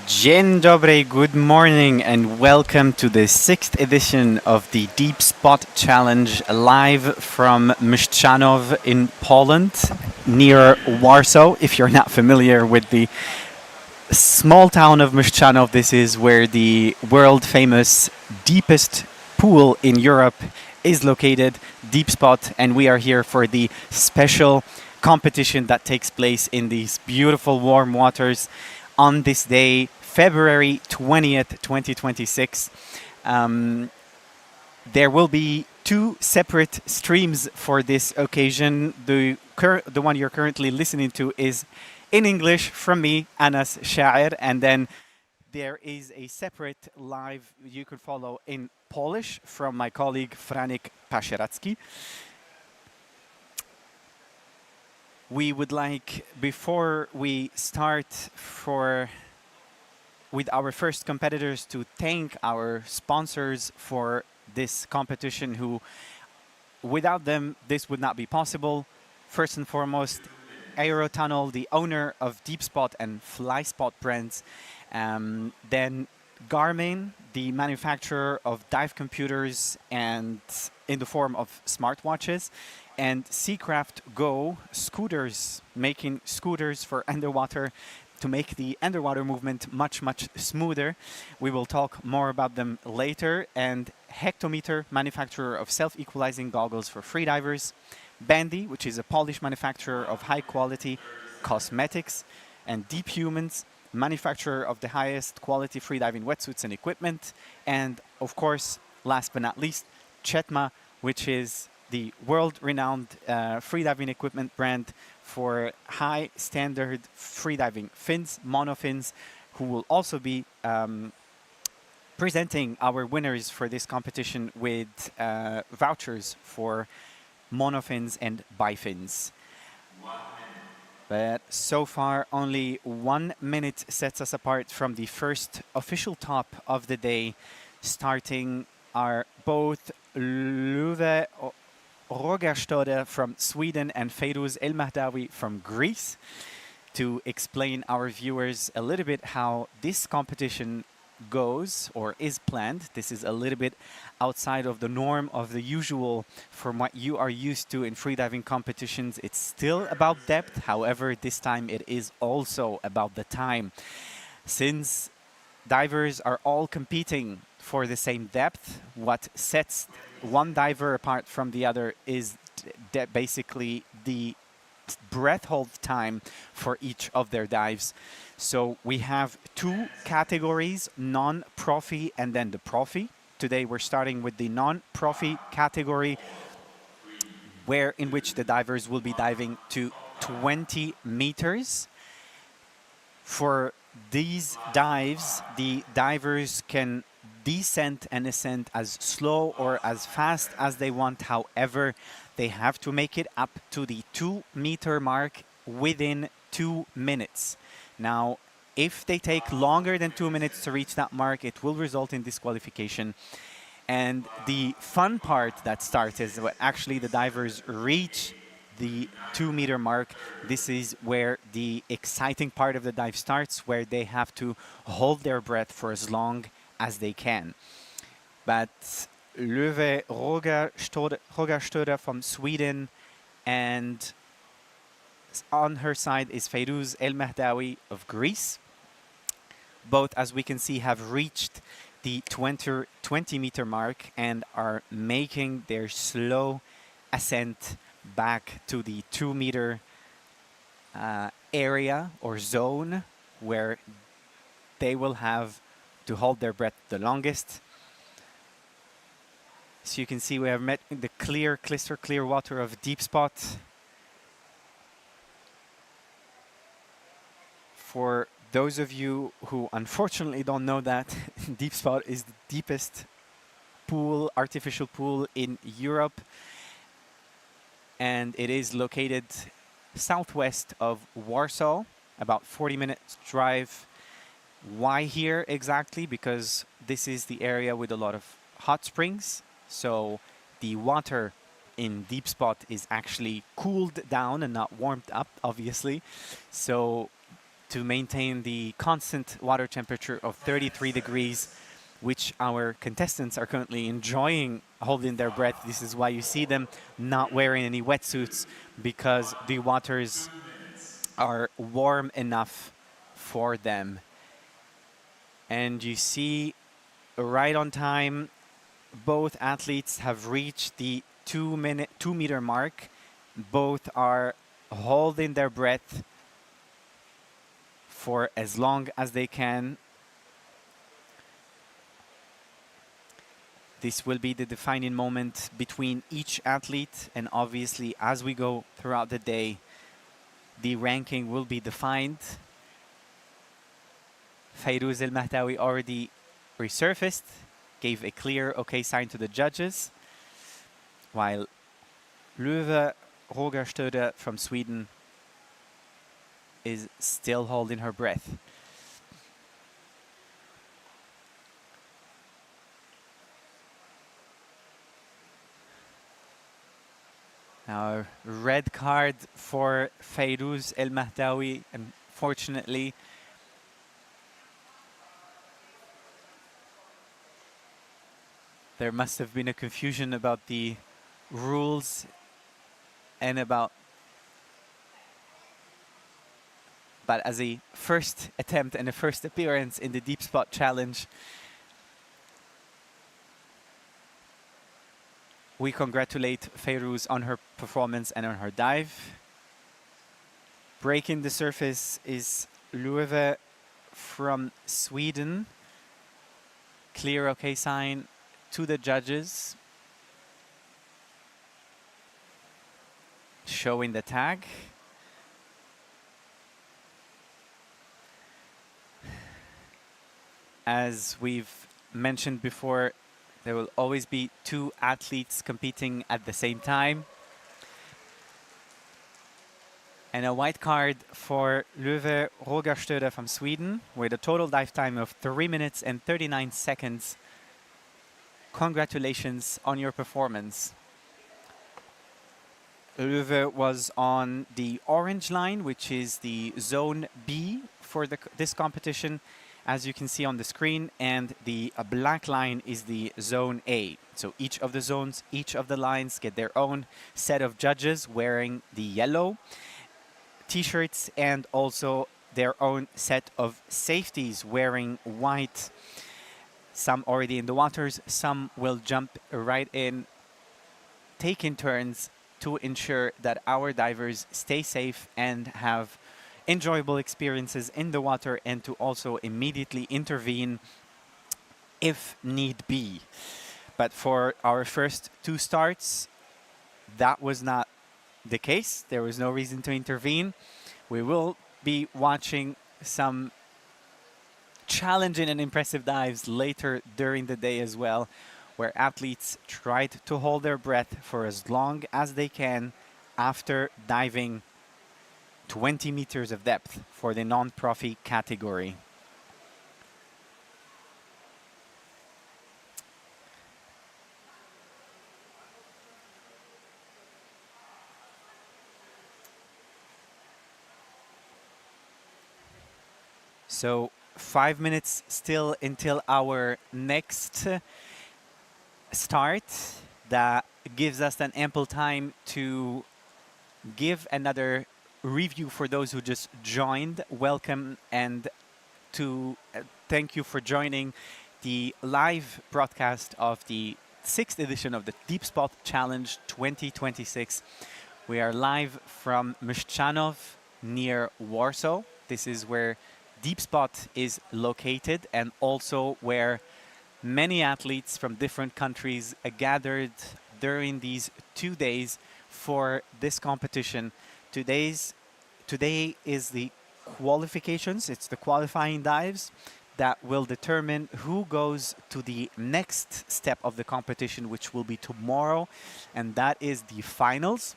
Dzień dobry, good morning, and welcome to the 6th edition of the Deepspot Challenge live from Mszczonów in Poland, near Warsaw. If you're not familiar with the small town of Mszczonów, this is where the world famous deepest pool in Europe is located, Deepspot, and we are here for the special competition that takes place in these beautiful warm waters on this day, February 20th, 2026. There will be two separate streams for this occasion. The one you're currently listening to is in English from me, Anas Sha'ir, and then there is a separate live you could follow in Polish from my colleague Franek Pasieracki. We would like, before we start with our first competitors, to thank our sponsors for this competition, who, without them, this would not be possible. First and foremost, Aerotunnel, the owner of Deepspot and FlySpot brands. Then Garmin, the manufacturer of dive computers and in the form of smartwatches. And Seacraft Go scooters, making scooters for underwater to make the underwater movement much, much smoother. We will talk more about them later. And Hectometer, manufacturer of self-equalizing goggles for freedivers. Bandy, which is a Polish manufacturer of high-quality cosmetics. And Deep Humans, manufacturer of the highest quality freediving wetsuits and equipment. And of course, last but not least, Chetma, which is the world-renowned freediving equipment brand for high-standard freediving fins, monofins, who will also be presenting our winners for this competition with vouchers for monofins and bifins. But so far, only 1 minute sets us apart from the first official top of the day, starting are both Löwe Rogerstode from Sweden and Feiruz El Mahdawi from Greece, to explain our viewers a little bit how this competition goes or is planned. This is a little bit outside of the norm of the usual from what you are used to in freediving competitions. It's still about depth, however, this time it is also about the time. Since divers are all competing for the same depth, what sets one diver apart from the other is basically the breath hold time for each of their dives. So we have two categories, non-profi and then the profi. Today we're starting with the non-profi category, in which the divers will be diving to 20 meters. For these dives, the divers can descend and ascend as slow or as fast as they want. However, they have to make it up to the 2-meter mark within 2 minutes. Now, if they take longer than 2 minutes to reach that mark, it will result in disqualification. And the fun part that starts is when actually the divers reach the 2-meter mark. This is where the exciting part of the dive starts, where they have to hold their breath for as long as they can. But Löwe Rogerstode from Sweden, and on her side is Feiruz El Mahdawi of Greece. Both, as we can see, have reached the 20-meter mark and are making their slow ascent back to the 2-meter area or zone, where they will have to hold their breath the longest. So you can see we have met the clear, crystal clear water of Deepspot. For those of you who unfortunately don't know that, Deepspot is the deepest pool, artificial pool in Europe. And it is located southwest of Warsaw, about 40 minutes drive. Why here exactly? Because this is the area with a lot of hot springs. So the water in Deepspot is actually cooled down and not warmed up, obviously. So to maintain the constant water temperature of 33 degrees, which our contestants are currently enjoying holding their breath. This is why you see them not wearing any wetsuits, because the waters are warm enough for them. And you see right on time, both athletes have reached the 2 meter mark. Both are holding their breath for as long as they can. This will be the defining moment between each athlete, and obviously as we go throughout the day, the ranking will be defined. Fayrouz El Mahtawi already resurfaced, gave a clear okay sign to the judges, while Löwe Rogerstöder from Sweden is still holding her breath. Now, red card for Fayrouz El Mahtawi, unfortunately. There must have been a confusion about the rules and about... But as a first attempt and a first appearance in the Deepspot challenge, we congratulate Fayrouz on her performance and on her dive. Breaking the surface is Löwe from Sweden. Clear okay sign to the judges, showing the tag. As we've mentioned before, there will always be two athletes competing at the same time. And a white card for Löwe Rogerstöder from Sweden with a total dive time of 3 minutes and 39 seconds. Congratulations on your performance. Löwe was on the orange line, which is the zone B for this competition, as you can see on the screen, and the black line is the zone A. So each of the zones, each of the lines get their own set of judges wearing the yellow t-shirts, and also their own set of safeties wearing white. Some already in the waters, some will jump right in, taking turns to ensure that our divers stay safe and have enjoyable experiences in the water, and to also immediately intervene if need be. But for our first two starts, that was not the case. There was no reason to intervene. We will be watching some challenging and impressive dives later during the day as well, where athletes tried to hold their breath for as long as they can after diving 20 meters of depth for the non-profi category. So 5 minutes still until our next start. That gives us an ample time to give another review for those who just joined. Welcome, and to thank you for joining the live broadcast of the 6th edition of the Deepspot Challenge 2026. We are live from Mszczonów near Warsaw. This is where Deepspot is located, and also where many athletes from different countries gathered during these 2 days for this competition. Today is the qualifications. It's the qualifying dives that will determine who goes to the next step of the competition, which will be tomorrow, and that is the finals.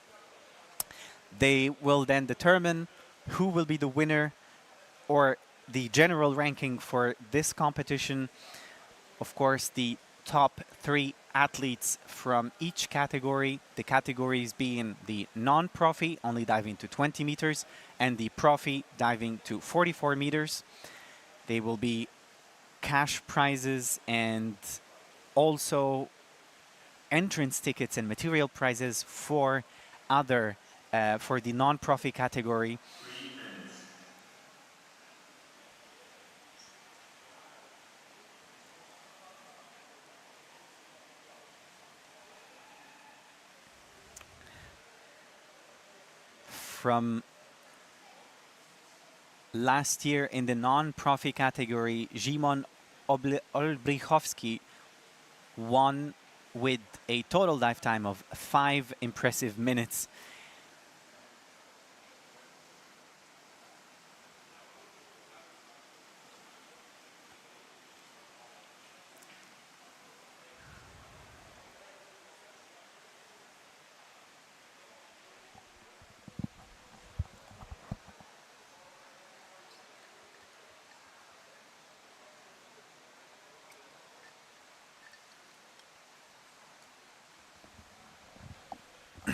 They will then determine who will be the winner, or the general ranking for this competition. Of course, the top 3 athletes from each category, the categories being the non-profi, only diving to 20 meters, and the profi, diving to 44 meters. They will be cash prizes and also entrance tickets and material prizes for other, for the non-profi category. From last year in the non-profi category, Szymon Olbrichowski won with a total dive time of 5 impressive minutes.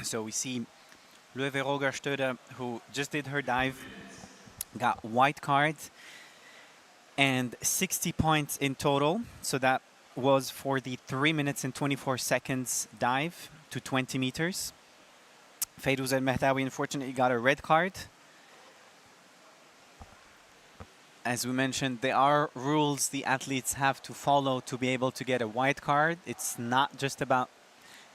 So we see Wersja Stöder, who just did her dive, got white card and 60 points in total. So that was for the 3 minutes and 24 seconds dive to 20 meters. Fayrouz El-Mehdawi unfortunately got a red card. As we mentioned, there are rules the athletes have to follow to be able to get a white card. It's not just about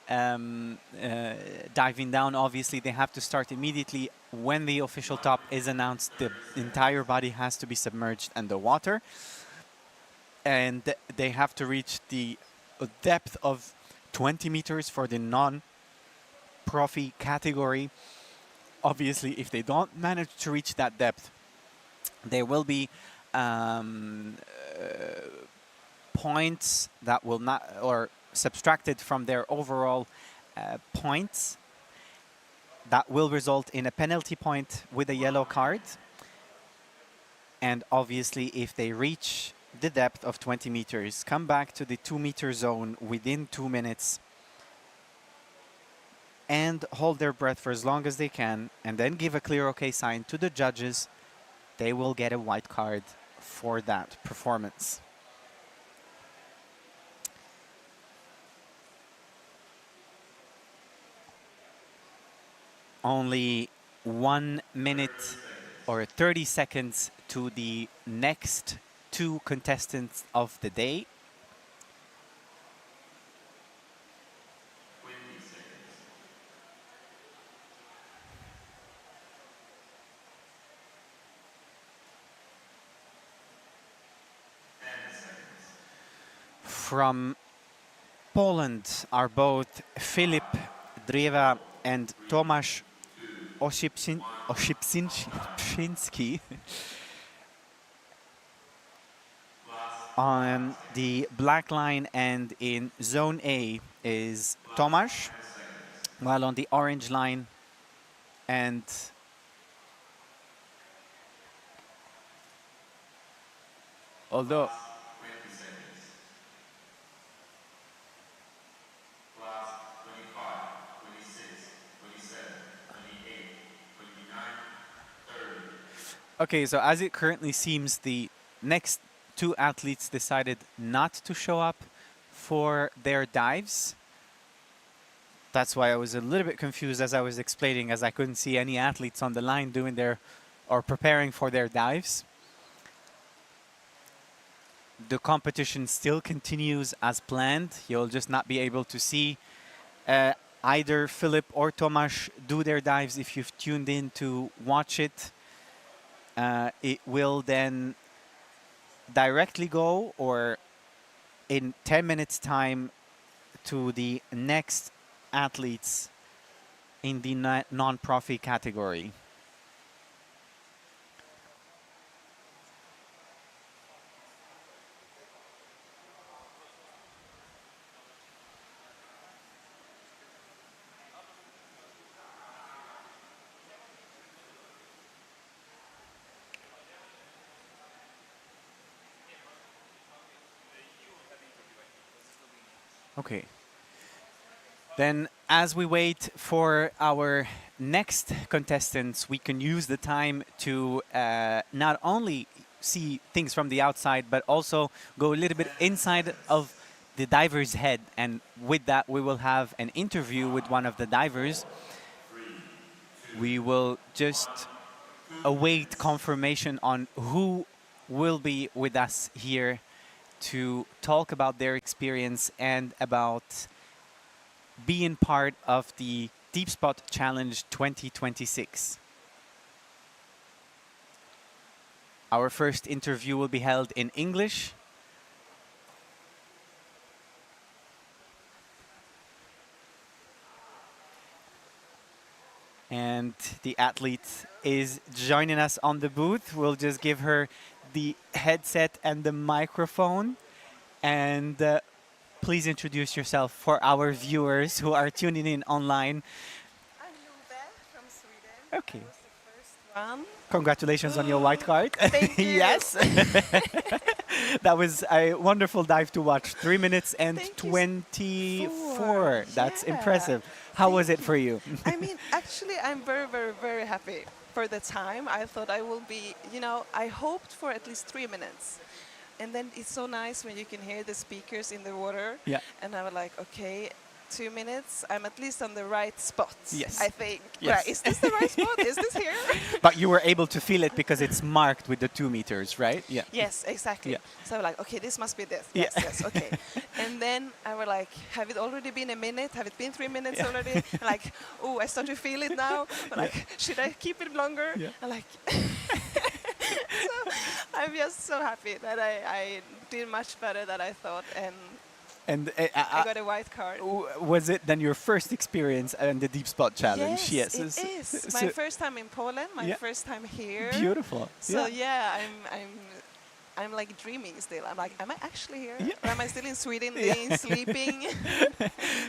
diving down. Obviously, they have to start immediately when the official top is announced. The entire body has to be submerged underwater, and they have to reach the depth of 20 meters for the non-profi category. Obviously, if they don't manage to reach that depth, there will be points that will not, or subtracted from their overall points, that will result in a penalty point with a yellow card. And obviously, if they reach the depth of 20 meters, come back to the 2-meter zone within 2 minutes and hold their breath for as long as they can, and then give a clear OK sign to the judges, they will get a white card for that performance. Only 1 minute or 30 seconds to the next 2 contestants of the day. From Poland are both Filip Drewa and Tomasz Oshipczynski. On the black line and in zone A is Tomasz, while on the orange line and although okay, so as it currently seems, the next 2 athletes decided not to show up for their dives. That's why I was a little bit confused as I was explaining, as I couldn't see any athletes on the line doing their or preparing for their dives. The competition still continues as planned. You'll just not be able to see either Filip or Tomasz do their dives if you've tuned in to watch it. It will then directly go, or in 10 minutes time, to the next athletes in the non-profi category. Okay, Then, as we wait for our next contestants, we can use the time to not only see things from the outside, but also go a little bit inside of the diver's head. And with that, we will have an interview with one of the divers. We will just await confirmation on who will be with us here to talk about their experience and about being part of the Deepspot Challenge 2026. Our first interview will be held in English. And the athlete is joining us on the booth. We'll just give her the headset and the microphone. And please introduce yourself for our viewers who are tuning in online. I'm Lube from Sweden. Okay. That was the first one. Congratulations on your white card. Thank you. Yes. That was a wonderful dive to watch. 3 minutes and Thank you. 24. That's Yeah. impressive. How was it for you? I mean, actually, I'm very, very, very happy for the time. I thought I will be, I hoped for at least 3 minutes. And then it's so nice when you can hear the speakers in the water. Yeah. And I was like, okay, 2 minutes. I'm at least on the right spot. Yes. I think. Yes. Right. Is this the right spot? Is this here? But you were able to feel it because it's marked with the 2 meters, right? Yeah. Yes, exactly. Yeah. So I was like, okay, this must be this. Yeah. Yes, yes, okay. And then I was like, have it already been a minute? Have it been 3 minutes Yeah. already? And like, oh, I start to feel it now. But like, should I keep it longer? Yeah. And like, so I'm just so happy that I did much better than I thought, and And I got a white card. was it then your first experience in the Deepspot Challenge? Yes, it is. My first time in Poland, my Yeah. first time here. Beautiful. So yeah, I'm like dreaming still. I'm like, am I actually here? Yeah. Or am I still in Sweden, Yeah. being sleeping?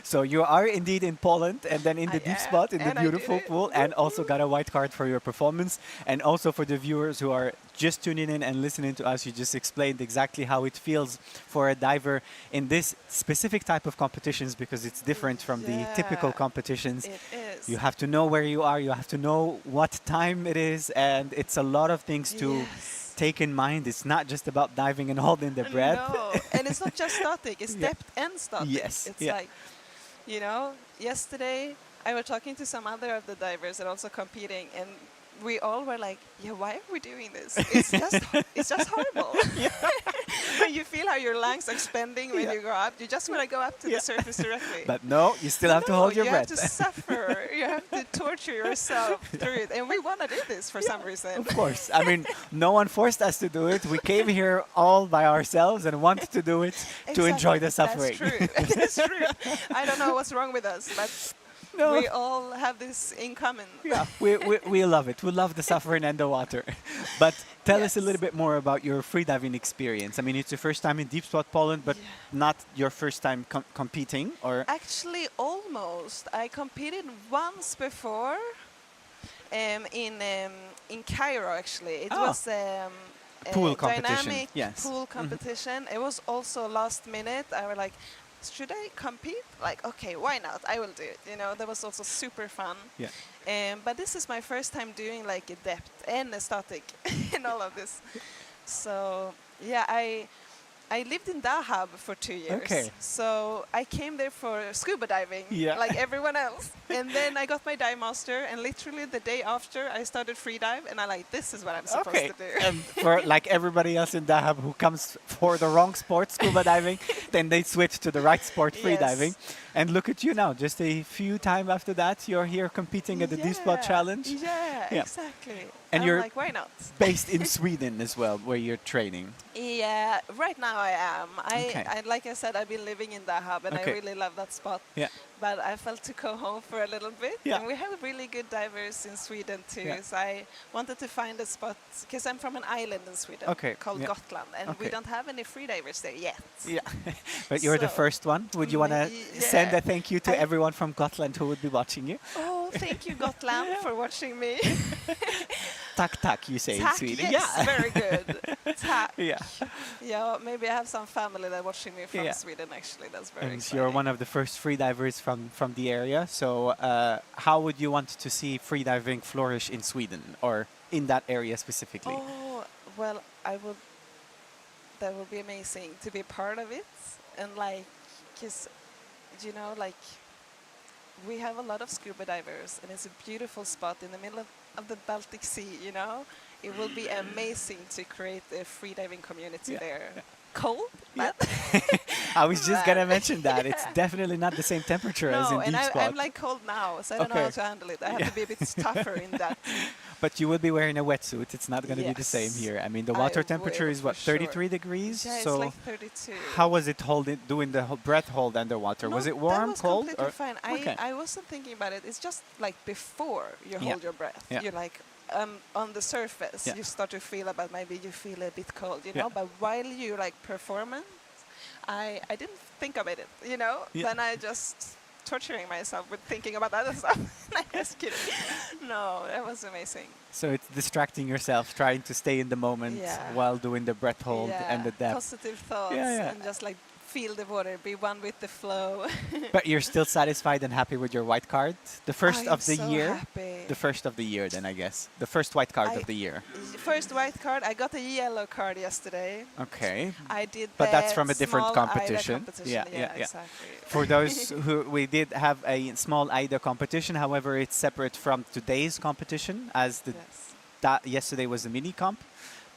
So you are indeed in Poland and then in the I deep am, spot in the and I did beautiful it. pool, and also got a white card for your performance. And also for the viewers who are just tuning in and listening to us, you just explained exactly how it feels for a diver in this specific type of competitions, because it's different from the typical Yeah, competitions. It is. You have to know where you are, you have to know what time it is, and it's a lot of things to Yes. take in mind. It's not just about diving and holding the breath. No, and it's not just static, it's Yeah. depth and static. Yes, It's yeah. like, yesterday I was talking to some other of the divers that are also competing, and we all were like, yeah, why are we doing this? It's just horrible. When you feel how your lungs are expanding when Yeah. you go up, you just want to go up to Yeah. the surface directly. But no, you still have to hold your you breath. have to suffer. You have to torture yourself through it. And we want to do this for some reason. Of course. I mean, no one forced us to do it. We came here all by ourselves and wanted to do it to enjoy the suffering. That's true. That's true. I don't know what's wrong with us, but No. we all have this in common. Yeah, we love it. We love the suffering and the water. But tell us a Yes. little bit more about your freediving experience. I mean, it's your first time in Deepspot Poland, but Yeah. not your first time competing, or? Actually, almost. I competed once before in Cairo, actually. It Oh. was a Pool competition, dynamic yes. pool competition. It was also last minute. I was like, should I compete? Like, okay, why not? I will do it. That was also super fun. Yeah. But this is my first time doing like a depth and a static in all of this. So yeah, I lived in Dahab for 2 years. Okay. So I came there for scuba diving, Yeah. like everyone else. And then I got my dive master, and literally the day after I started free dive, and I like, this is what I'm supposed Okay. to do. And for like everybody else in Dahab who comes for the wrong sport, scuba diving, then they switch to the right sport, free Yes. diving. And look at you now. Just a few time after that, you're here competing at the Deepspot Challenge. Yeah, Yeah. exactly. And I'm you're like, why not? Based in Sweden as well, where you're training. Yeah, right now I am. Okay. Like I said, I've been living in Dahab, and Okay. I really love that spot. Yeah. But I felt to go home for a little bit. Yeah. And we have really good divers in Sweden too. Yeah. So I wanted to find a spot, because I'm from an island in Sweden called yeah. Gotland, and we Okay. don't have any free divers there yet. Yeah, but you're the So, first one. Would you want to send yeah. a thank you to everyone from Gotland who would be watching you? Oh, thank you, Gotland, for watching me. tack tack, you say in Tack, Sweden. yes, Yeah. very good. Tack. Yeah. Yeah, maybe I have some family that watching me from Yeah. Sweden. Actually, that's very And exciting. you're one of the first freedivers from the area. So how would you want to see freediving flourish in Sweden or in that area specifically? Oh, well, I would. That would be amazing to be part of it, and like, cause, you know, like, we have a lot of scuba divers, and it's a beautiful spot in the middle of the Baltic Sea. You know, it will be amazing to create a freediving community Yeah. there. Cold, Yeah. but I was just gonna But- mention that it's definitely not the same temperature as in no, and Deepspot. I'm like cold now, so I don't know Okay. how to handle it. I have to be a bit tougher in that. But you will be wearing a wetsuit. It's not going to be the same Yes, here. I mean, the I water will temperature is for what, sure. 33 degrees. Yeah, So it's like 32. how was it doing the breath hold underwater? Was No, it warm, that was cold, completely or fine. Okay. I wasn't thinking about it. It's just like before you Yeah. hold your breath, Yeah. you're like on the surface. Yeah. You start to feel about maybe you feel a bit cold, you Yeah. know. But while you like performance, I didn't think about it, you know. Yeah. Then I just torturing myself with thinking about other stuff. I'm just kidding. No, that was amazing. so it's distracting yourself, trying to stay in the moment Yeah. while doing the breath hold Yeah, and the depth. positive thoughts yeah. and just like feel the water, be one with the flow. But you're still satisfied and happy with your white card? The first I'm of the so year? happy. The first of the year, then, I guess. The first white card I- of the year. First white card. I got a yellow card yesterday. Okay. I did. But that's the from a different small AIDA competition. competition. Yeah, yeah, yeah. Exactly. For those who we did have a small AIDA competition, however, it's separate from today's competition, as the Yes. that yesterday was a mini comp,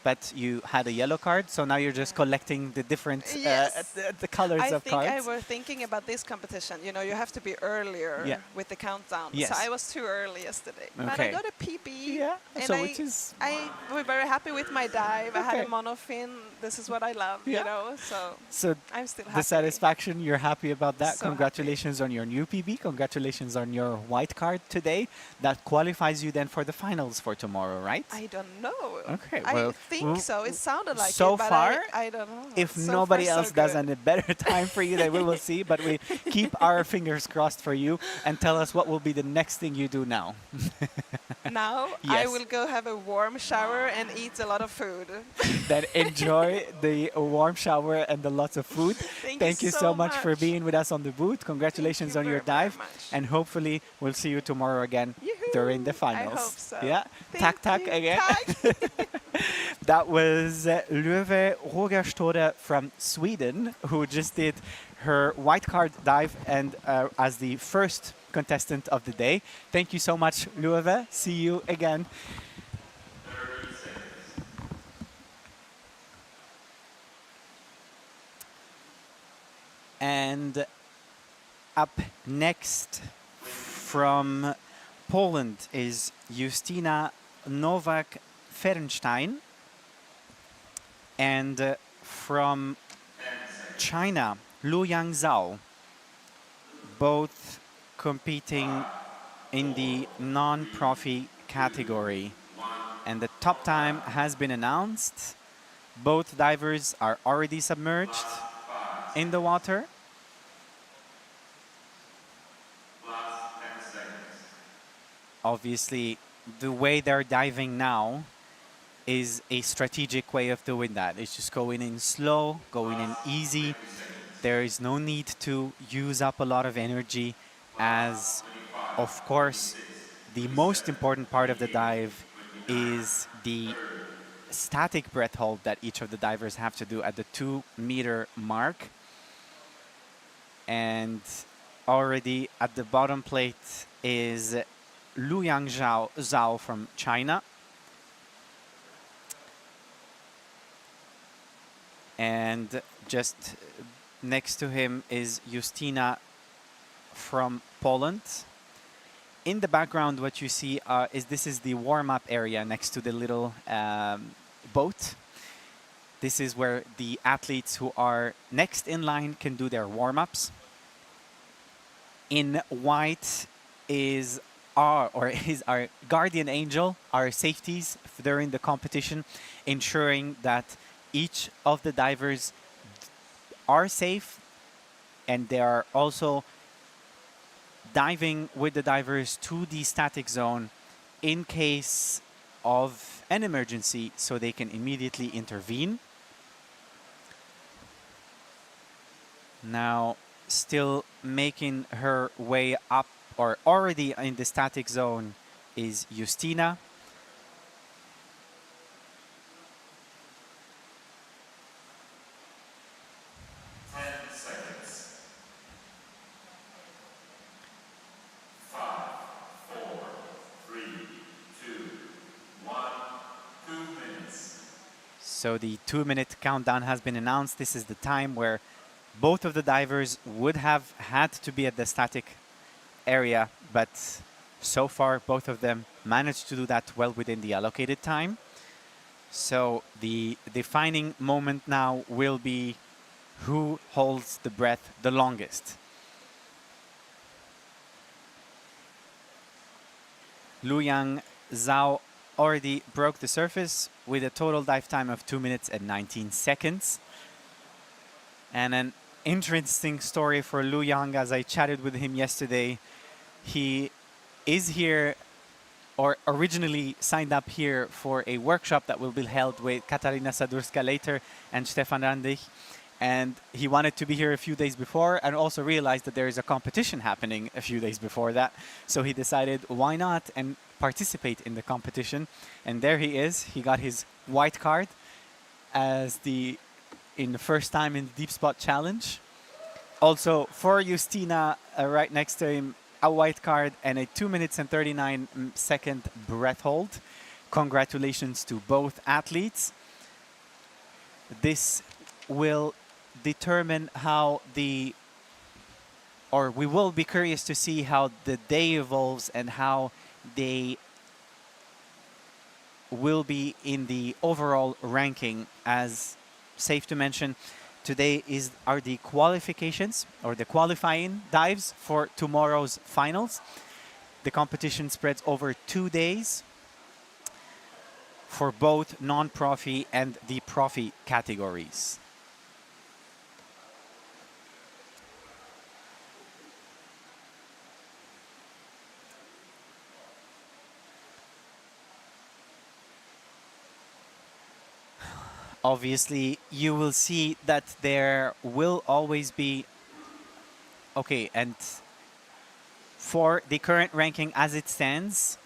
but you had a yellow card, so now you're just collecting the different Yes. the colors I of think cards. I were thinking about this competition. You know, you have to be earlier Yeah. with the countdown. Yes. So I was too early yesterday. But Okay. I got a PB. Yeah, And so I, which is I was very happy with my dive. I had Okay. a monofin. This is what I love. Yeah. You know, so so I'm still happy. the satisfaction, you're happy about that. So Congratulations on your new PB. Congratulations on your white card today. That qualifies you then for the finals for tomorrow, right? I don't know. Okay, I well, think so. It sounded like so it, but far, I don't know. If So nobody far, so else does good. a better time for you, then we will see. But we keep our fingers crossed for you, and tell us what will be the next thing you do now. Now I Yes. will go have a warm shower and eat a lot of food. Then enjoy the warm shower and the lots of food. Thank you so much for being with us on the booth. Congratulations you on your very, very dive, much. and hopefully we'll see you tomorrow again Yoo-hoo! during the I finals. hope so. Yeah, Thank tack tack you. again. Tack. That was Löwe Rogerstode from Sweden, who just did her white card dive and as the first contestant of the day. Thank you so much, Löwe. See you again. And up next from Poland is Justyna Nowak-Fernstein. And from China, Lu Yang Zhao, both competing in the non-profi category. And the top time has been announced. Both divers are already submerged in the water. Obviously, the way they're diving now is a strategic way of doing that. It's just going in slow, going in easy. There is no need to use up a lot of energy, as, of course, the most important part of the dive is the static breath hold that each of the divers have to do at the 2-meter mark. And already at the bottom plate is Lu Yang Zhao from China. And just next to him is Justyna from Poland. In the background, what you see this is the warm-up area next to the little boat. This is where the athletes who are next in line can do their warm-ups. In white is our guardian angel, our safeties during the competition, ensuring that each of the divers are safe, and they are also diving with the divers to the static zone in case of an emergency so they can immediately intervene. Now, still making her way up, or already in the static zone, is Justina. So the 2-minute countdown has been announced. This is the time where both of the divers would have had to be at the static area, but so far both of them managed to do that well within the allocated time. So the defining moment now will be who holds the breath the longest. Luyang Zhao already broke the surface with a total dive time of 2 minutes and 19 seconds. And an interesting story for Luyang, as I chatted with him yesterday. He is here, or originally signed up here for a workshop that will be held with Katarina Sadurska later and Stefan Randig. And he wanted to be here a few days before and also realized that there is a competition happening a few days before that. So he decided, why not, and participate in the competition. And there he is. He got his white card as in the first time in the Deepspot challenge. Also for Justina, right next to him, a white card and a 2 minutes and 39 second breath hold. Congratulations to both athletes. This will determine how we will be curious to see how the day evolves and how they will be in the overall ranking. As safe to mention, today are the qualifications, or the qualifying dives for tomorrow's finals. The competition spreads over 2 days for both non-profi and the profi categories. Obviously, you will see that there will always be... Okay, and for the current ranking as it stands,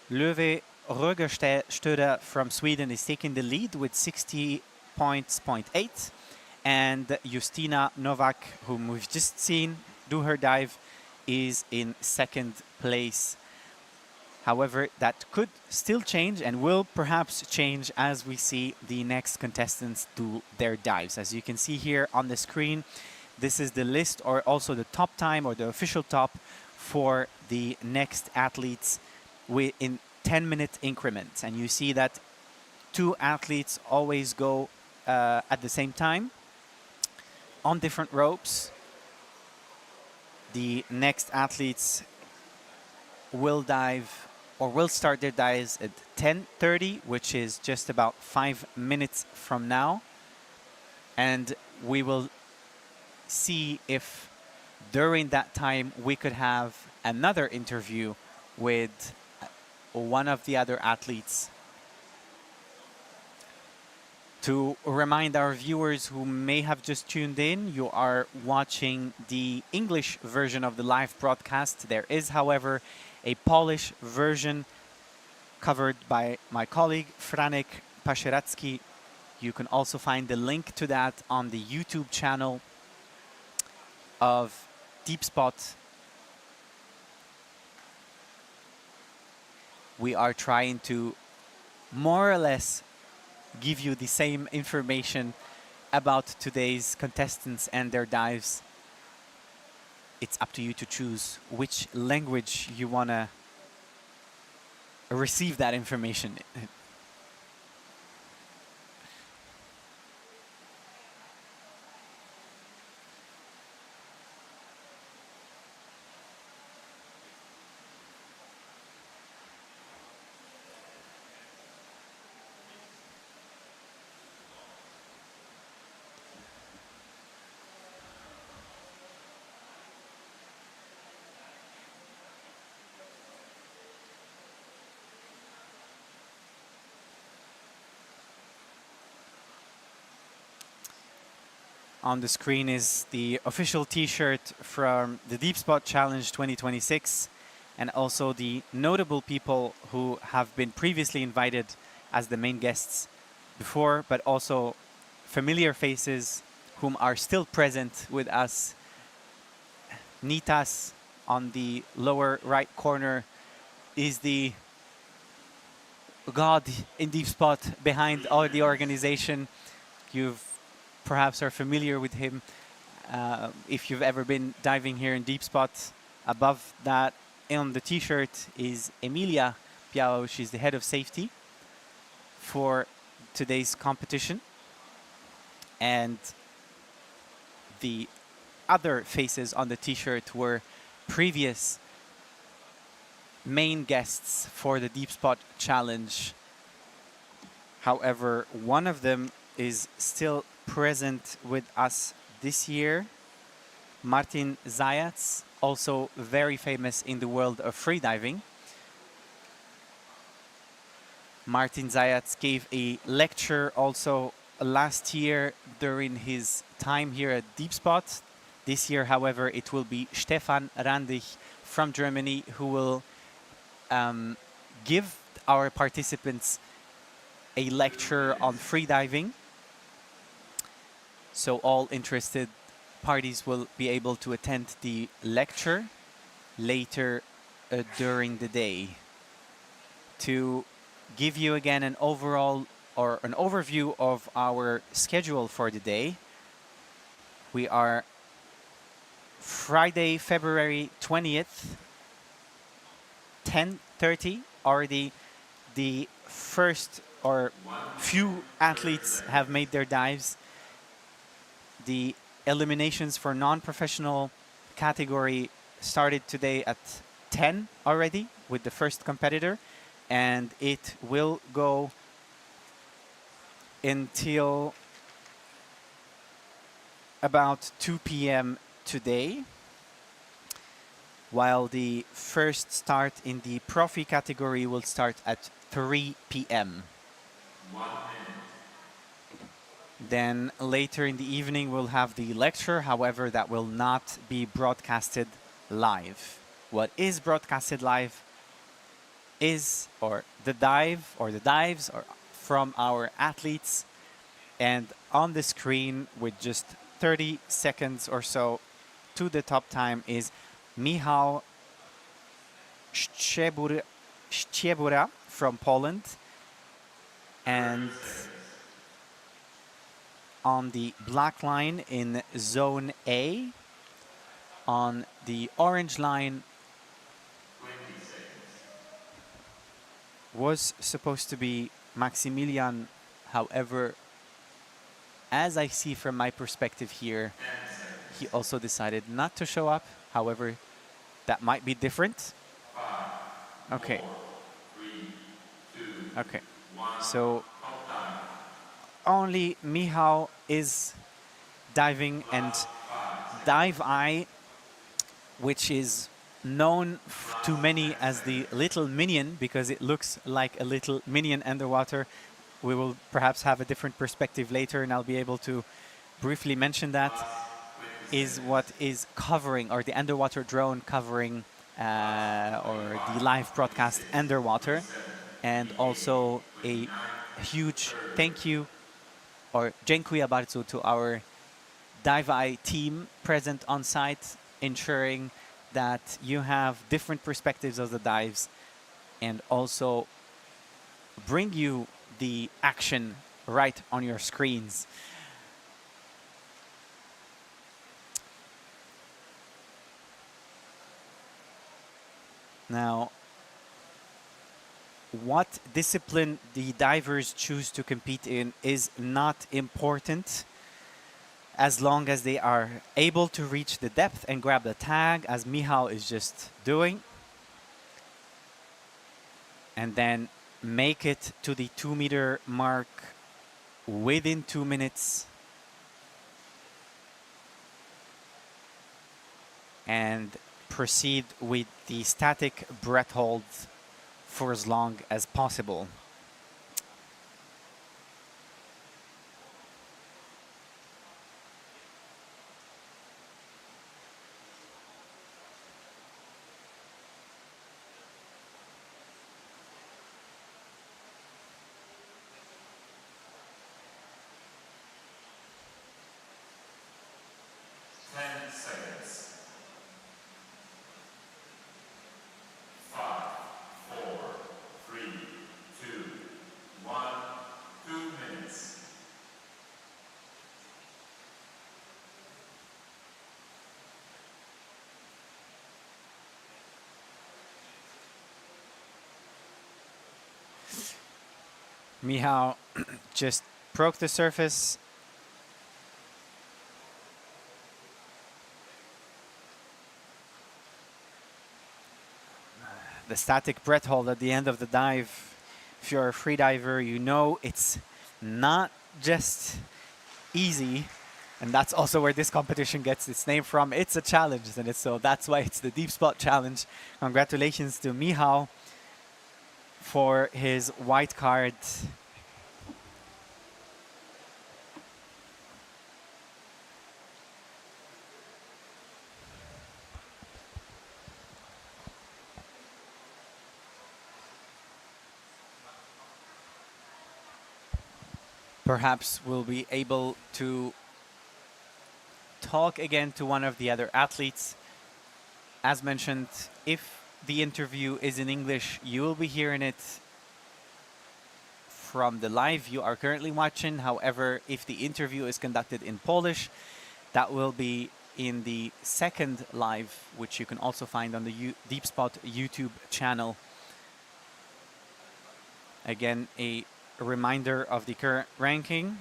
Löwe Rögerstöder from Sweden is taking the lead with 60 points, 0.8. And Justina Novak, whom we've just seen do her dive, is in second place. However, that could still change and will perhaps change as we see the next contestants do their dives. As you can see here on the screen, this is the list, or also the top time, or the official top for the next athletes in 10-minute increments. And you see that 2 athletes always go at the same time on different ropes. The next athletes will dive, or will start their dives at 10:30, which is just about 5 minutes from now. And we will see if during that time we could have another interview with one of the other athletes. To remind our viewers who may have just tuned in, you are watching the English version of the live broadcast. There is, however, a Polish version covered by my colleague Franek Pasieracki. You can also find the link to that on the YouTube channel of Deepspot. We are trying to more or less give you the same information about today's contestants and their dives. It's up to you to choose which language you want to receive that information. On the screen is the official t-shirt from the Deepspot Challenge 2026, and also the notable people who have been previously invited as the main guests before, but also familiar faces whom are still present with us. Nitas on the lower right corner is the god in Deepspot behind all the organization. You've perhaps are familiar with him if you've ever been diving here in Deepspot. Above that, on the t-shirt, is Emilia Piao. She's the head of safety for today's competition. And the other faces on the t-shirt were previous main guests for the Deepspot Challenge. However, one of them is still present with us this year, Martin Zajac, also very famous in the world of freediving. Martin Zajac gave a lecture also last year during his time here at Deepspot. This year, however, it will be Stefan Randig from Germany who will give our participants a lecture on freediving. So all interested parties will be able to attend the lecture later during the day. To give you again an overall or an overview of our schedule for the day, we are Friday, February 20th, 10:30. Already the first or few athletes have made their dives. The eliminations for non-professional category started today at 10 already with the first competitor, and it will go until about 2 p.m. today, while the first start in the PROFI category will start at 3 p.m. Then later in the evening we'll have the lecture, however that will not be broadcasted live. What is broadcasted live is the dives from our athletes, and on the screen with just 30 seconds or so to the top time is Michał Szczebura from Poland, and on the black line in zone A, on the orange line was supposed to be Maximilian. However, as I see from my perspective here, he also decided not to show up. However, that might be different. Okay. Okay. So only Michał is diving, and Dive Eye, which is known to many as the little minion because it looks like a little minion underwater. We will perhaps have a different perspective later, and I'll be able to briefly mention that, is what is covering, or the underwater drone covering or the live broadcast underwater. And also a huge thank you, or dziękuję bardzo, to our Dive Eye team present on site, ensuring that you have different perspectives of the dives and also bring you the action right on your screens. Now, what discipline the divers choose to compete in is not important, as long as they are able to reach the depth and grab the tag, as Michał is just doing, and then make it to the 2-meter mark within 2 minutes, and proceed with the static breath hold for as long as possible. Michał just broke the surface. The static breath hold at the end of the dive. If you're a freediver, you know it's not just easy. And that's also where this competition gets its name from. It's a challenge, and so that's why it's the Deepspot Challenge. Congratulations to Michał for his white card. Perhaps we'll be able to talk again to one of the other athletes. As mentioned, if the interview is in English, you will be hearing it from the live you are currently watching. However, if the interview is conducted in Polish, that will be in the second live, which you can also find on the Deepspot YouTube channel. Again, a reminder of the current ranking.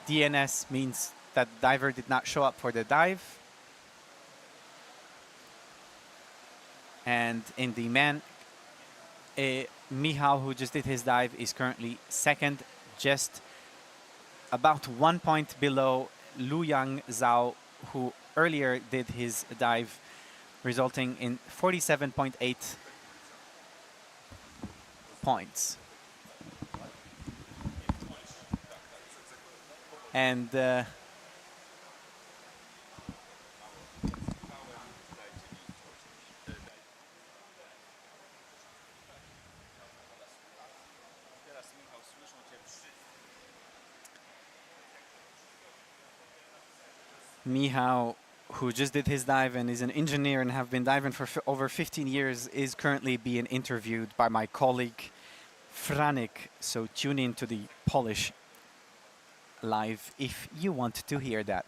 DNS means that the diver did not show up for the dive. And in the men, Michał, who just did his dive, is currently second, just about 1 point below Luyang Zhao, who earlier did his dive, resulting in 47.8 points. And Michał, who just did his dive and is an engineer and have been diving for over 15 years, is currently being interviewed by my colleague Franek. So tune in to the Polish live if you want to hear that.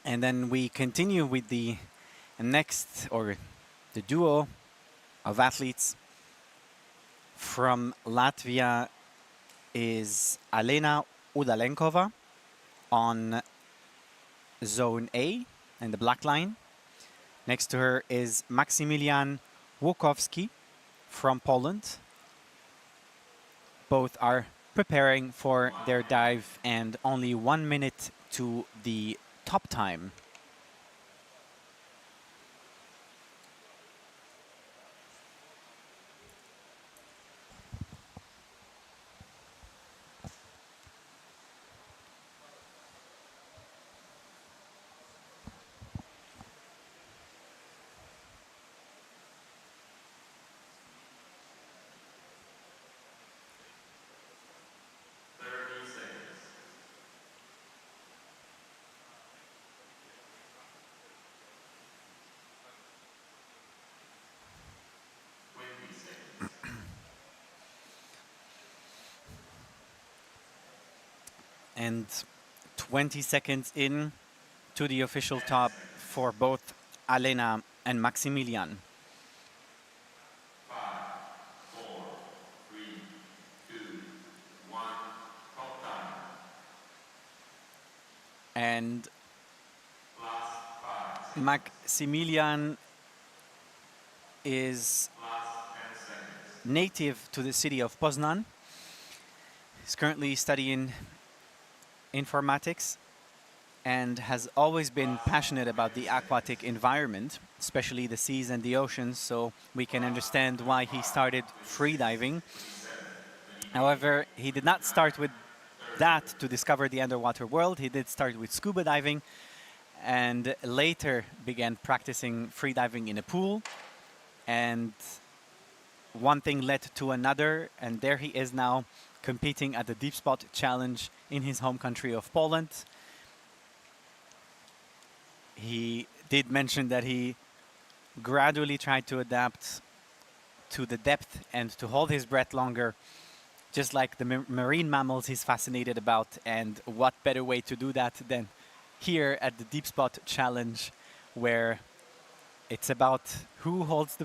And then we continue with the next, or the duo of athletes. From Latvia is Alena Udalenkova on zone A and the black line. Next to her is Maksymilian Łukowski from Poland. Both are preparing for their dive and only 1 minute to the top time. And 20 seconds in to the official top for both Alena and Maksymilian. 5, 4, 3, 2, 1, top time. And Last 5 seconds. Maksymilian is Last 10 seconds. native to the city of Poznan. He's currently studying informatics and has always been passionate about the aquatic environment, especially the seas and the oceans, so we can understand why he started freediving. However, he did not start with that to discover the underwater world. He did start with scuba diving and later began practicing freediving in a pool. And one thing led to another, and there he is now competing at the Deepspot challenge in his home country of Poland. He did mention that he gradually tried to adapt to the depth and to hold his breath longer, just like the marine mammals he's fascinated about. And what better way to do that than here at the Deepspot challenge, where it's about who holds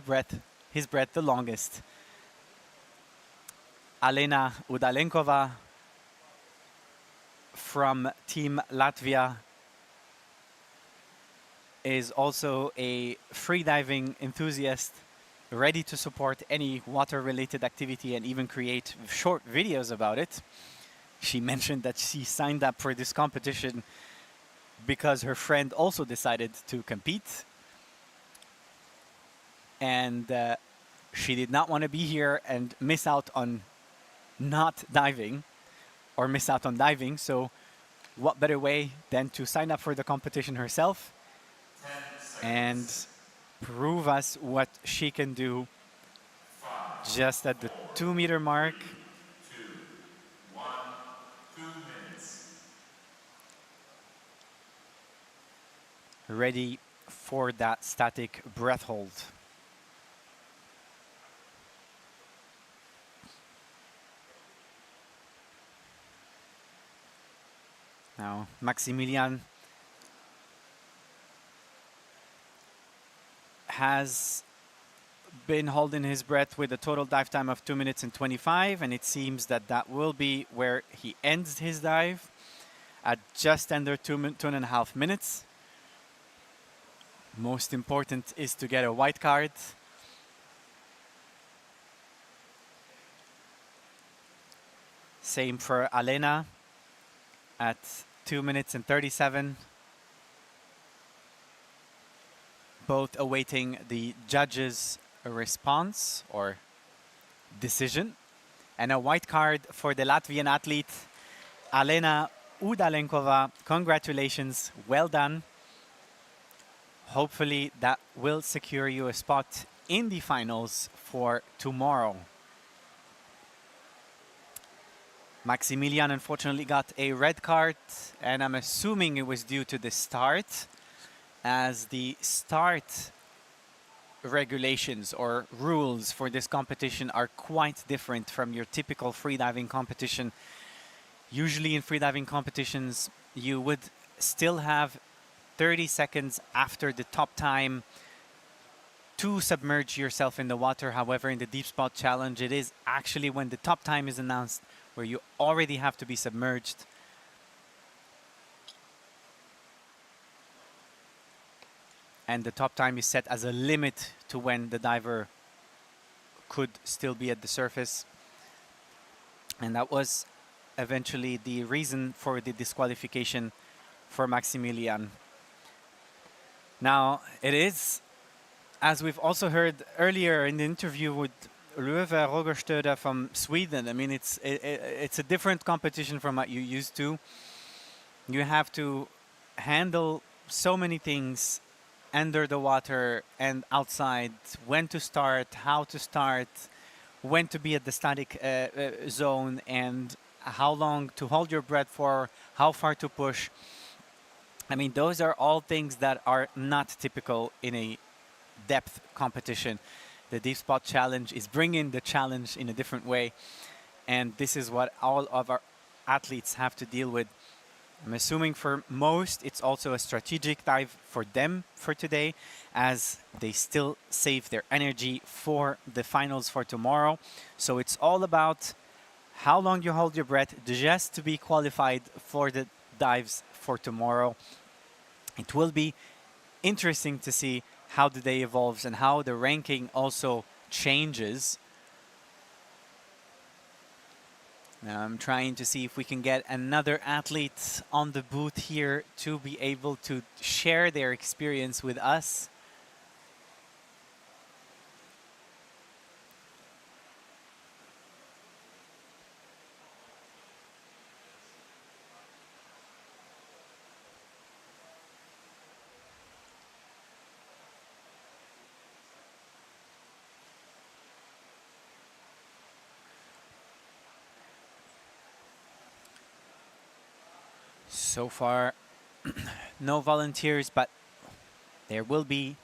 his breath the longest. Alena Udalenkova from Team Latvia is also a freediving enthusiast, ready to support any water-related activity and even create short videos about it. She mentioned that she signed up for this competition because her friend also decided to compete. And she did not want to be here and miss out on not diving or miss out on diving. So what better way than to sign up for the competition herself and prove us what she can do just at the 2-meter mark. 2, 1, 2 minutes. Ready for that static breath hold. Now, Maksymilian has been holding his breath with a total dive time of 2 minutes and 25, and it seems that that will be where he ends his dive at just under 2.5 minutes. Most important is to get a white card. Same for Alena at 2 minutes and 37. Both awaiting the judge's response or decision. And a white card for the Latvian athlete, Alena Udalenkova. Congratulations, well done. Hopefully that will secure you a spot in the finals for tomorrow. Maksymilian unfortunately got a red card, and I'm assuming it was due to the start, as the start regulations or rules for this competition are quite different from your typical freediving competition. Usually in freediving competitions, you would still have 30 seconds after the top time to submerge yourself in the water. However, in the Deepspot challenge, it is actually when the top time is announced where you already have to be submerged. And the top time is set as a limit to when the diver could still be at the surface. And that was eventually the reason for the disqualification for Maximilian. Now, it is, as we've also heard earlier in the interview with Löwe Rogerstöder from Sweden, I mean, it's a different competition from what you used to. You have to handle so many things under the water and outside, when to start, how to start, when to be at the static zone, and how long to hold your breath for, how far to push. I mean, those are all things that are not typical in a depth competition. The Deepspot challenge is bringing the challenge in a different way, and this is what all of our athletes have to deal with. I'm assuming for most it's also a strategic dive for them for today, as they still save their energy for the finals for tomorrow. So it's all about how long you hold your breath just to be qualified for the dives for tomorrow. It will be interesting to see how the day evolves and how the ranking also changes. Now I'm trying to see if we can get another athlete on the booth here to be able to share their experience with us. So far, no volunteers, but there will be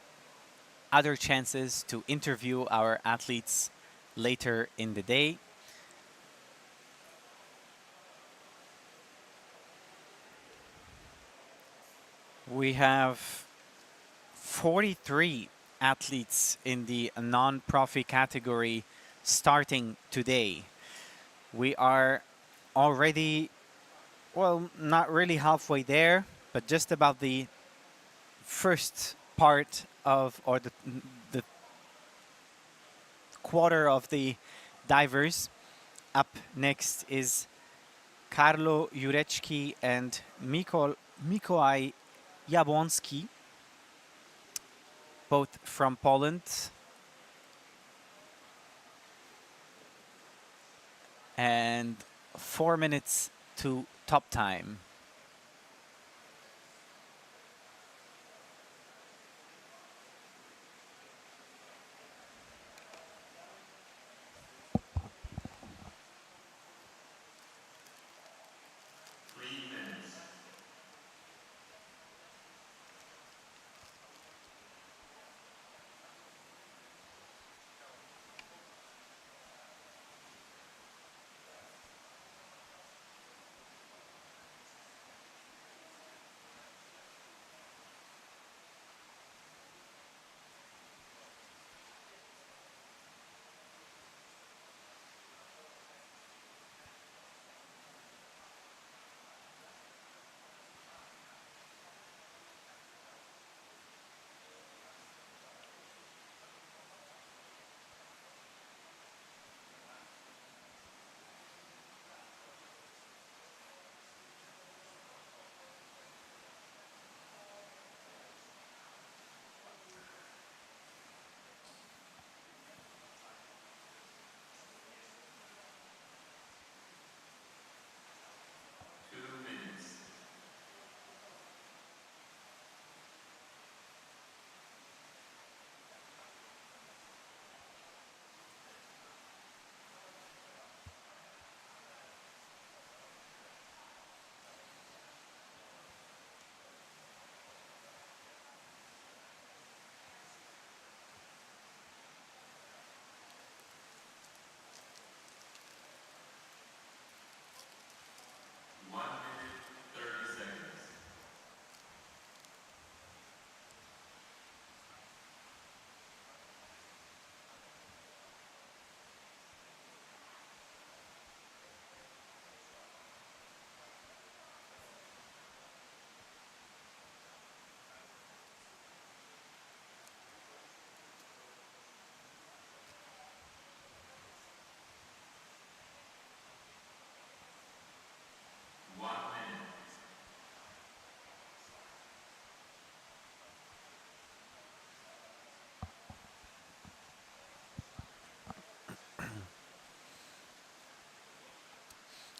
other chances to interview our athletes later in the day. We have 43 athletes in the non-profi category starting today. We are already, well, not really halfway there, but just about the first part of, or the quarter of the divers. Up next is Karlo Jurecki and Mikołaj Jabłonski, both from Poland. And 4 minutes to top time.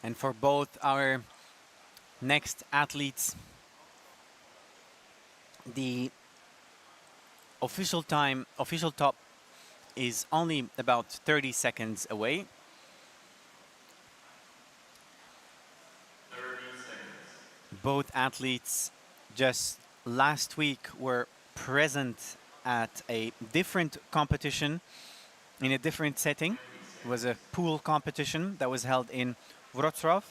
And for both our next athletes, the official time, official top is only about 30 seconds away. 30 seconds. Both athletes just last week were present at a different competition in a different setting. It was a pool competition that was held in Wrocław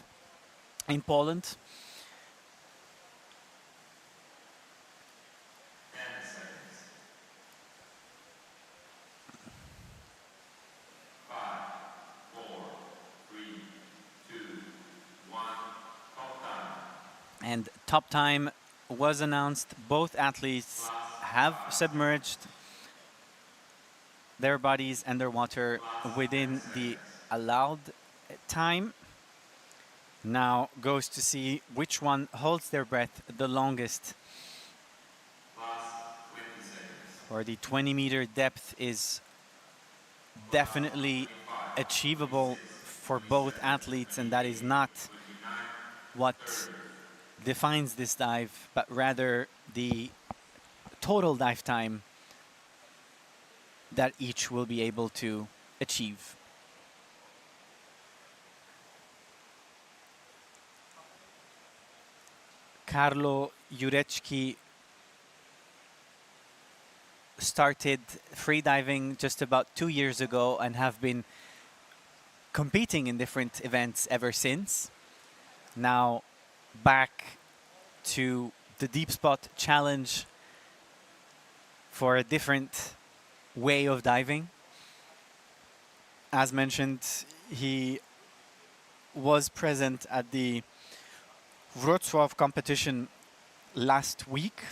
in Poland. 10 seconds. 5, 4, 3, 2, 1. Top time. And top time was announced. Both athletes have submerged their bodies underwater within the allowed time. Now goes to see which one holds their breath the longest. Last 20 seconds. For the 20-meter depth is definitely achievable for both athletes, and that is not what defines this dive, but rather the total dive time that each will be able to achieve. Carlo Jurecki started freediving just about 2 years ago and have been competing in different events ever since. Now back to the Deepspot challenge for a different way of diving. As mentioned, he was present at the Wrocław competition last week,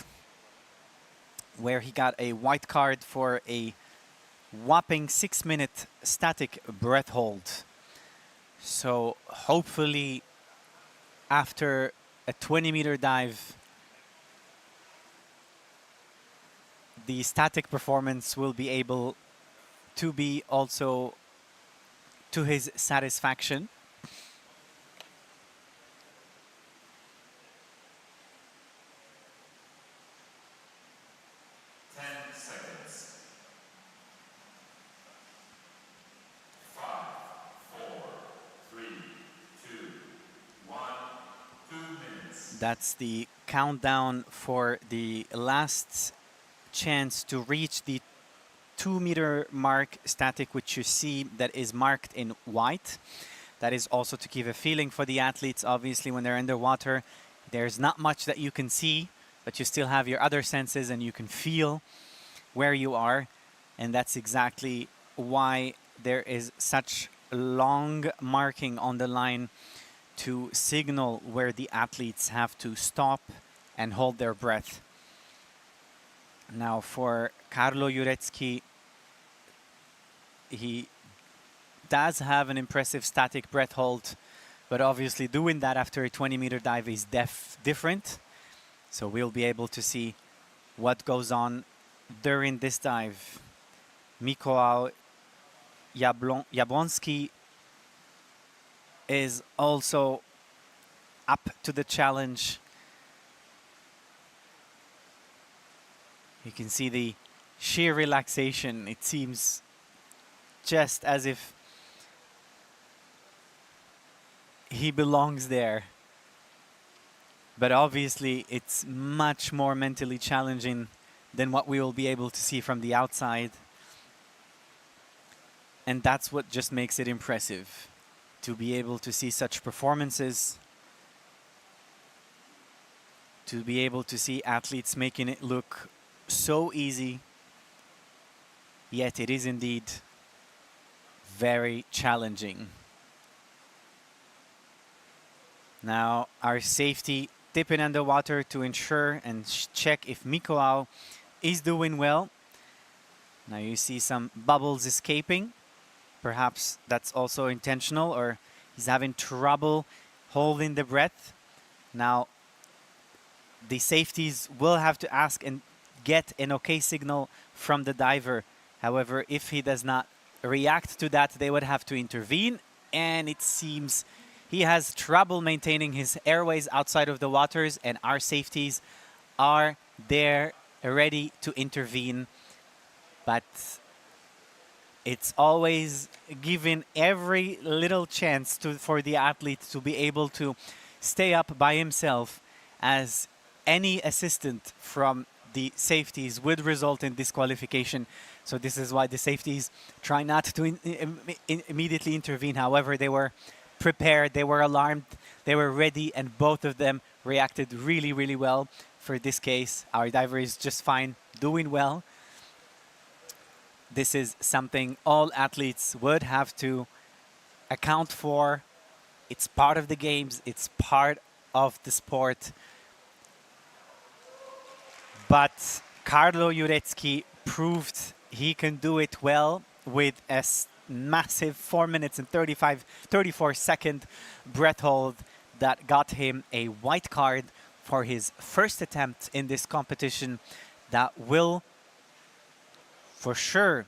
where he got a white card for a whopping 6-minute static breath hold. So hopefully after a 20-meter dive, the static performance will be able to be also to his satisfaction. That's the countdown for the last chance to reach the 2-meter mark static, which you see that is marked in white. That is also to give a feeling for the athletes. Obviously, when they're underwater, there's not much that you can see, but you still have your other senses and you can feel where you are. And that's exactly why there is such long marking on the line to signal where the athletes have to stop and hold their breath. Now for Carlo Jurecki, he does have an impressive static breath hold, but obviously doing that after a 20-meter dive is different. So we'll be able to see what goes on during this dive. Mikołaj Jabłoński is also up to the challenge. You can see the sheer relaxation. It seems just as if he belongs there. But obviously it's much more mentally challenging than what we will be able to see from the outside. And that's what just makes it impressive, to be able to see such performances, to be able to see athletes making it look so easy, yet it is indeed very challenging. Now our safety dipping underwater to ensure and check if Mikołaj is doing well. Now you see some bubbles escaping. Perhaps that's also intentional, or he's having trouble holding the breath. Now the safeties will have to ask and get an okay signal from the diver. However, if he does not react to that, they would have to intervene, and it seems He has trouble maintaining his airways outside of the waters, and our safeties are there ready to intervene. But it's always given every little chance for the athlete to be able to stay up by himself, as any assistant from the safeties would result in disqualification. So this is why the safeties try not to immediately intervene. However, they were prepared, they were alarmed, they were ready, and both of them reacted really, really well. For this case, our diver is just fine, doing well. This is something all athletes would have to account for. It's part of the games, it's part of the sport. But Carlo Jurecki proved he can do it well with a massive 4 minutes and 34 second breath hold that got him a white card for his first attempt in this competition. That will, for sure,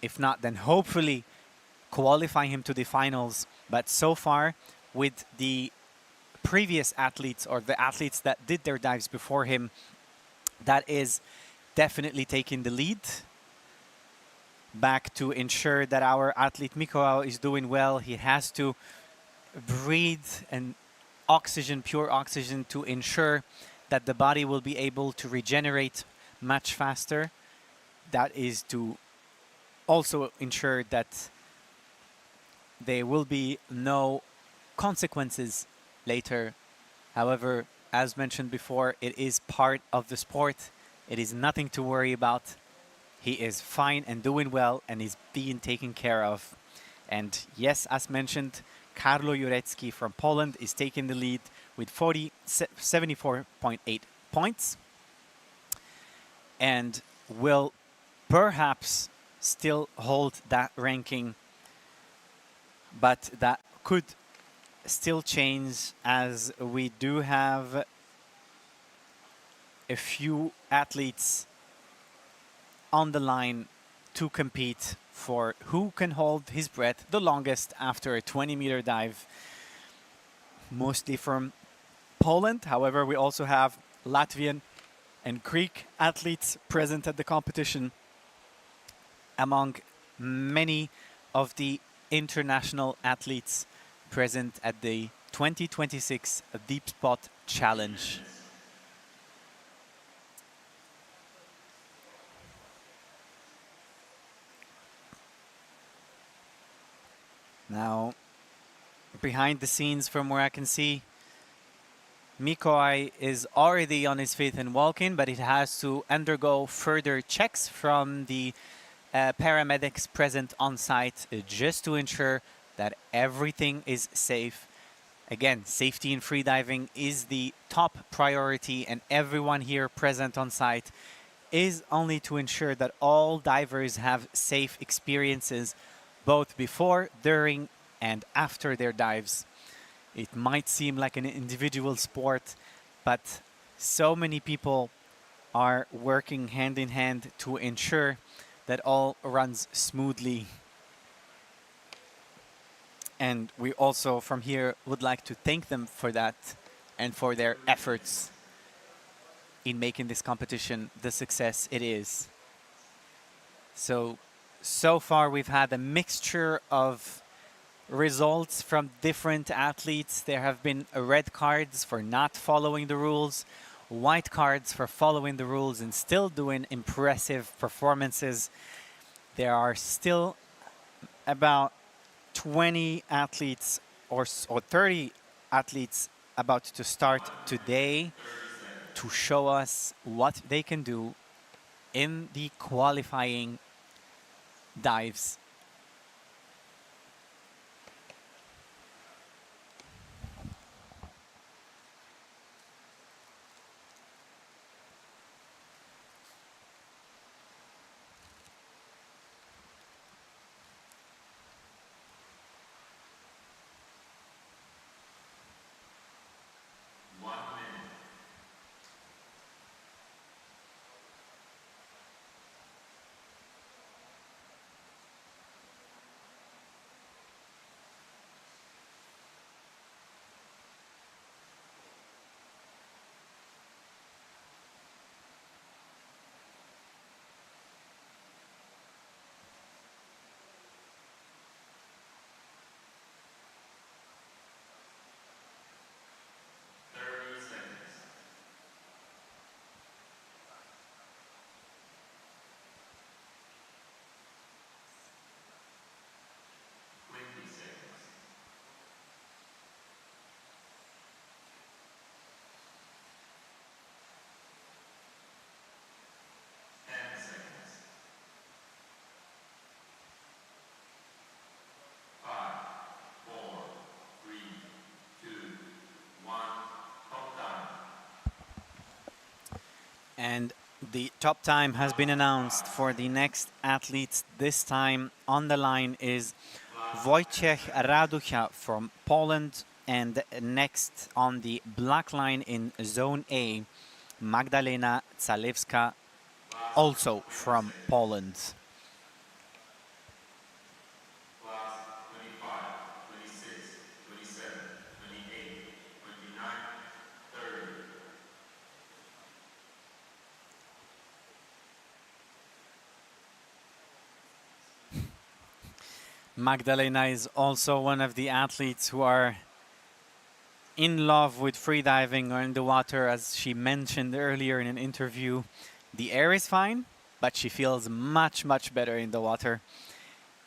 if not then hopefully, qualify him to the finals. But so far, with the previous athletes or the athletes that did their dives before him, that is definitely taking the lead. Back to ensure that our athlete Mikołaj is doing well, he has to breathe and oxygen, pure oxygen, to ensure that the body will be able to regenerate much faster. That is to also ensure that there will be no consequences later. However, as mentioned before, it is part of the sport. It is nothing to worry about. He is fine and doing well and is being taken care of. And yes, as mentioned, Carlo Jurecki from Poland is taking the lead with 74.8 points and will perhaps still hold that ranking, but that could still change, as we do have a few athletes on the line to compete for who can hold his breath the longest after a 20-meter dive, mostly from Poland. However, we also have Latvian and Greek athletes present at the competition, among many of the international athletes present at the 2026 Deepspot Challenge. Now, behind the scenes, from where I can see, Mikołaj is already on his feet and walking, but it has to undergo further checks from the paramedics present on site, just to ensure that everything is safe. Again, safety in freediving is the top priority, and everyone here present on site is only to ensure that all divers have safe experiences, both before, during, and after their dives. It might seem like an individual sport, but so many people are working hand in hand to ensure that all runs smoothly. And we also from here would like to thank them for that and for their efforts in making this competition the success it is. So far we've had a mixture of results from different athletes. There have been red cards for not following the rules, white cards for following the rules and still doing impressive performances. There are still about 20 athletes or 30 athletes about to start today to show us what they can do in the qualifying dives. And the top time has been announced for the next athletes. This time on the line is Wojciech Raducha from Poland, and next on the black line in Zone A, Magdalena Zalewska, also from Poland. Class 25, 26, 27, 28, 29, 30. Magdalena is also one of the athletes who are in love with freediving or in the water. As she mentioned earlier in an interview, the air is fine, but she feels much, much better in the water.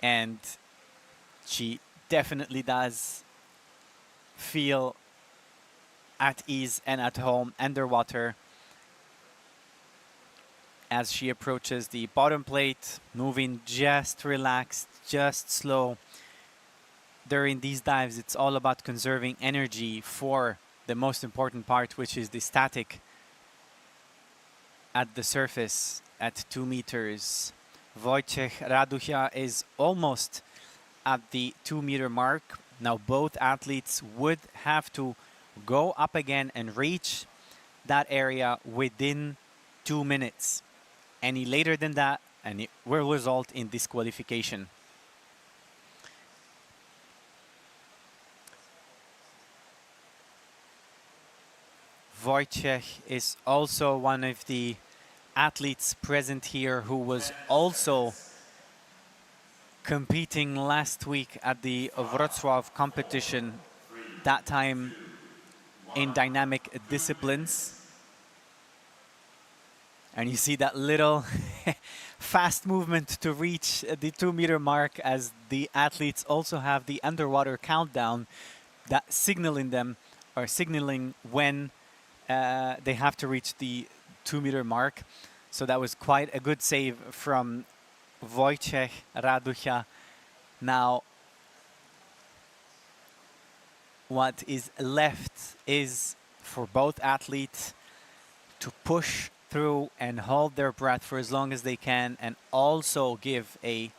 And she definitely does feel at ease and at home underwater as she approaches the bottom plate, moving just relaxed, just slow. During these dives, it's all about conserving energy for the most important part, which is the static at the surface at 2 meters. Wojciech Raducha is almost at the 2-meter mark. Now both athletes would have to go up again and reach that area within 2 minutes. Any later than that, and it will result in disqualification. Wojciech is also one of the athletes present here who was also competing last week at the Wrocław competition, that time in dynamic disciplines. And you see that little fast movement to reach the 2-meter mark, as the athletes also have the underwater countdown that signaling them or signaling when they have to reach the 2-meter mark. So that was quite a good save from Wojciech Raducha. Now, what is left is for both athletes to push through and hold their breath for as long as they can, and also give a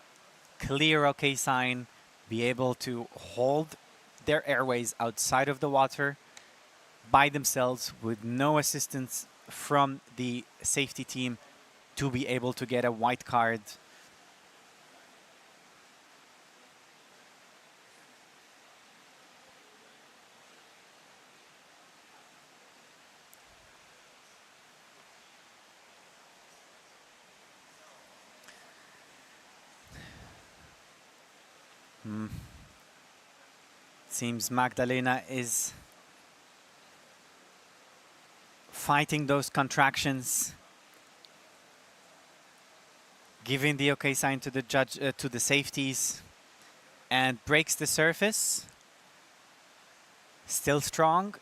clear okay sign, be able to hold their airways outside of the water by themselves with no assistance from the safety team to be able to get a white card. Seems Magdalena is fighting those contractions, giving the okay sign to the judge, to the safeties, and breaks the surface. Still strong,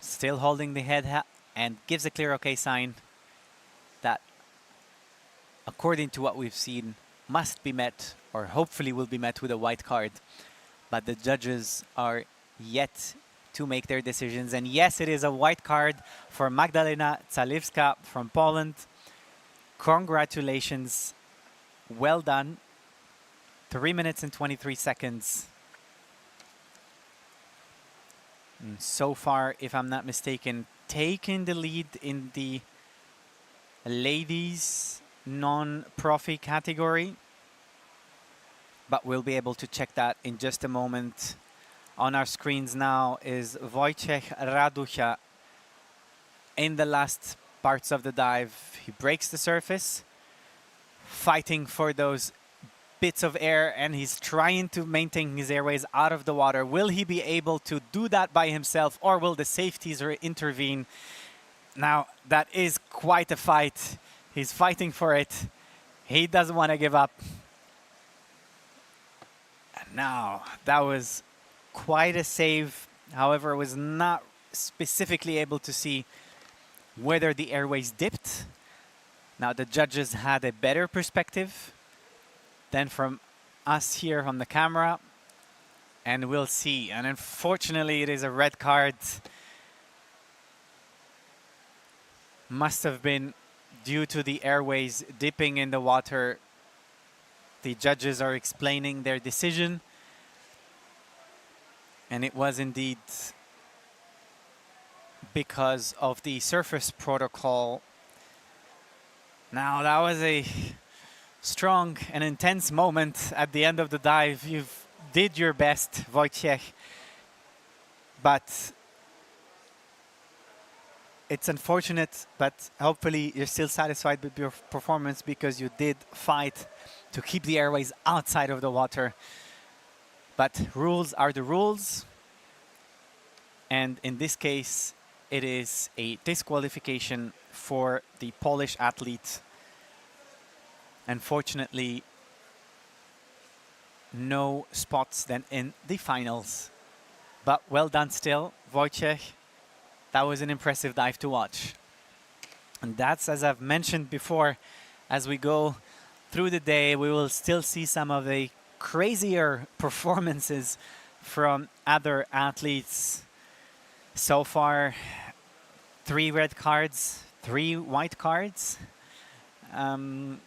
still holding the head and gives a clear okay sign that, according to what we've seen, must be met, or hopefully will be met with a white card. But the judges are yet to make their decisions. And yes, it is a white card for Magdalena Zalewska from Poland. Congratulations. Well done. 3 minutes and 23 seconds. And so far, if I'm not mistaken, taking the lead in the ladies non-profi category. But we'll be able to check that in just a moment. On our screens now is Wojciech Raducha in the last parts of the dive. He breaks the surface, fighting for those bits of air, and he's trying to maintain his airways out of the water. Will he be able to do that by himself, or will the safeties intervene? Now, that is quite a fight. He's fighting for it. He doesn't want to give up. Now, that was quite a save. However, was not specifically able to see whether the airways dipped. Now, the judges had a better perspective than from us here on the camera. And we'll see. And unfortunately, it is a red card. Must have been due to the airways dipping in the water, the judges are explaining their decision. And it was indeed because of the surface protocol. Now, that was a strong and intense moment at the end of the dive. You've did your best, Wojciech, but it's unfortunate, but hopefully you're still satisfied with your performance because you did fight to keep the airways outside of the water. But rules are the rules. And in this case, it is a disqualification for the Polish athlete. Unfortunately, no spots then in the finals. But well done still, Wojciech. That was an impressive dive to watch. And that's, as I've mentioned before, as we go through the day, we will still see some of the crazier performances from other athletes. So far, 3 red cards, 3 white cards. And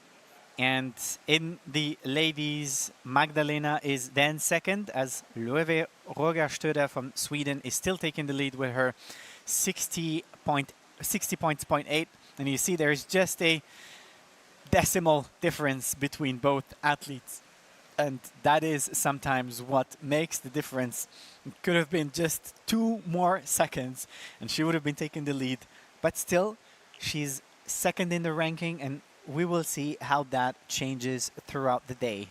in the ladies, Magdalena is then second, as Löwe Rogerstöder from Sweden is still taking the lead with her 60 points.8. And you see there's just a decimal difference between both athletes. And that is sometimes what makes the difference. It could have been just 2 more seconds and she would have been taking the lead. But still, she's second in the ranking, and we will see how that changes throughout the day.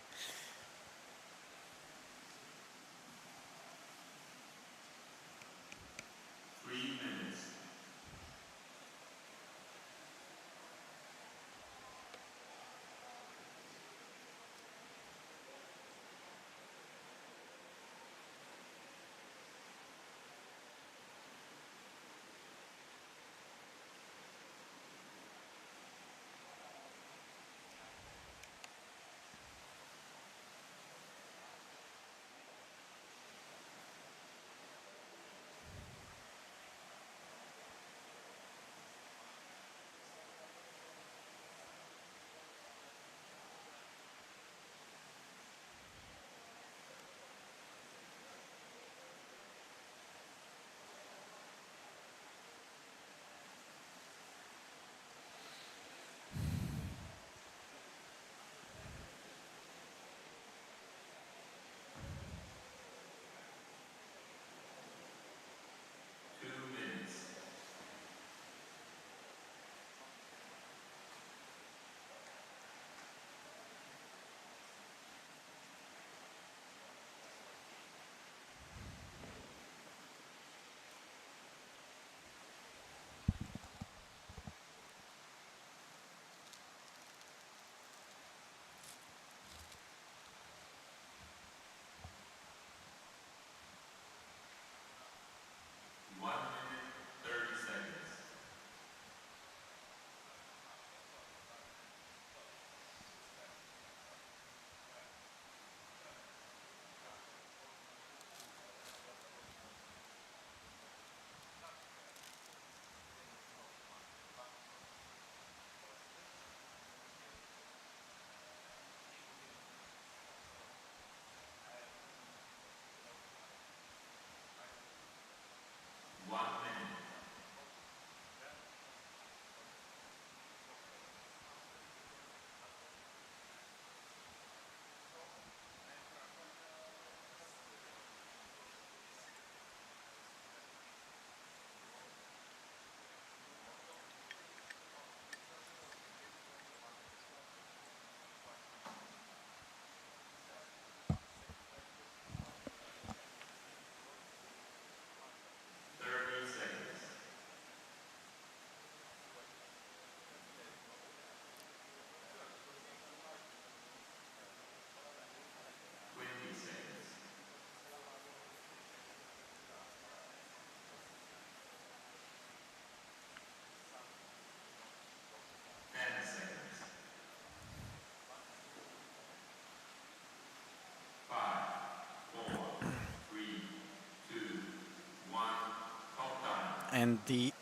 And the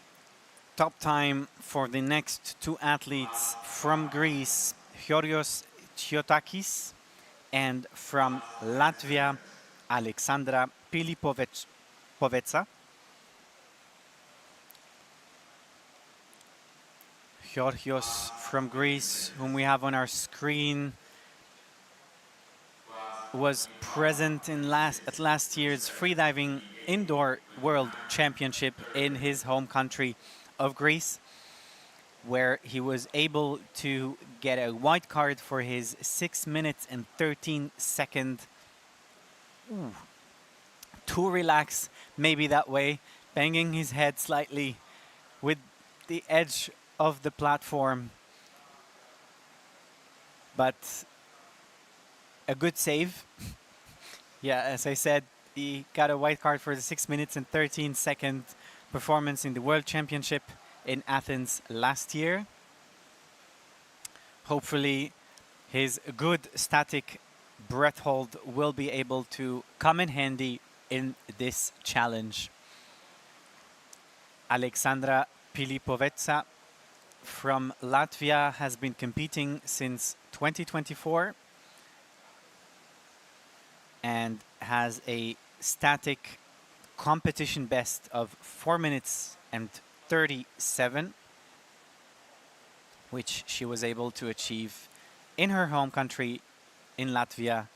top time for the next two athletes from Greece, Georgios Chiotakis, and from Latvia, Alexandra Pilipovetsa. Georgios from Greece, whom we have on our screen, was present in at last year's freediving indoor world championship in his home country of Greece, where he was able to get a white card for his 6 minutes and 13 second. Too relaxed, maybe that way, banging his head slightly with the edge of the platform. But a good save. Yeah, as I said, he got a white card for the 6 minutes and 13 second performance in the World Championship in Athens last year. Hopefully, his good static breath hold will be able to come in handy in this challenge. Alexandra Pilipovetsa from Latvia has been competing since 2024 and has a static competition best of 4 minutes and 37, which she was able to achieve in her home country in Latvia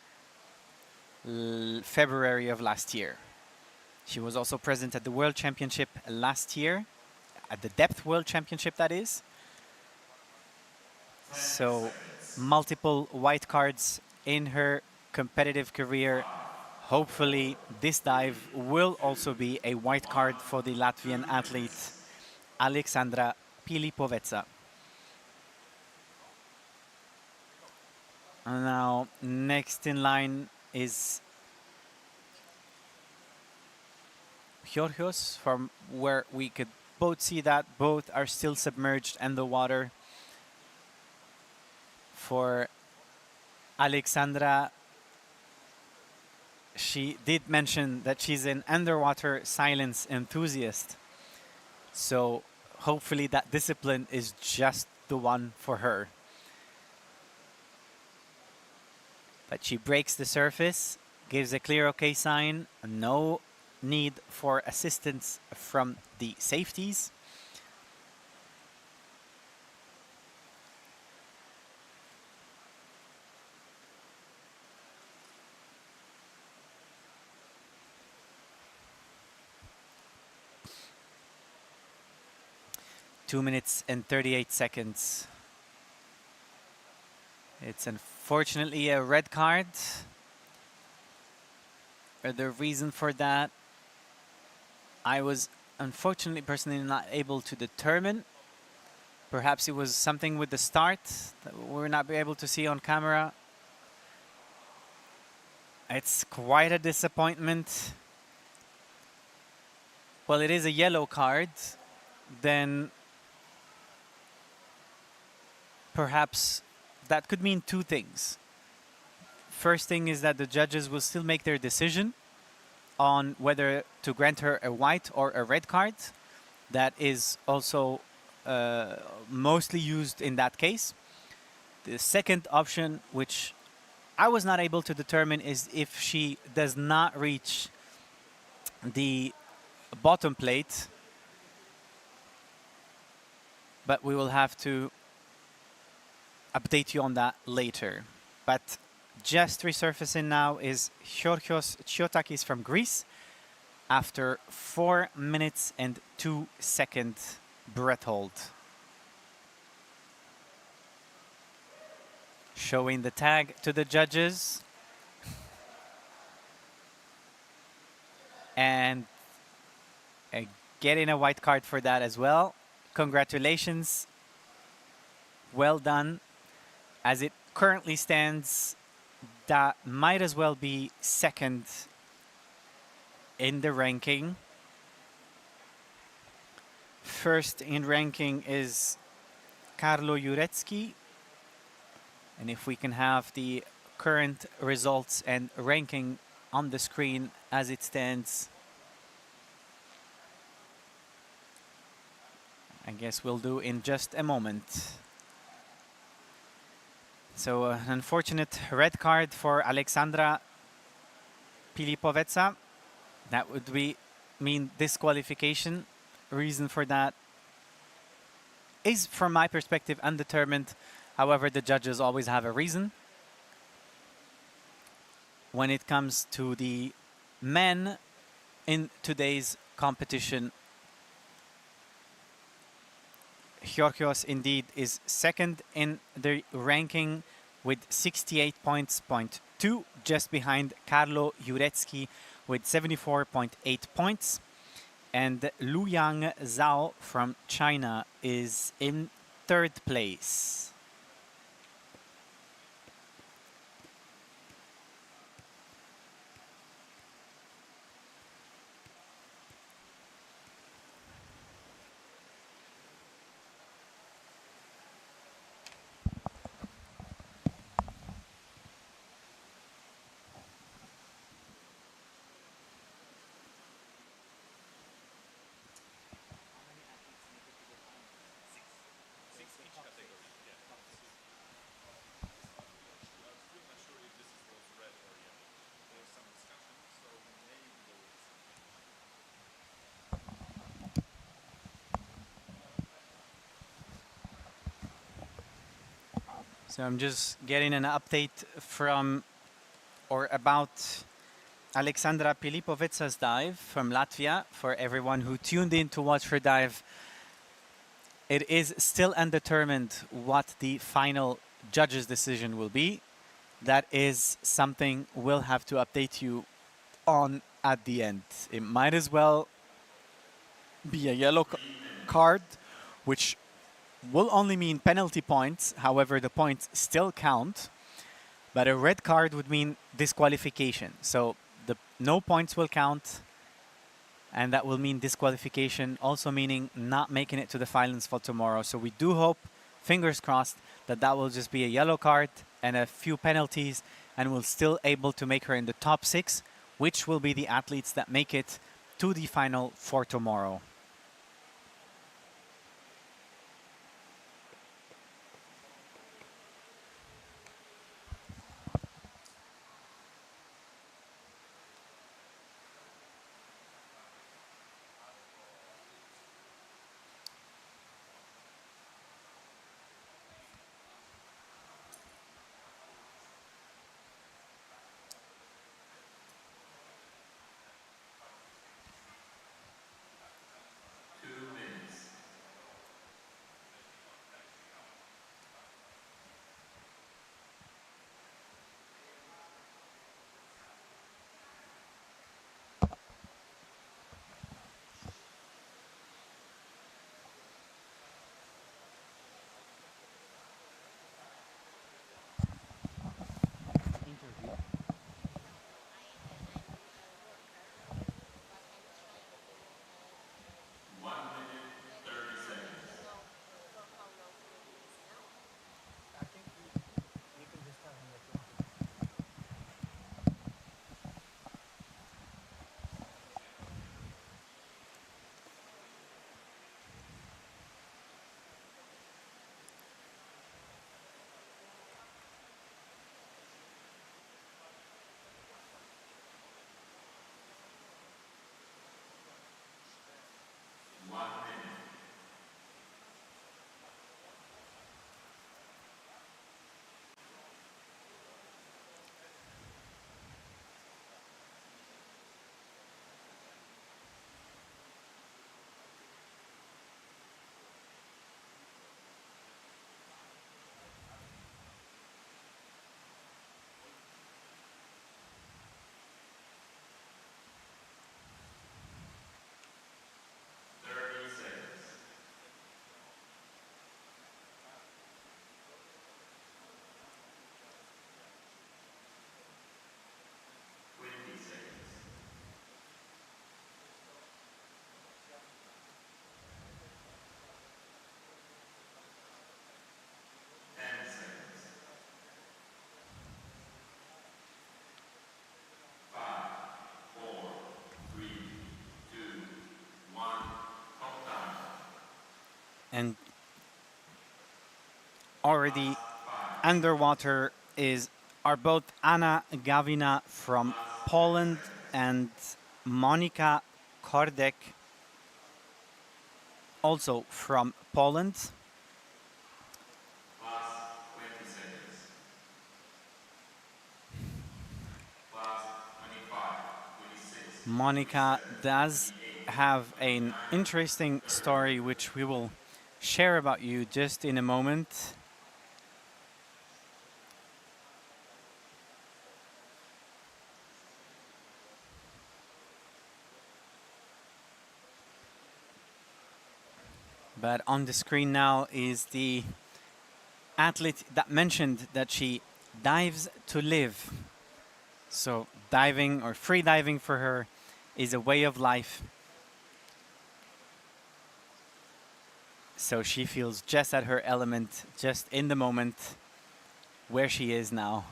February of last year. She was also present at the World Championship last year, at the Depth World Championship that is. So multiple white cards in her competitive career. Hopefully this dive will also be a white card for the Latvian athlete Alexandra Pilipovetsa. And now next in line is Georgios, from where we could both see that both are still submerged in the water. For Alexandra, she did mention that she's an underwater silence enthusiast. So hopefully that discipline is just the one for her. But she breaks the surface, gives a clear OK sign, no need for assistance from the safeties. Two minutes and 38 seconds. It's unfortunately a red card. The reason for that, I was unfortunately personally not able to determine. Perhaps it was something with the start that we're not able to see on camera. It's quite a disappointment. Well, it is a yellow card. Then perhaps that could mean two things. First thing is that the judges will still make their decision on whether to grant her a white or a red card. That is also mostly used in that case. The second option, which I was not able to determine, is if she does not reach the bottom plate. But we will have to update you on that later. But just resurfacing now is Georgios Chiotakis from Greece after 4 minutes and 2 seconds breath hold. Showing the tag to the judges. And getting a white card for that as well. Congratulations. Well done. As it currently stands, that might as well be second in the ranking. First in ranking is Carlo Jurecki. And if we can have the current results and ranking on the screen as it stands. I guess we'll do in just a moment. So an unfortunate red card for Aleksandra Pilipoveca. That would mean disqualification. Reason for that is, from my perspective, undetermined. However, the judges always have a reason. When it comes to the men in today's competition, Georgios indeed is second in the ranking with 68 points, .2, just behind Carlo Jurecki with 74.8 points. And Luyang Zhao from China is in third place. So I'm just getting an update from or about Aleksandra Pilipoveca's dive from Latvia. For everyone who tuned in to watch her dive, it is still undetermined what the final judge's decision will be. That is something we'll have to update you on at the end. It might as well be a yellow card, which will only mean penalty points. However, the points still count. But a red card would mean disqualification. So no points will count, and that will mean disqualification, also meaning not making it to the finals for tomorrow. So we do hope, fingers crossed, that that will just be a yellow card and a few penalties, and we'll still able to make her in the top 6, which will be the athletes that make it to the final for tomorrow. And already underwater are both Anna Gawina from Poland and Monika Kordek, also from Poland. Last 20 seconds. Last 25, 26. Monika does have an interesting story which we will share about you just in a moment. But on the screen now is the athlete that mentioned that she dives to live. So diving or free diving for her is a way of life. So she feels just at her element, just in the moment where she is now.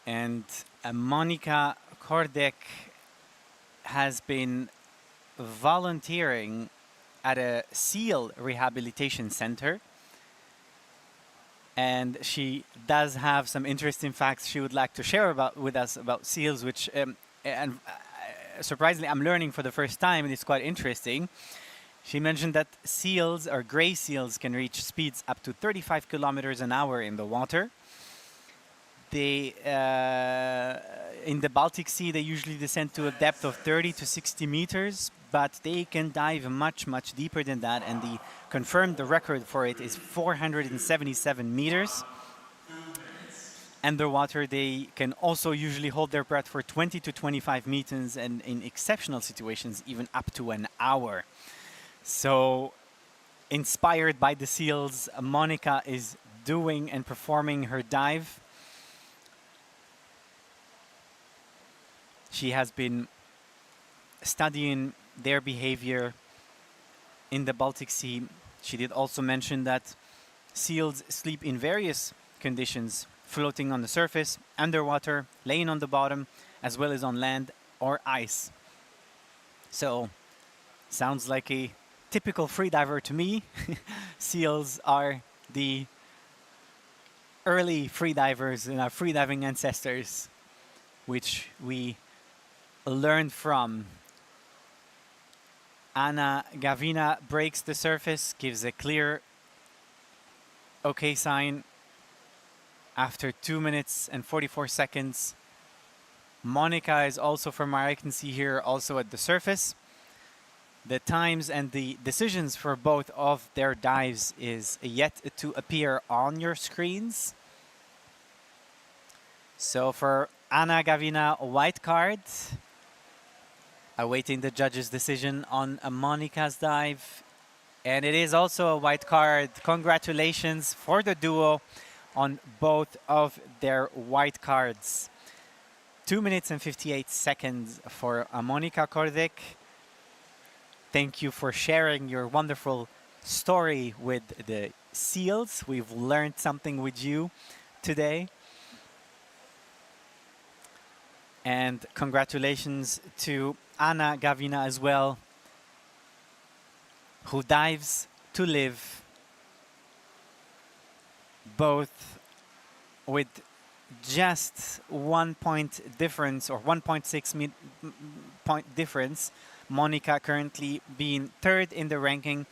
And Monika Kordek has been volunteering at a seal rehabilitation center. And she does have some interesting facts she would like to share with us about seals, which surprisingly I'm learning for the first time, and it's quite interesting. She mentioned that seals, or gray seals, can reach speeds up to 35 kilometers an hour in the water. They, in the Baltic Sea, they usually descend to a depth of 30 to 60 meters, but they can dive much, much deeper than that. And the record for it is 477 meters. Underwater, they can also usually hold their breath for 20 to 25 meters, and in exceptional situations, even up to an hour. So, inspired by the seals, Monika is doing and performing her dive. She has been studying their behavior in the Baltic Sea. She did also mention that seals sleep in various conditions, floating on the surface, underwater, laying on the bottom, as well as on land or ice. So, sounds like a typical freediver to me. Seals are the early freedivers and our freediving ancestors, which we learned from. Anna Gawina breaks the surface, gives a clear OK sign after 2 minutes and 44 seconds. Monika is also, from what I can see here, also at the surface. The times and the decisions for both of their dives is yet to appear on your screens. So for Anna Gawina, a white card, awaiting the judge's decision on Monika's dive. And it is also a white card. Congratulations for the duo on both of their white cards. 2 minutes and 58 seconds for Monika Kordek. Thank you for sharing your wonderful story with the seals. We've learned something with you today. And congratulations to Anna Gawina as well, who dives to live, both with just 1 point difference, or 1.6 point difference. Monika currently being third in the ranking,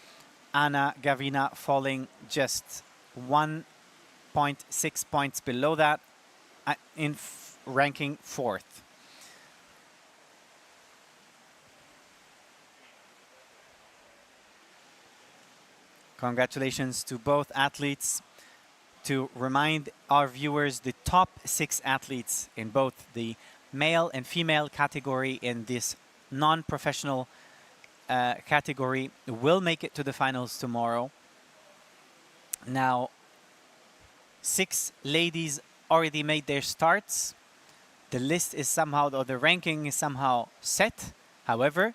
Anna Gawina falling just 1.6 points below that in ranking fourth. Congratulations to both athletes. To remind our viewers, the top 6 athletes in both the male and female category in this non-professional category will make it to the finals tomorrow. Now, 6 ladies already made their starts. The list is somehow, or the ranking is somehow set. However,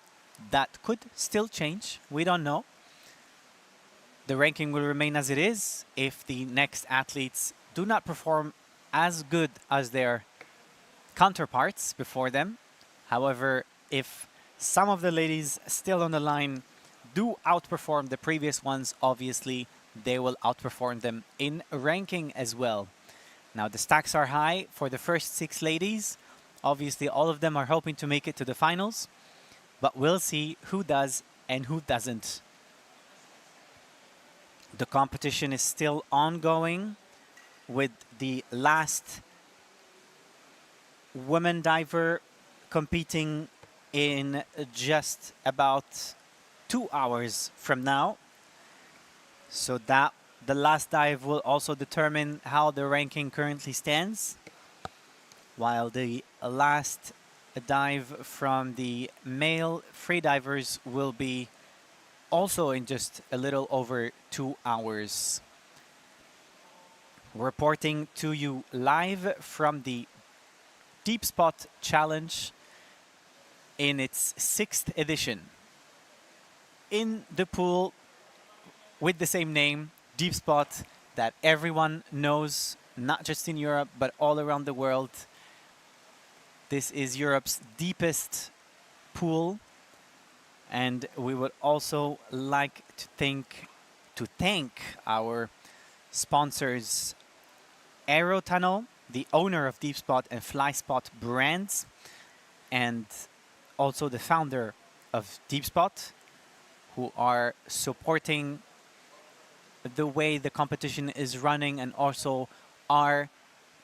that could still change. We don't know. The ranking will remain as it is if the next athletes do not perform as good as their counterparts before them. However, if some of the ladies still on the line do outperform the previous ones, obviously they will outperform them in ranking as well. Now the stacks are high for the first 6 ladies. Obviously all of them are hoping to make it to the finals, but we'll see who does and who doesn't. The competition is still ongoing with the last women diver competing in just about 2 hours from now. So that the last dive will also determine how the ranking currently stands, while the last dive from the male freedivers will be also in just a little over 2 hours. Reporting to you live from the Deepspot Challenge in its 6th edition. In the pool with the same name, Deepspot, that everyone knows, not just in Europe, but all around the world. This is Europe's deepest pool, and we would also like to thank our sponsors, Aerotunnel, the owner of Deepspot and FlySpot brands, and also the founder of Deepspot, who are supporting the way the competition is running and also are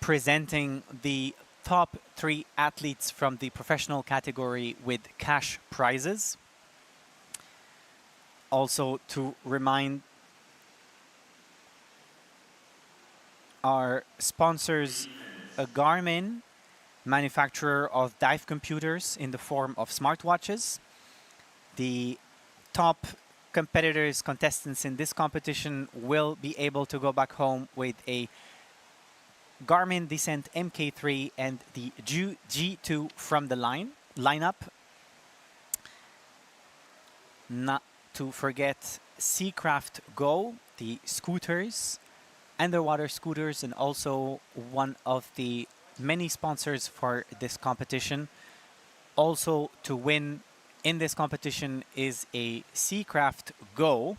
presenting the top 3 athletes from the professional category with cash prizes. Also to remind our sponsors, Garmin, manufacturer of dive computers in the form of smartwatches. The top competitors, contestants in this competition will be able to go back home with a Garmin Descent MK3 and the G2 from the lineup. Not to forget Seacraft Go, the scooters, underwater scooters, and also one of the many sponsors for this competition. Also to win in this competition is a Seacraft Go.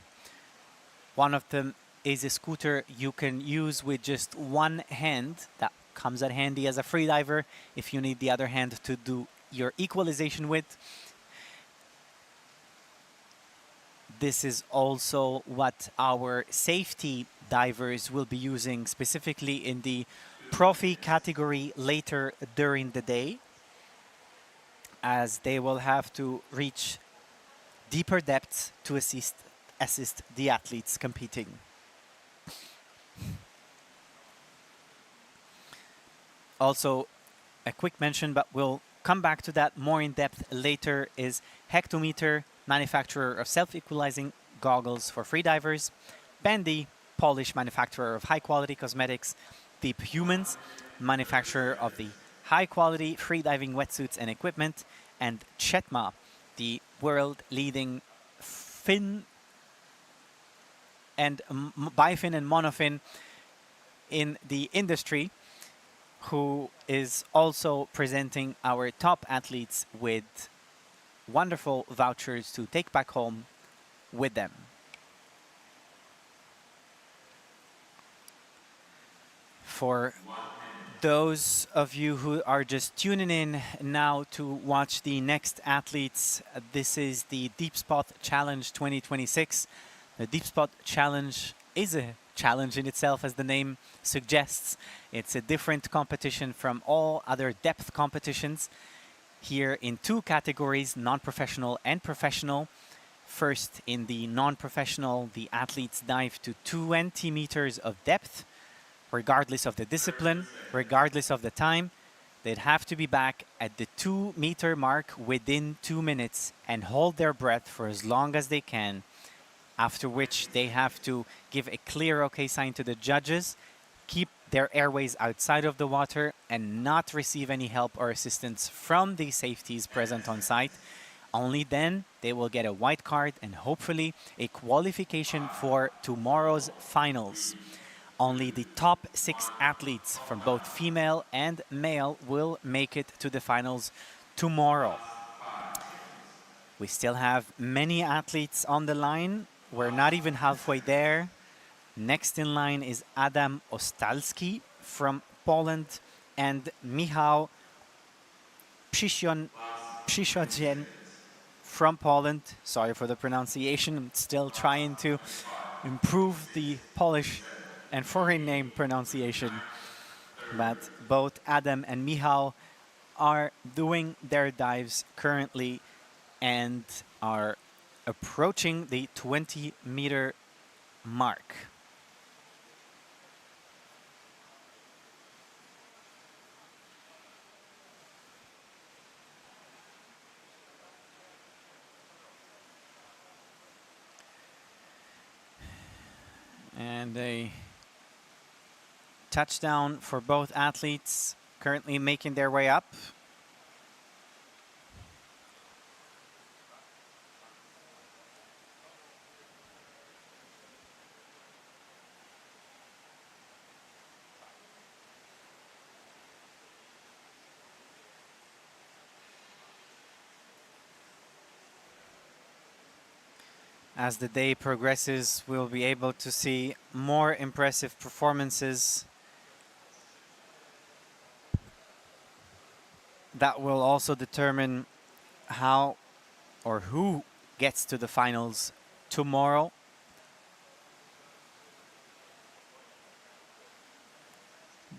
One of them is a scooter you can use with just one hand. That comes at handy as a freediver if you need the other hand to do your equalization with. This is also what our safety divers will be using specifically in the PROFI category later during the day, as they will have to reach deeper depths to assist the athletes competing. Also, a quick mention, but we'll come back to that more in depth later, is Hectometer, manufacturer of self-equalizing goggles for freedivers, Bendy, Polish manufacturer of high-quality cosmetics, Deep Humans, manufacturer of the high-quality freediving wetsuits and equipment, and Chetma, the world-leading fin and bifin and monofin in the industry, who is also presenting our top athletes with wonderful vouchers to take back home with them. For those of you who are just tuning in now to watch the next athletes, this is the Deepspot Challenge 2026. The Deepspot Challenge is a challenge in itself, as the name suggests. It's a different competition from all other depth competitions. Here in 2 categories, non-professional and professional. First, in the non-professional, the athletes dive to 20 meters of depth, regardless of the discipline, regardless of the time. They'd have to be back at the 2-meter mark within 2 minutes and hold their breath for as long as they can, after which they have to give a clear okay sign to the judges, keep their airways outside of the water, and not receive any help or assistance from the safeties present on site. Only then they will get a white card and hopefully a qualification for tomorrow's finals. Only the top 6 athletes from both female and male will make it to the finals tomorrow. We still have many athletes on the line. We're not even halfway there. Next in line is Adam Ostalski from Poland and Michał Przyszodzien from Poland. Sorry for the pronunciation. I'm still trying to improve the Polish and foreign name pronunciation. But both Adam and Michał are doing their dives currently and are approaching the 20-meter mark. And a touchdown for both athletes currently making their way up. As the day progresses, we'll be able to see more impressive performances that will also determine how or who gets to the finals tomorrow.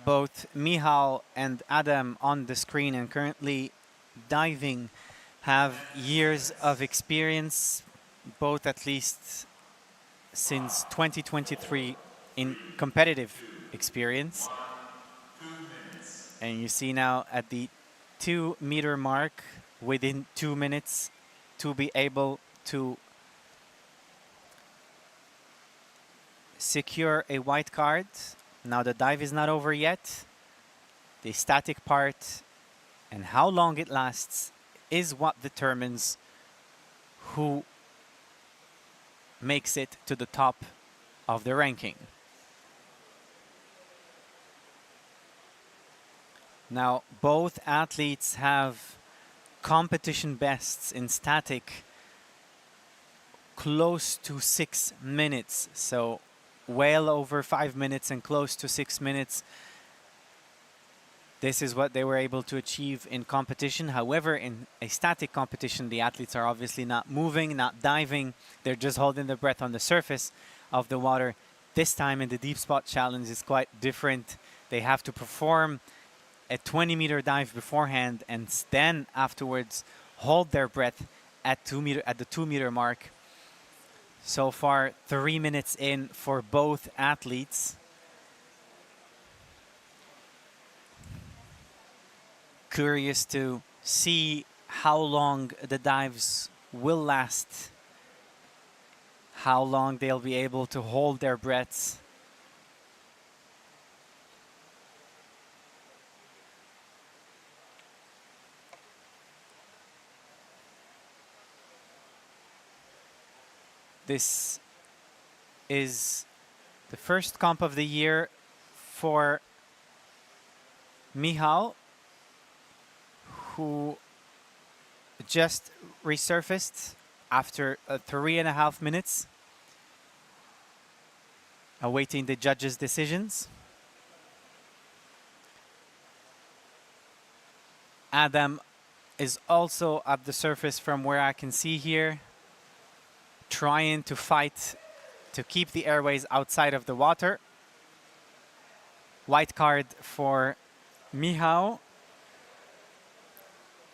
Both Michał and Adam on the screen and currently diving have years of experience, both at least since 2023 in competitive experience. And you see now at the 2-meter mark, within 2 minutes, to be able to secure a white card. Now the dive is not over yet. The static part and how long it lasts is what determines who makes it to the top of the ranking. Now, both athletes have competition bests in static close to 6 minutes. So well over 5 minutes and close to 6 minutes. This is what they were able to achieve in competition. However, in a static competition, the athletes are obviously not moving, not diving. They're just holding their breath on the surface of the water. This time in the Deepspot challenge is quite different. They have to perform a 20-meter dive beforehand and then afterwards hold their breath at the 2-meter mark. So far, 3 minutes in for both athletes. Curious to see how long the dives will last, how long they'll be able to hold their breaths. This is the first comp of the year for Michał, who just resurfaced after 3.5 minutes, awaiting the judges' decisions. Adam is also at the surface from where I can see here, trying to fight to keep the airways outside of the water. White card for Michał.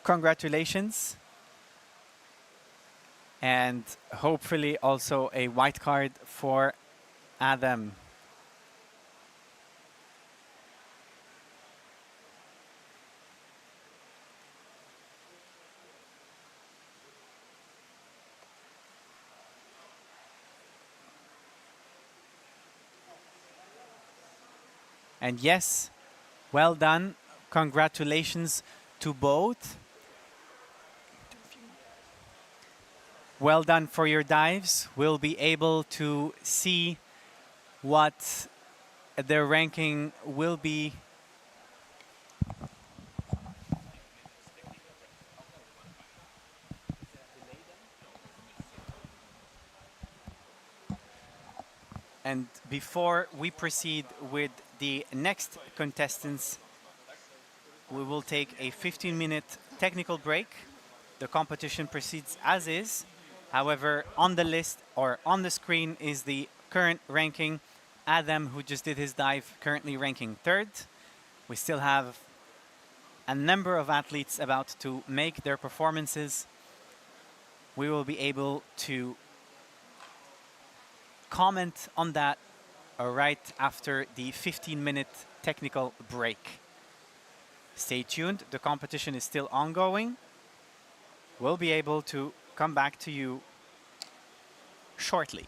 Congratulations. And hopefully also a white card for Adam. And yes, well done. Congratulations to both. Well done for your dives. We'll be able to see what their ranking will be and before we proceed with the next contestants, we will take a 15-minute technical break. The competition proceeds as is. However, on the list or on the screen is the current ranking. Adam, who just did his dive, currently ranking 3rd. We still have a number of athletes about to make their performances. We will be able to comment on that right after the 15-minute technical break. Stay tuned, the competition is still ongoing. We'll be able to come back to you shortly.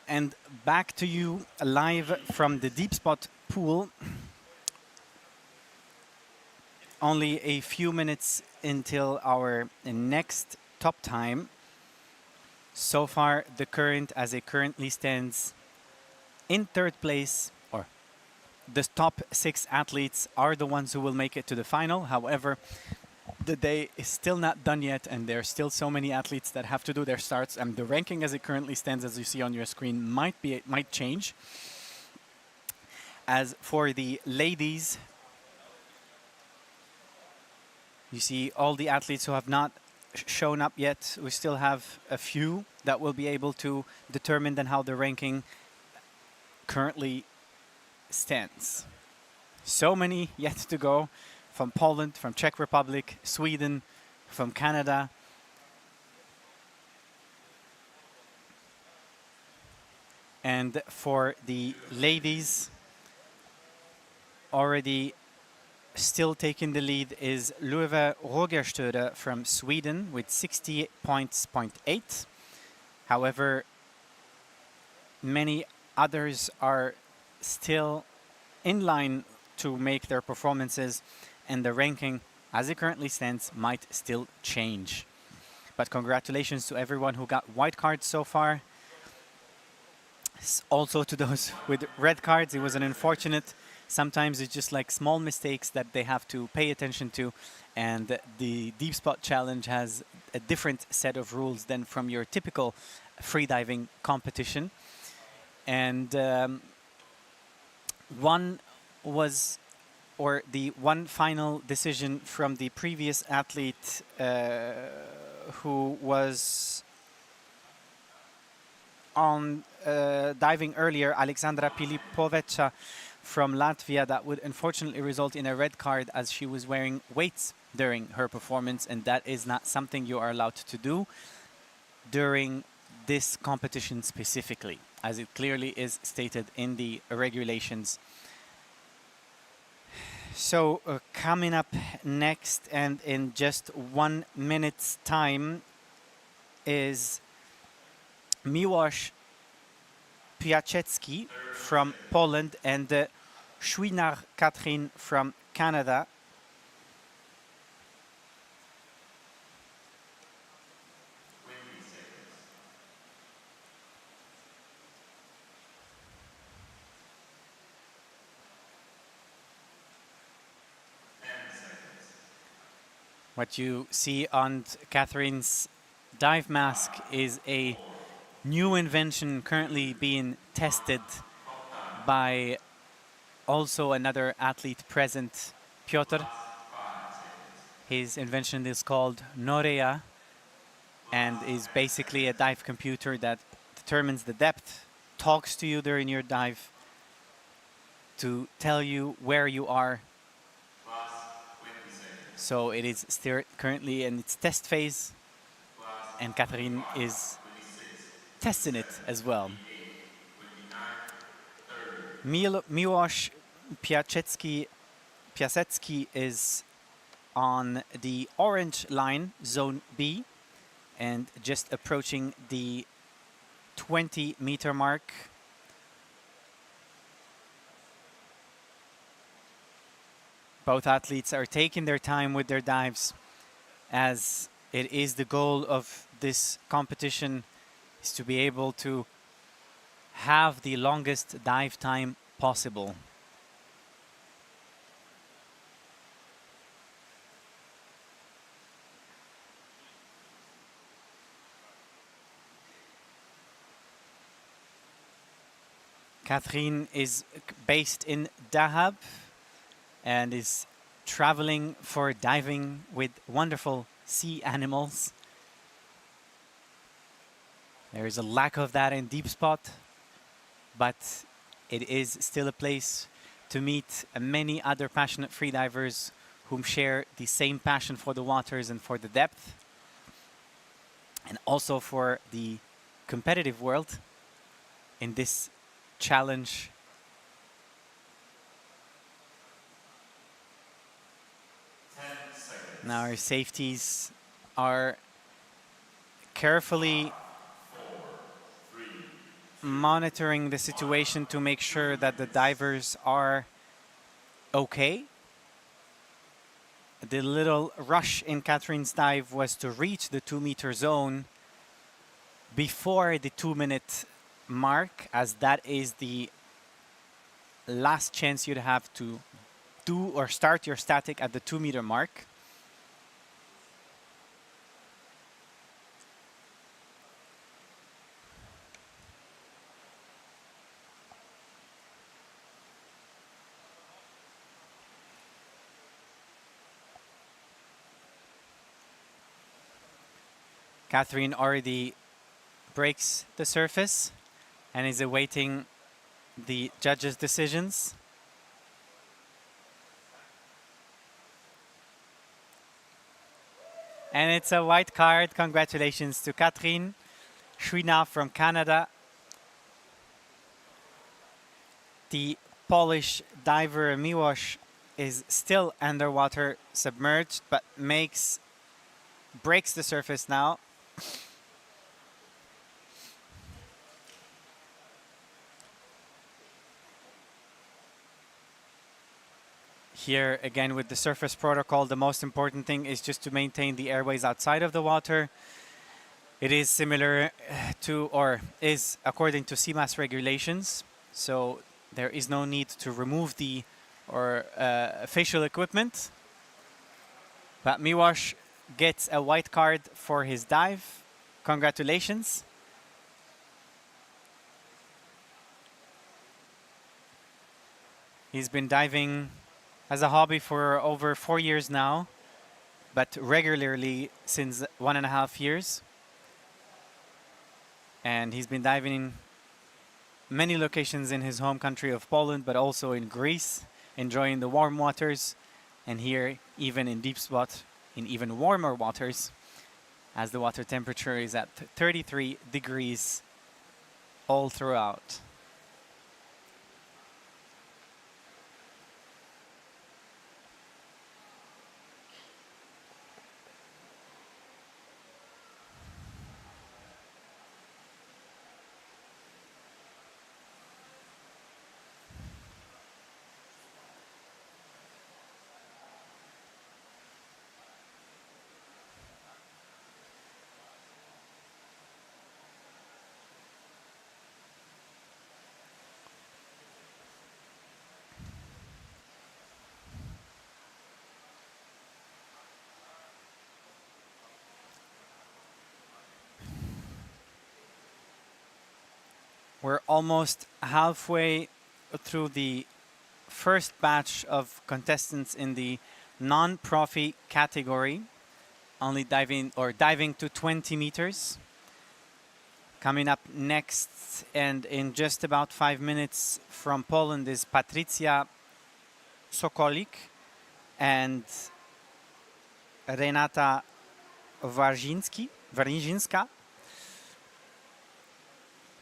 And back to you live from the Deepspot pool. Only a few minutes until our next top time. So far, the current as it currently stands in third place, or the top 6 athletes are the ones who will make it to the final. However, the day is still not done yet, and there are still so many athletes that have to do their starts. And the ranking as it currently stands, as you see on your screen, might change. As for the ladies, you see all the athletes who have not shown up yet. We still have a few that will be able to determine then how the ranking currently stands. So many yet to go, from Poland, from Czech Republic, Sweden, from Canada. And for the ladies, already still taking the lead is Löwe Rogerstöde from Sweden with 60 points, 0.8. However, many others are still in line to make their performances, and the ranking as it currently stands might still change. But congratulations to everyone who got white cards so far. Also to those with red cards, it was an unfortunate. Sometimes it's just like small mistakes that they have to pay attention to, and the Deepspot challenge has a different set of rules than from your typical freediving competition. And one final decision from the previous athlete who was on diving earlier, Alexandra Pilipovecza from Latvia, that would unfortunately result in a red card as she was wearing weights during her performance, and that is not something you are allowed to do during this competition specifically, as it clearly is stated in the regulations. So coming up next, and in just 1 minute's time, is Miłosz Piasecki from Poland and Chouinard Catherine from Canada. What you see on Catherine's dive mask is a new invention currently being tested by also another athlete present, Piotr. His invention is called Norea and is basically a dive computer that determines the depth, talks to you during your dive to tell you where you are. So it is still currently in its test phase, and Catherine is testing it as well. Miłosz Piasecki is on the orange line, zone B, and just approaching the 20-meter mark. Both athletes are taking their time with their dives, as it is the goal of this competition is to be able to have the longest dive time possible. Catherine is based in Dahab and is traveling for diving with wonderful sea animals. There is a lack of that in Deepspot, but it is still a place to meet many other passionate freedivers whom share the same passion for the waters and for the depth, and also for the competitive world in this challenge. Now our safeties are carefully monitoring the situation to make sure that the divers are okay. The little rush in Catherine's dive was to reach the 2-meter zone before the 2-minute mark, as that is the last chance you'd have to do or start your static at the 2-meter mark. Catherine already breaks the surface and is awaiting the judges' decisions. And it's a white card. Congratulations to Catherine Chouinard from Canada. The Polish diver Miłosz is still underwater, submerged, but breaks the surface now. Here again with the surface protocol, the most important thing is just to maintain the airways outside of the water. It is similar to, or is according to CMAS regulations, so there is no need to remove the facial equipment. But Miłosz gets a white card for his dive. Congratulations. He's been diving as a hobby for over 4 years now, but regularly since 1.5 years. And he's been diving in many locations in his home country of Poland, but also in Greece, enjoying the warm waters, and here even in Deepspot, in even warmer waters, as the water temperature is at 33 degrees all throughout. We're almost halfway through the first batch of contestants in the non-profi category, only diving to 20 meters. Coming up next, and in just about 5 minutes from Poland, is Patrycja Sokolik and Renata Warzińska.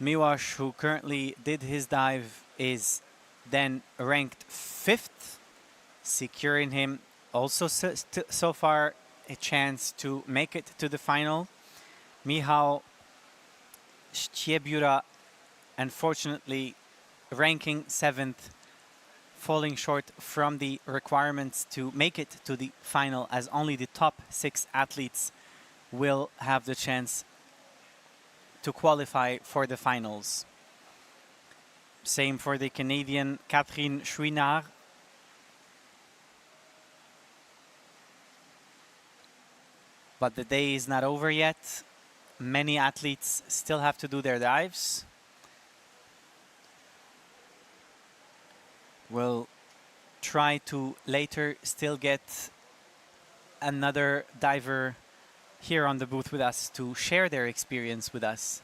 Miłosz, who currently did his dive, is then ranked 5th, securing him also so far a chance to make it to the final. Michał Ściebiura, unfortunately, ranking 7th, falling short from the requirements to make it to the final, as only the top 6 athletes will have the chance to qualify for the finals. Same for the Canadian Catherine Chouinard. But the day is not over yet. Many athletes still have to do their dives. We'll try to later still get another diver here on the booth with us to share their experience with us.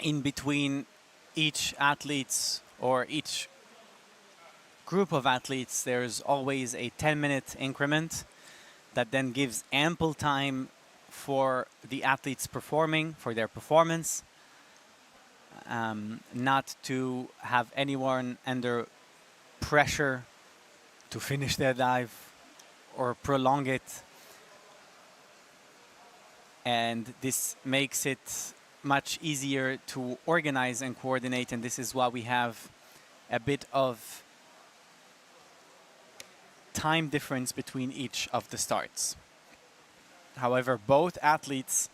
in between each athletes or each group of athletes, there's always a 10-minute increment that then gives ample time for the athletes performing, for their performance, not to have anyone under pressure to finish their dive or prolong it. And this makes it much easier to organize and coordinate, and this is why we have a bit of time difference between each of the starts. However, both athletes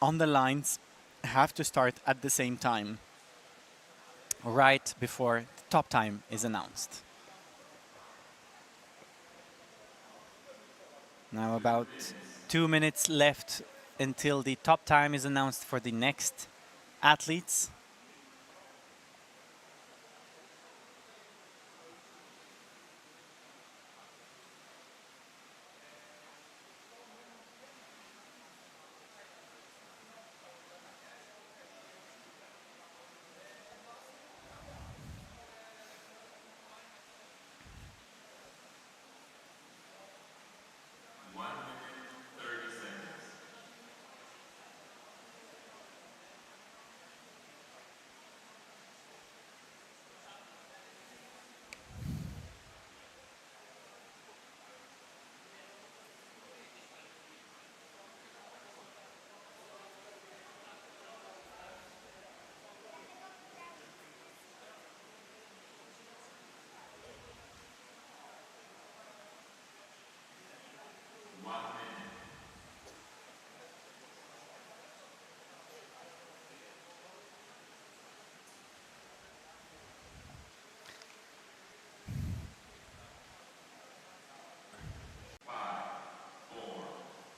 on the lines have to start at the same time, right before the top time is announced. Now about 2 minutes left until the top time is announced for the next athletes.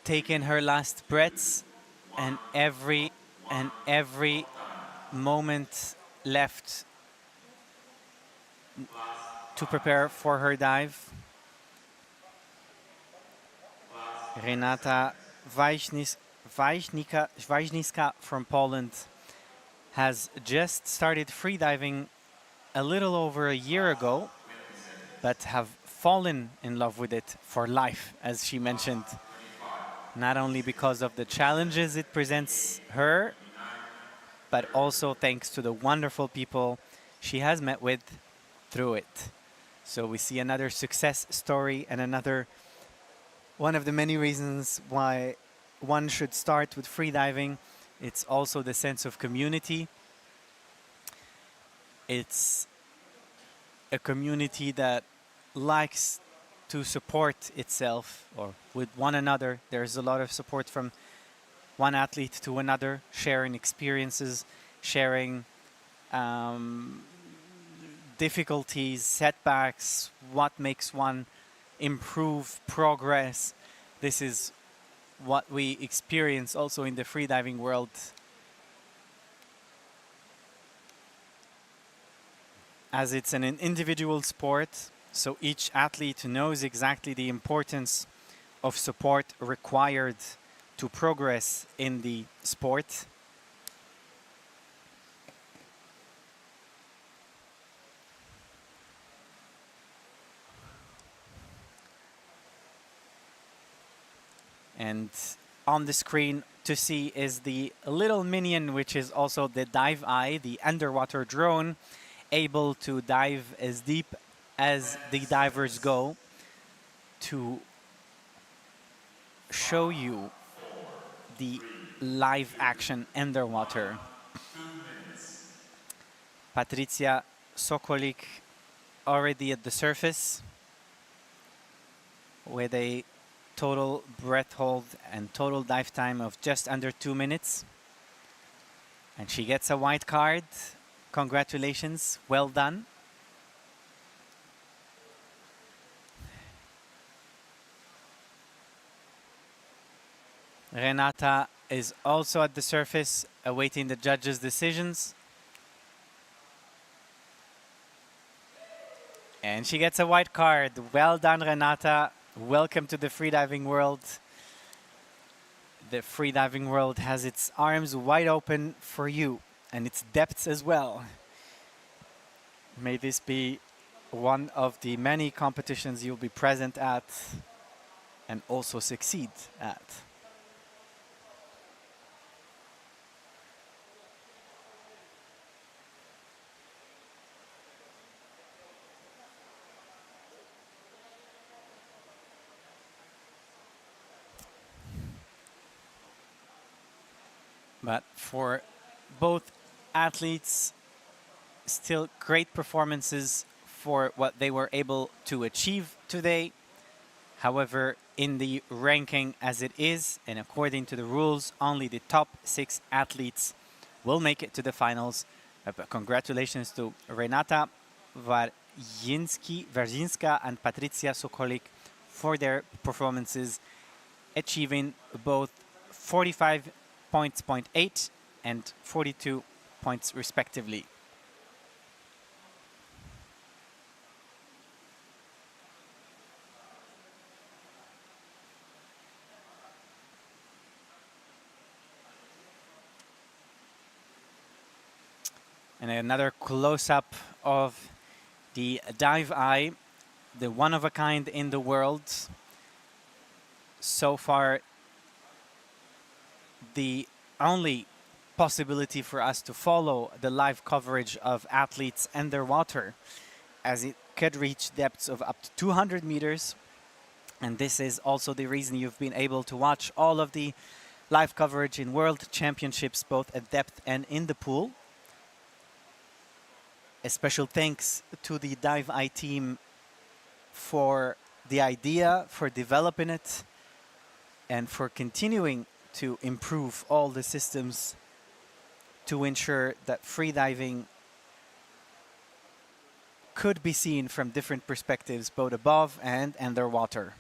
Taking her last breaths, and every moment left to prepare for her dive. Renata Wajniska from Poland has just started freediving a little over a year ago, but have fallen in love with it for life, as she mentioned. Not only because of the challenges it presents her, but also thanks to the wonderful people she has met with through it. So we see another success story and another one of the many reasons why one should start with freediving. It's also the sense of community. It's a community that likes to support itself or with one another. There's a lot of support from one athlete to another, sharing experiences, sharing difficulties, setbacks, what makes one improve, progress. This is what we experience also in the freediving world. As it's an individual sport, so each athlete knows exactly the importance of support required to progress in the sport. And on the screen to see is the little minion, which is also the dive eye, the underwater drone, able to dive as deep as the divers go to show you the live action underwater. Patricia Sokolik already at the surface with a total breath hold and total dive time of just under 2 minutes. And she gets a white card. Congratulations, well done. Renata is also at the surface, awaiting the judges' decisions. And she gets a white card. Well done, Renata. Welcome to the freediving world. The freediving world has its arms wide open for you and its depths as well. May this be one of the many competitions you'll be present at and also succeed at. But for both athletes, still great performances for what they were able to achieve today. However, in the ranking as it is, and according to the rules, only the top 6 athletes will make it to the finals. But congratulations to Renata Warzinska and Patrycja Sokolik for their performances, achieving both 45 points, 0.8 and 42 points respectively. And another close-up of the dive eye, the one of a kind in the world. So far, the only possibility for us to follow the live coverage of athletes underwater, as it could reach depths of up to 200 meters. And this is also the reason you've been able to watch all of the live coverage in World Championships, both at depth and in the pool. A special thanks to the Dive Eye team for the idea, for developing it, and for continuing to improve all the systems to ensure that freediving could be seen from different perspectives, both above and underwater.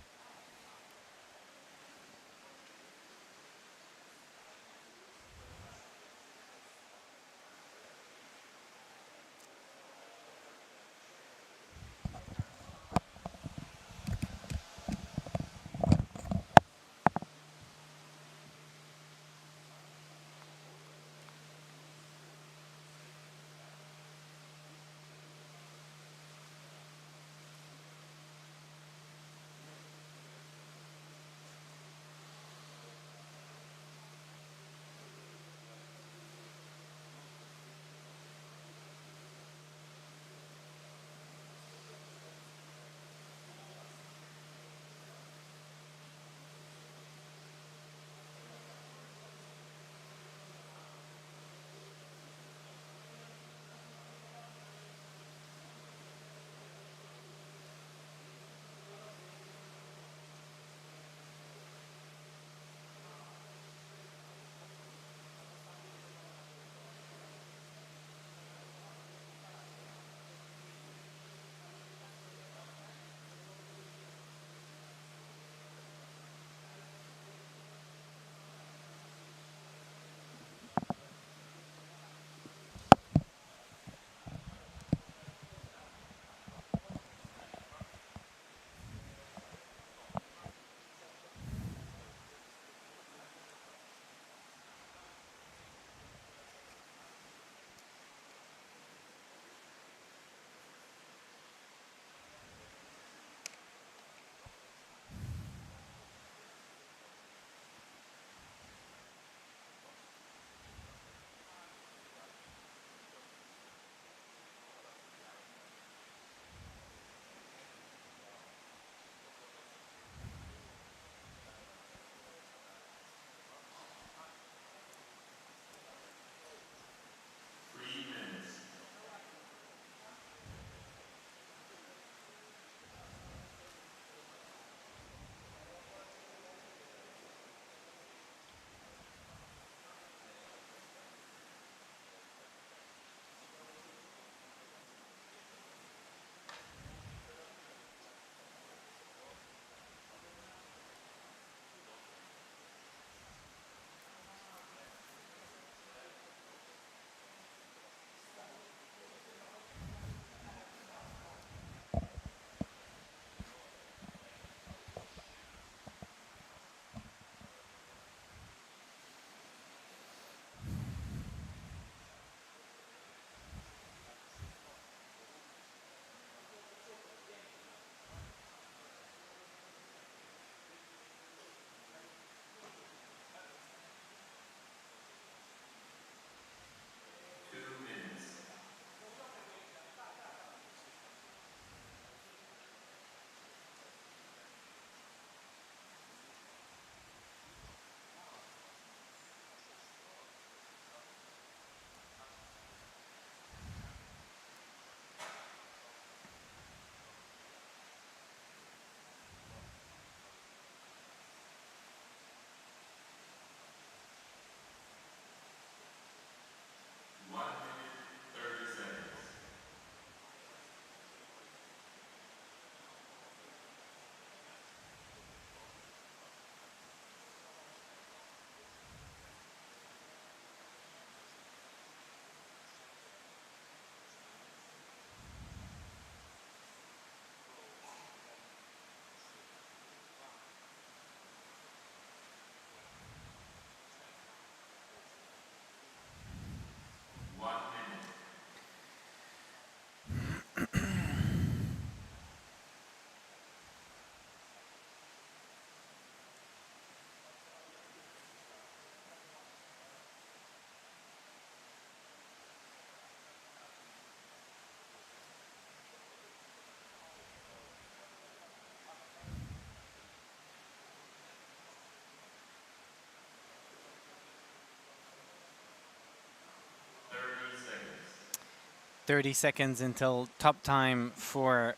30 seconds until top time for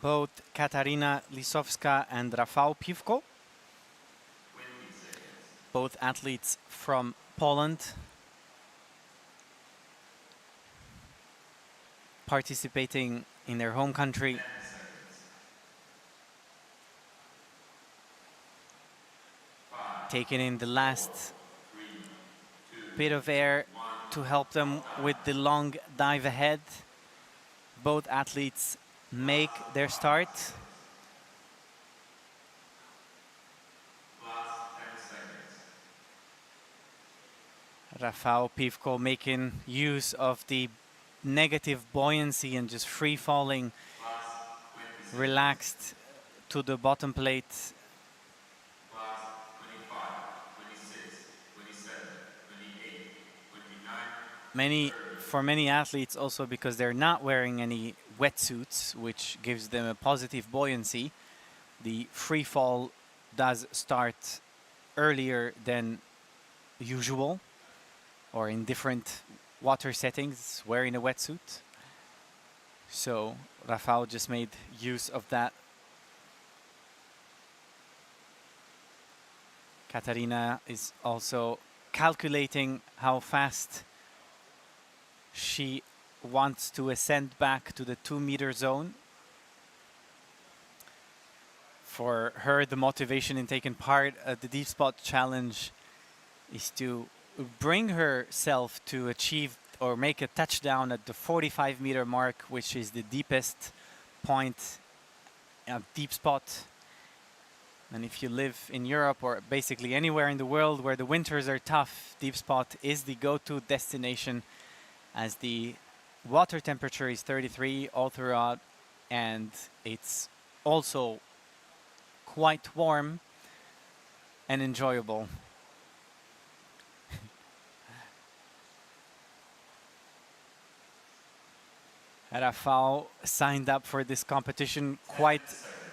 both Katarina Lisowska and Rafał Piwko, 20 seconds. both athletes from Poland, participating in their home country. 10 seconds. 5, Taking in the last 3, 2, bit of air to help them with the long dive ahead. Both athletes make their start. last 10 seconds. Rafał Piwko making use of the negative buoyancy and just free falling, Last 20 seconds. relaxed to the bottom plate. Last 25, 26, 27, 28, 29. For many athletes also because they're not wearing any wetsuits, which gives them a positive buoyancy, the free fall does start earlier than usual or in different water settings wearing a wetsuit. So Rafał just made use of that. Katarina is also calculating how fast she wants to ascend back to the 2-meter zone. For her, the motivation in taking part at the Deepspot challenge is to bring herself to achieve or make a touchdown at the 45-meter mark, which is the deepest point at Deepspot. And if you live in Europe or basically anywhere in the world where the winters are tough, Deepspot is the go-to destination, as the water temperature is 33 all throughout, and it's also quite warm and enjoyable. Rafał signed up for this competition quite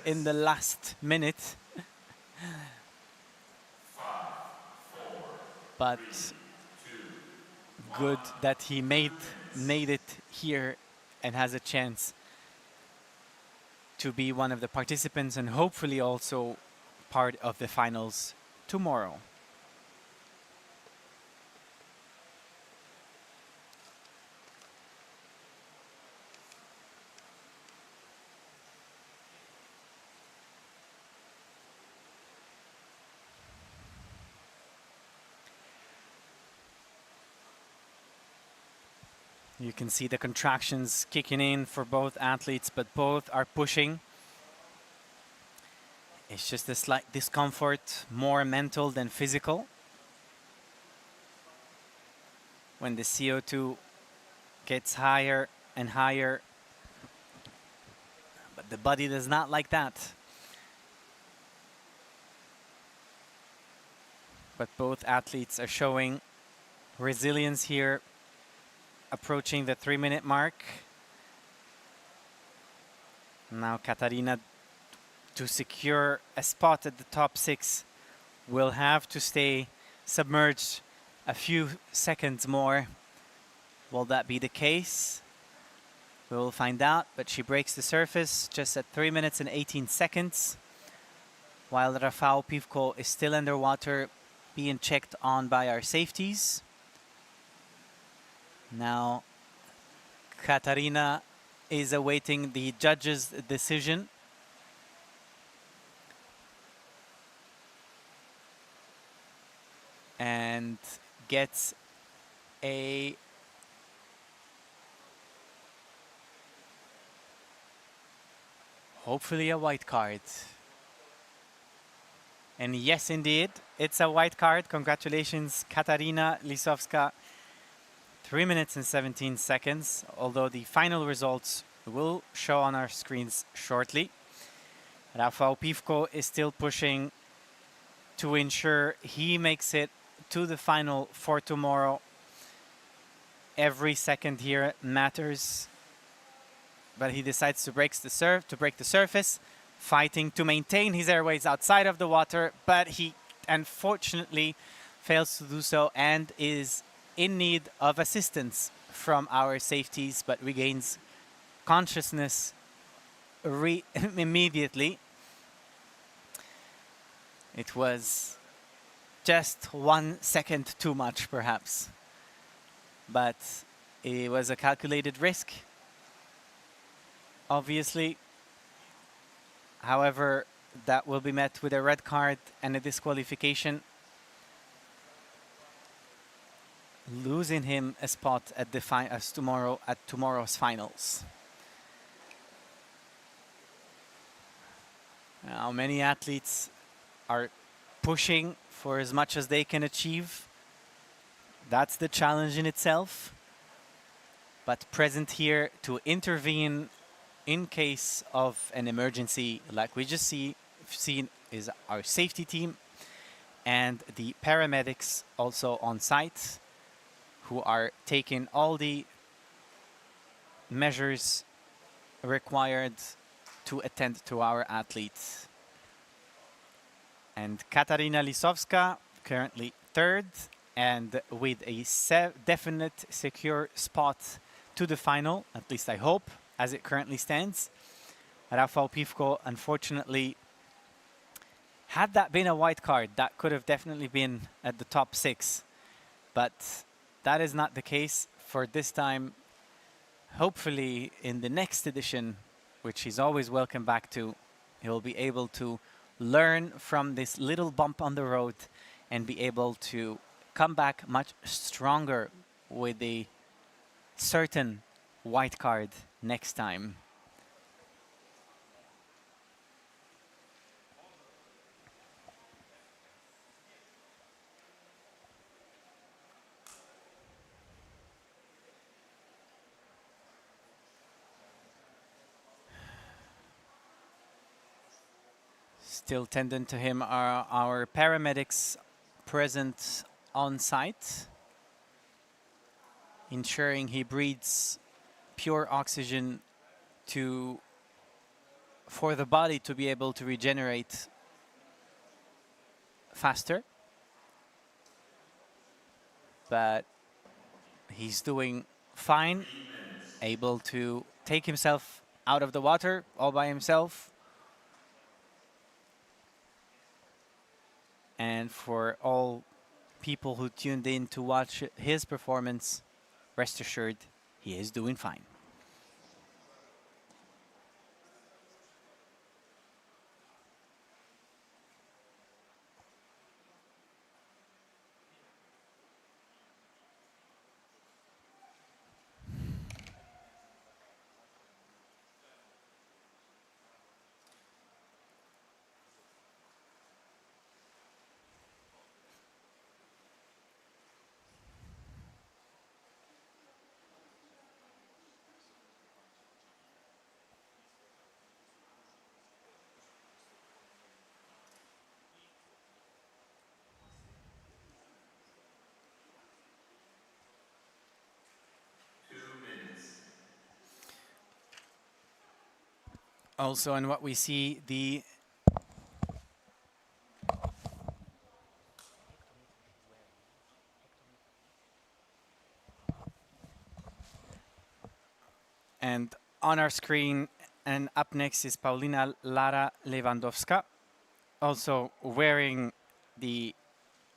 in the last minute. But good that he made it here and has a chance to be one of the participants and hopefully also part of the finals tomorrow. You can see the contractions kicking in for both athletes, but both are pushing. It's just a slight discomfort, more mental than physical. When the CO2 gets higher and higher, but the body does not like that. But both athletes are showing resilience here, approaching the 3-minute mark. Now Katarina, to secure a spot at the top 6, will have to stay submerged a few seconds more. Will that be the case? We will find out, but she breaks the surface just at 3 minutes and 18 seconds, while Rafał Piwko is still underwater, being checked on by our safeties. Now Katarina is awaiting the judge's decision. And gets a hopefully a white card. And yes, indeed, it's a white card. Congratulations, Katarina Lisowska. 3 minutes and 17 seconds, although the final results will show on our screens shortly. Rafał Piwko is still pushing to ensure he makes it to the final for tomorrow. Every second here matters, but he decides to break the surface, fighting to maintain his airways outside of the water, but he unfortunately fails to do so and is in need of assistance from our safeties, but regains consciousness immediately. It was just 1 second too much, perhaps, but it was a calculated risk, obviously. However, that will be met with a red card and a disqualification, losing him a spot at the at tomorrow's finals. Now, many athletes are pushing for as much as they can achieve. That's the challenge in itself. But present here to intervene in case of an emergency, like we just seen, is our safety team and the paramedics also on site, who are taking all the measures required to attend to our athletes. And Katarina Lisowska, currently third, and with a definite secure spot to the final, at least I hope, as it currently stands. Rafał Piwko, unfortunately, had that been a white card, that could have definitely been at the top 6. But that is not the case for this time. Hopefully, in the next edition, which he's always welcome back to, he'll be able to learn from this little bump on the road and be able to come back much stronger with a certain white card next time. Still tending to him are our paramedics present on site, ensuring he breathes pure oxygen for the body to be able to regenerate faster. But he's doing fine, able to take himself out of the water all by himself. And for all people who tuned in to watch his performance, rest assured, he is doing fine. Also, in what we see, the and on our screen, and up next is Paulina Lara Lewandowska, also wearing the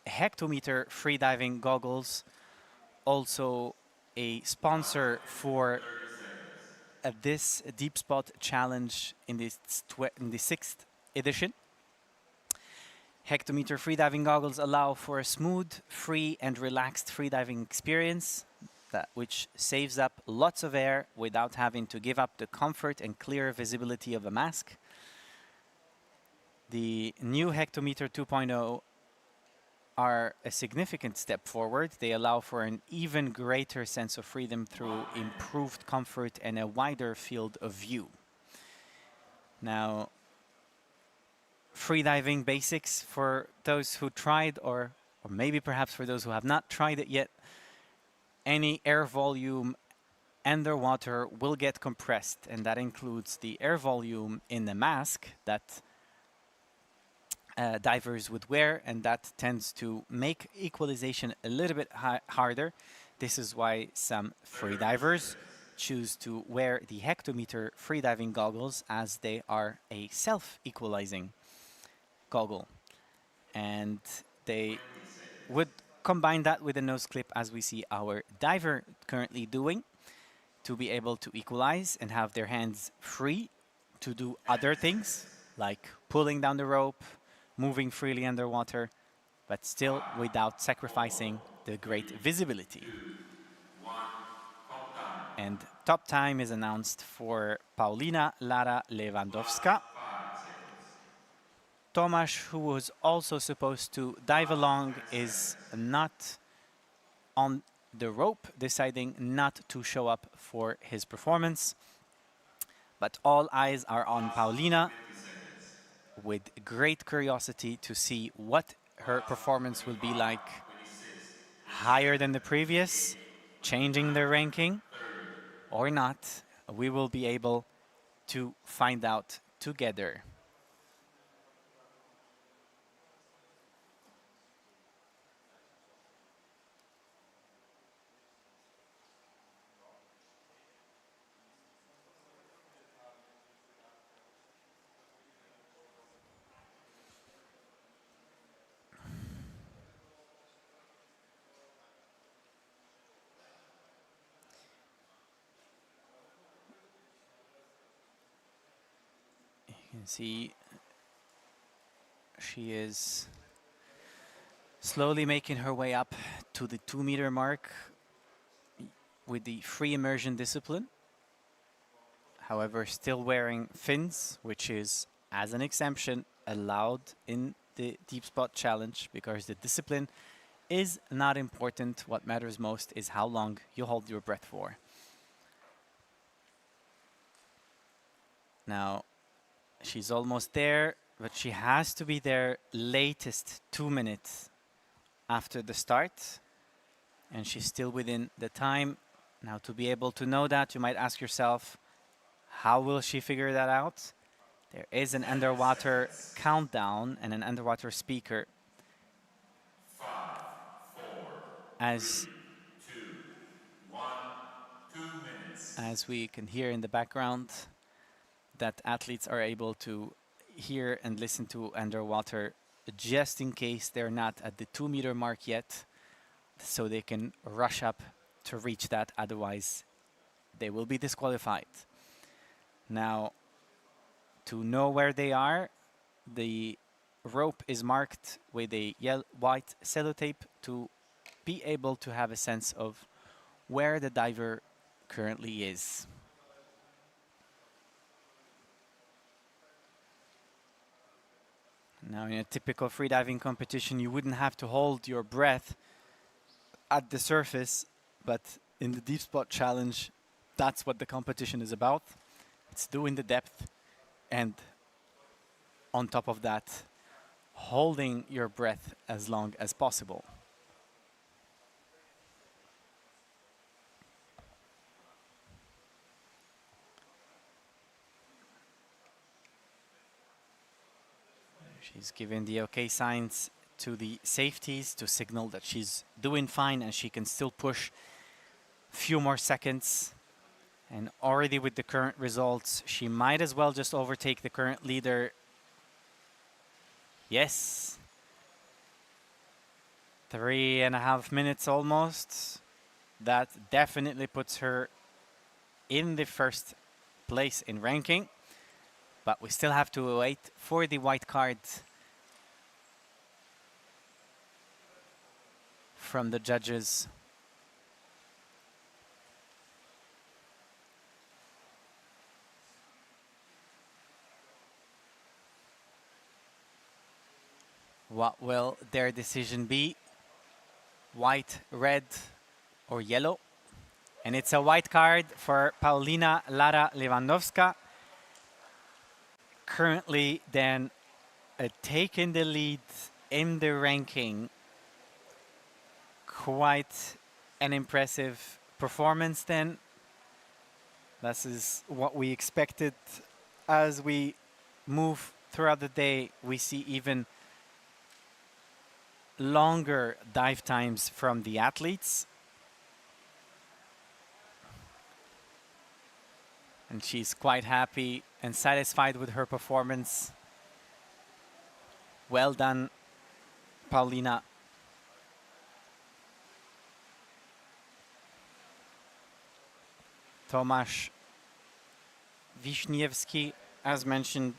hectometer freediving goggles, also a sponsor for this Deepspot challenge in the 6th edition. Hectometer freediving goggles allow for a smooth, free and relaxed freediving experience, which saves up lots of air without having to give up the comfort and clear visibility of a mask. The new Hectometer 2.0 are a significant step forward. They allow for an even greater sense of freedom through improved comfort and a wider field of view. Now, freediving basics for those who tried, or maybe perhaps for those who have not tried it yet. Any air volume underwater will get compressed, and that includes the air volume in the mask that divers would wear, and that tends to make equalization a little bit harder. This is why some freedivers choose to wear the hectometer freediving goggles, as they are a self-equalizing goggle. And they would combine that with a nose clip, as we see our diver currently doing, to be able to equalize and have their hands free to do other things, like pulling down the rope, moving freely underwater, but still without sacrificing the great visibility. And top time is announced for Paulina Lara Lewandowska. Tomasz, who was also supposed to dive along, is not on the rope, deciding not to show up for his performance. But all eyes are on Paulina, with great curiosity to see what her performance will be like. Higher than the previous, changing the ranking, or not. We will be able to find out together. You can see she is slowly making her way up to the 2-meter mark with the free immersion discipline. However, still wearing fins, which is, as an exemption, allowed in the Deepspot challenge, because the discipline is not important. What matters most is how long you hold your breath for. Now, she's almost there, but she has to be there latest 2 minutes after the start. And she's still within the time. Now, to be able to know that, you might ask yourself, how will she figure that out? There is an underwater countdown and an underwater speaker. 5, 4, As 3, 2, 1, 2 minutes. as we can hear in the background, that athletes are able to hear and listen to underwater, just in case they're not at the 2-meter mark yet, so they can rush up to reach that. Otherwise, they will be disqualified. Now, to know where they are, the rope is marked with a white sellotape to be able to have a sense of where the diver currently is. Now, in a typical freediving competition, you wouldn't have to hold your breath at the surface, but in the Deepspot challenge, that's what the competition is about. It's doing the depth, and on top of that, holding your breath as long as possible. She's giving the okay signs to the safeties to signal that she's doing fine and she can still push a few more seconds. And already with the current results, she might as well just overtake the current leader. Yes. 3.5 minutes almost. That definitely puts her in the first place in ranking. But we still have to wait for the white card from the judges. What will their decision be? White, red, or yellow? And it's a white card for Paulina Lara Lewandowska. Currently then taking the lead in the ranking. Quite an impressive performance then. This is what we expected. As we move throughout the day, we see even longer dive times from the athletes. And she's quite happy and satisfied with her performance. Well done, Paulina. Tomasz Wiśniewski, as mentioned,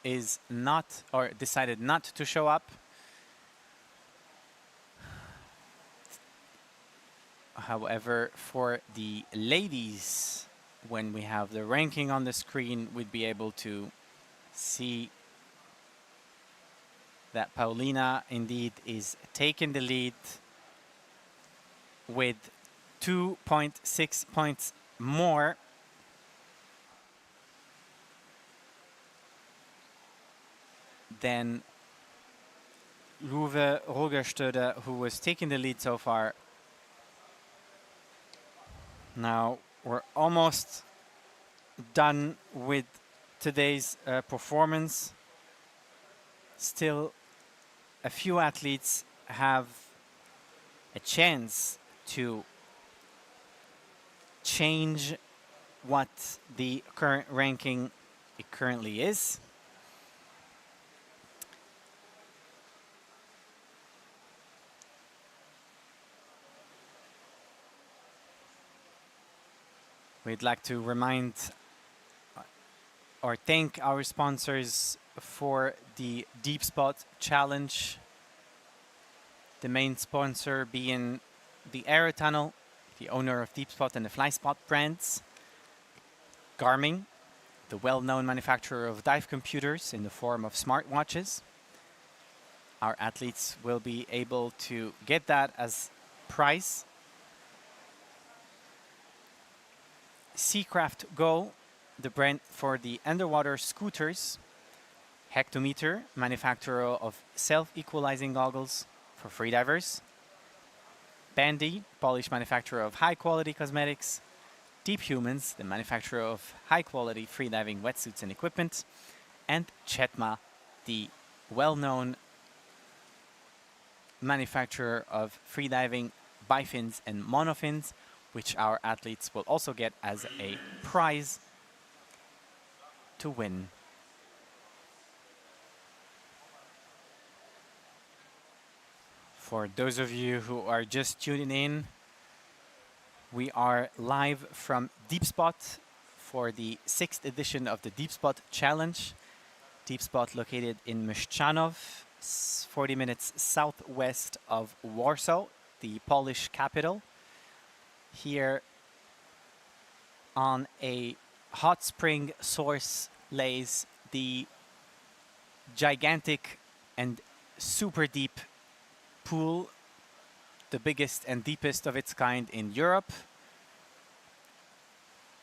is not, or decided not to show up. However, for the ladies, when we have the ranking on the screen, we'd be able to see that Paulina indeed is taking the lead with 2.6 points more than Ruwe Rogerstöder, who was taking the lead so far. Now we're almost done with today's performance. Still, a few athletes have a chance to change what the current ranking currently is. We'd like to remind or thank our sponsors for the Deepspot challenge. The main sponsor being the Aerotunnel, the owner of Deepspot and the FlySpot brands. Garmin, the well-known manufacturer of dive computers in the form of smartwatches. Our athletes will be able to get that as prize. Seacraft Go, the brand for the underwater scooters. Hectometer, manufacturer of self-equalizing goggles for freedivers. Bandy, Polish manufacturer of high-quality cosmetics. Deep Humans, the manufacturer of high-quality freediving wetsuits and equipment. And Chetma, the well-known manufacturer of freediving bifins and monofins, which our athletes will also get as a prize to win. For those of you who are just tuning in, we are live from Deepspot for the 6th edition of the Deepspot Challenge. Deepspot located in Mszczonów, 40 minutes southwest of Warsaw, the Polish capital. Here on a hot spring source lays the gigantic and super deep pool, the biggest and deepest of its kind in Europe.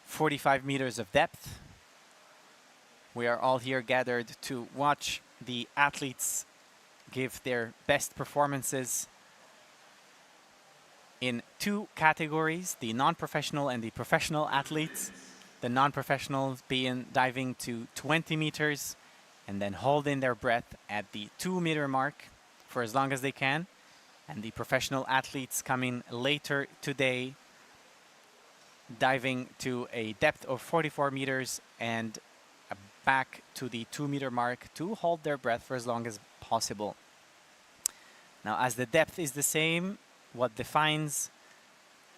45 meters of depth. We are all here gathered to watch the athletes give their best performances in two categories, the non-professional and the professional athletes. The non-professionals being diving to 20 meters and then holding their breath at the 2-meter mark for as long as they can. And the professional athletes coming later today, diving to a depth of 44 meters and back to the 2-meter mark to hold their breath for as long as possible. Now, as the depth is the same, what defines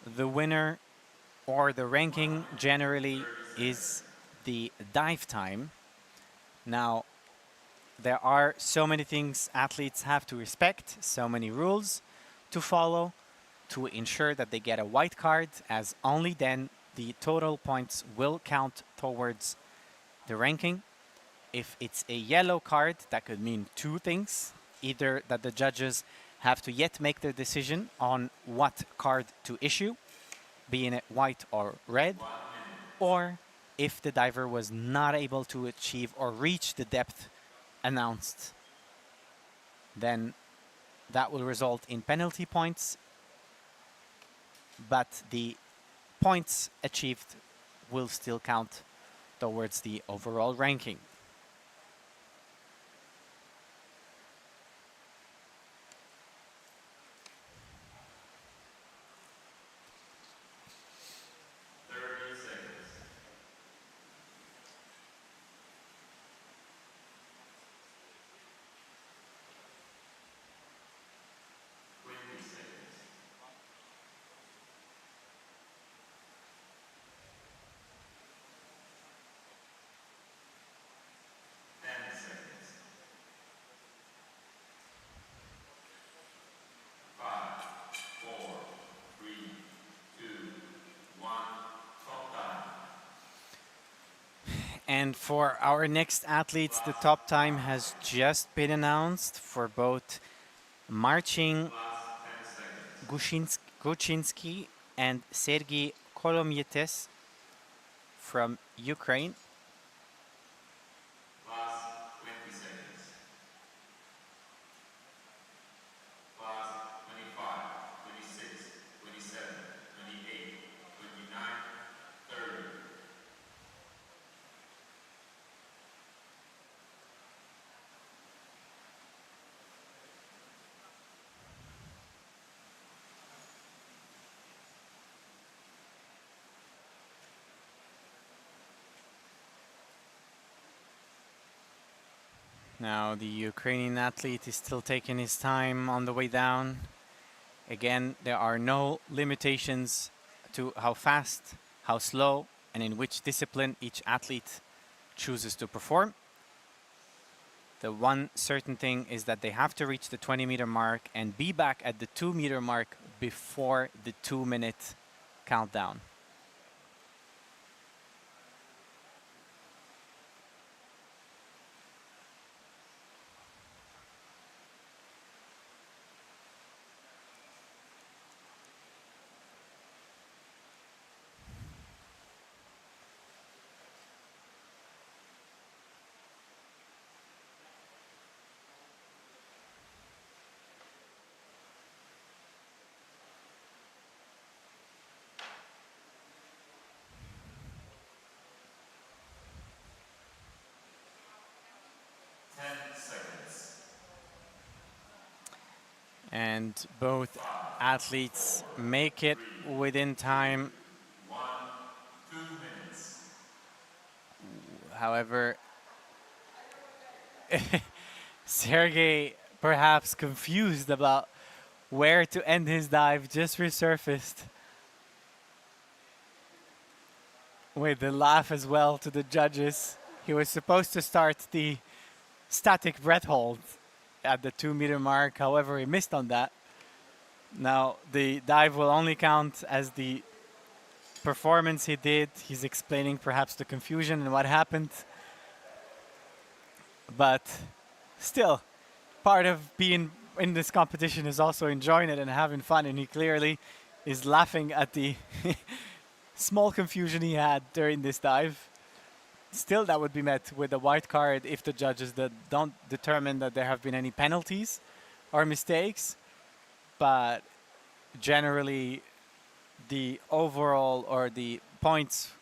the winner or the ranking generally is the dive time. Now, there are so many things athletes have to respect, so many rules to follow to ensure that they get a white card, as only then the total points will count towards the ranking. If it's a yellow card, that could mean two things. Either that the judges have to yet make their decision on what card to issue, being it white or red, or if the diver was not able to achieve or reach the depth announced, then that will result in penalty points, but the points achieved will still count towards the overall ranking. And for our next athletes, the top time has just been announced for both Marcin Guczynski and Sergiy Kolomietes from Ukraine. Last 20 seconds. Last 25, 26, 27, 28, 29, 30. Now the Ukrainian athlete is still taking his time on the way down. Again, there are no limitations to how fast, how slow, and in which discipline each athlete chooses to perform. The one certain thing is that they have to reach the 20-meter mark and be back at the 2-meter mark before the 2-minute countdown. And both athletes make it within time. 2 minutes. However, Sergey, perhaps confused about where to end his dive, just resurfaced with the laugh as well to the judges. He was supposed to start the static breath hold at the 2-meter mark. However, he missed on that. Now the dive will only count as the performance he did. He's explaining perhaps the confusion and what happened. But still, part of being in this competition is also enjoying it and having fun, and he clearly is laughing at the small confusion he had during this dive. Still, that would be met with a white card if the judges don't determine that there have been any penalties or mistakes. But generally, the overall or the points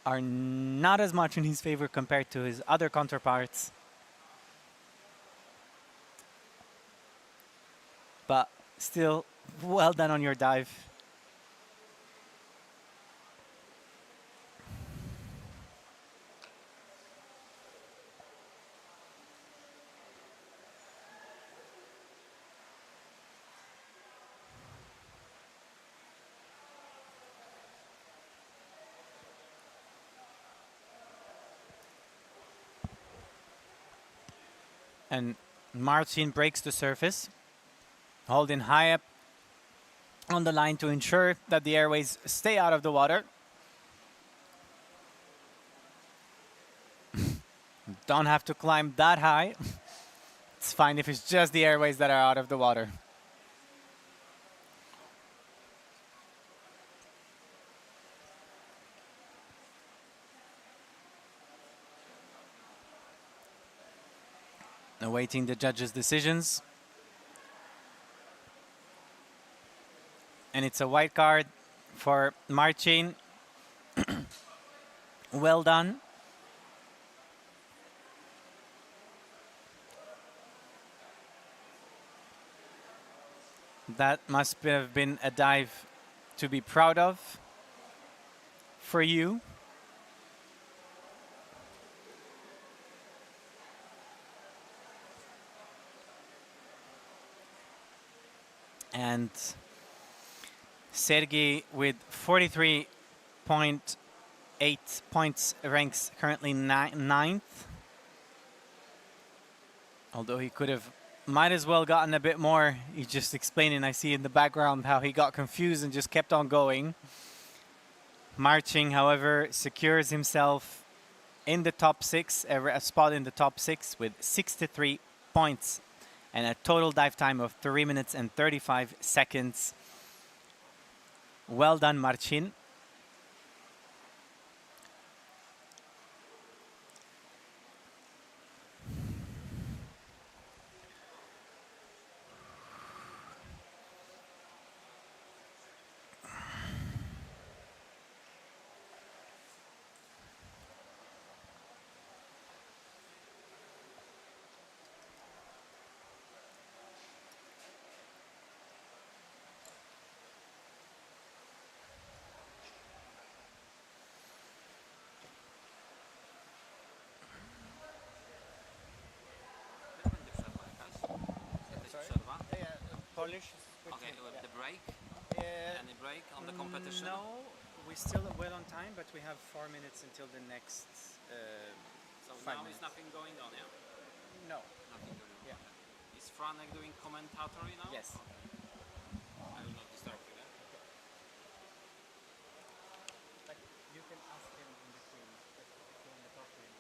are not as much in his favor compared to his other counterparts. But still, well done on your dive. And Marcin breaks the surface, holding high up on the line to ensure that the airways stay out of the water. Don't have to climb that high. It's fine if it's just the airways that are out of the water. Awaiting the judges' decisions. And it's a white card for Marcin. Well done. That must have been a dive to be proud of for you. And Sergiy with 43.8 points ranks currently ninth. Although he might as well gotten a bit more. He's just explaining, I see in the background how he got confused and just kept on going. Marching, however, secures himself in the top 6, a spot in the top 6 with 63 points and a total dive time of 3 minutes and 35 seconds. Well done, Marcin. Polish. Okay, with the break? Any break on the competition? No, we still well on time, but we have 4 minutes until the next. So 5 now minutes. is nothing going on, yeah? No. Nothing going on. Yeah. Okay. Is Franek doing commentatory now? Yes. Okay. I will not disturb you then. But you can ask him in between if you want to talk to him.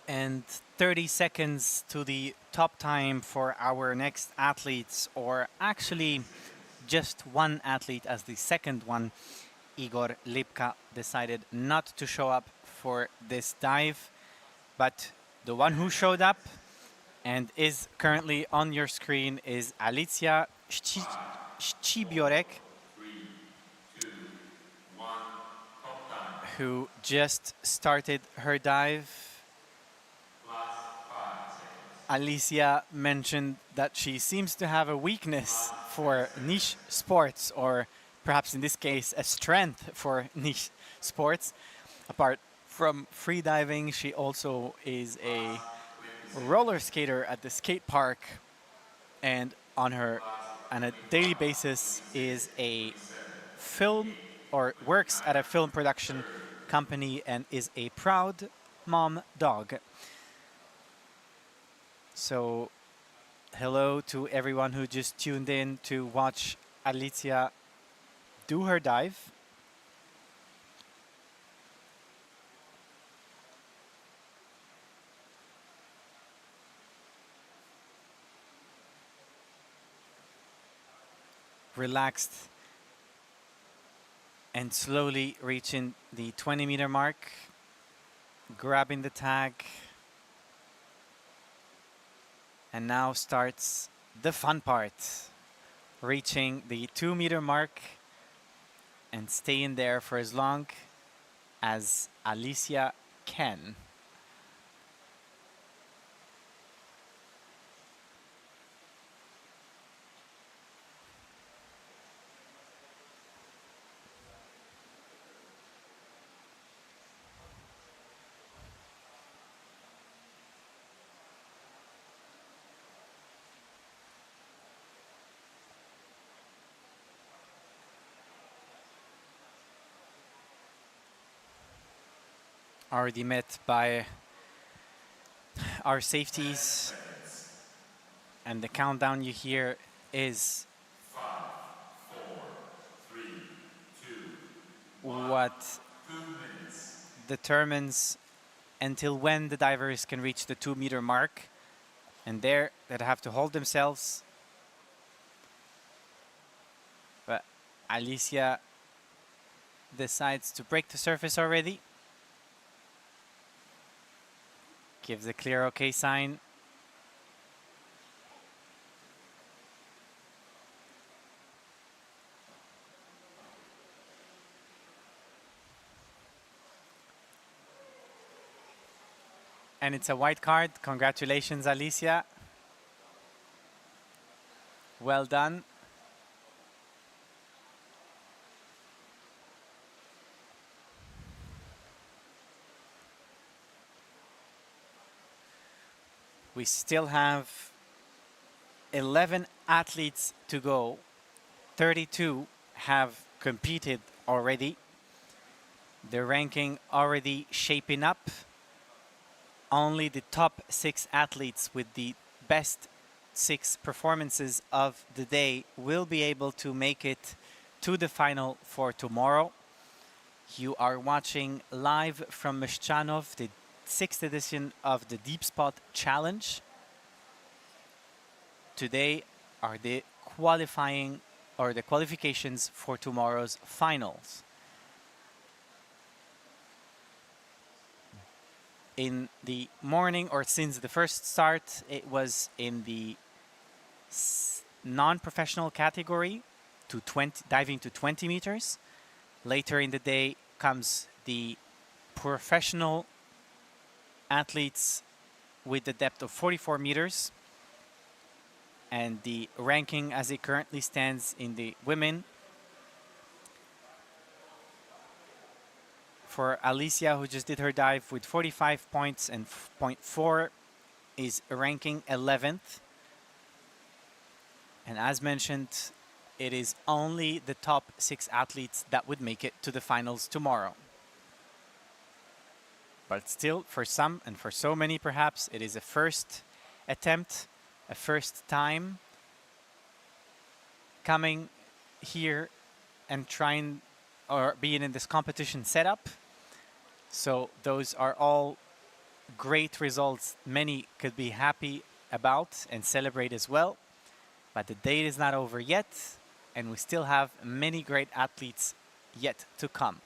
And 30 seconds to the top time for our next athletes, or actually just one athlete as the second one. Igor Lipka decided not to show up for this dive, but the one who showed up and is currently on your screen is Alicja Szczybiorek, who just started her dive. Alicia mentioned that she seems to have a weakness for niche sports, or perhaps in this case, a strength for niche sports. Apart from freediving, she also is a roller skater at the skate park, and on a daily basis is a film, or works at a film production company, and is a proud mom dog. So hello to everyone who just tuned in to watch Alicia do her dive. Relaxed and slowly reaching the 20-meter mark, grabbing the tag. And now starts the fun part, reaching the 2-meter mark and staying there for as long as Alicia can. Already met by our safeties, and the countdown you hear is 5, 4, 3, 2, what 2 minutes. determines until when the divers can reach the 2-meter mark, and there they have to hold themselves. But Alicia decides to break the surface already. Gives a clear OK sign. And it's a white card. Congratulations, Alicia. Well done. We still have 11 athletes to go. 32 have competed already. The ranking already shaping up. Only the top 6 athletes with the best 6 performances of the day will be able to make it to the final for tomorrow. You are watching live from Mszczonów, the 6th edition of the Deepspot Challenge. Today are the qualifying or the qualifications for tomorrow's finals. In the morning, or since the first start, it was in the non-professional category to diving to 20 meters. Later in the day comes the professional athletes with the depth of 44 meters. And the ranking as it currently stands in the women, for Alicia, who just did her dive with 45 points and 0.4, is ranking 11th. And as mentioned, it is only the top 6 athletes that would make it to the finals tomorrow. But still, for some, and for so many perhaps, it is a first attempt, a first time coming here and trying or being in this competition setup. So those are all great results many could be happy about and celebrate as well. But the date is not over yet, and we still have many great athletes yet to come.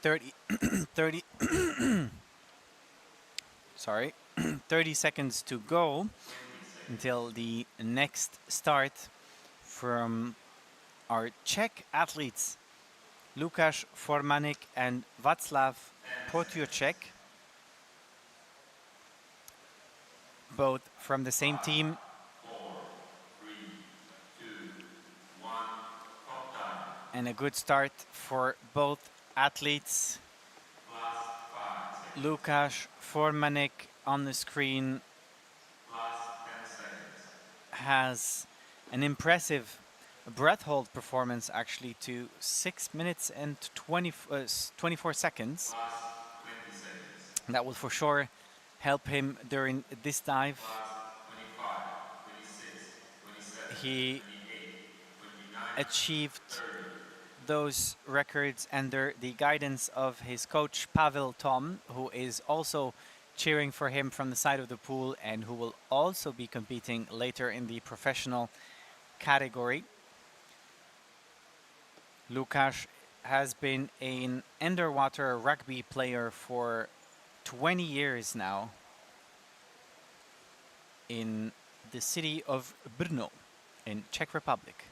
30, 30 sorry, 30 seconds to go until the next start from our Czech athletes, Lukáš Formanek and Václav Potiorček, both from the same team. 4, 3, 2, 1, top time. And a good start for both athletes. Last 5 seconds. Lukáš Formanek on the screen Last 10 seconds. has an impressive breath hold performance, actually, to 6 minutes and 24 seconds. Last 20 seconds. That will for sure help him during this dive. Last 25, 26, 27, He 28, 29, achieved 30. those records under the guidance of his coach Pavel Tom, who is also cheering for him from the side of the pool and who will also be competing later in the professional category. Lukáš has been an underwater rugby player for 20 years now in the city of Brno in Czech Republic.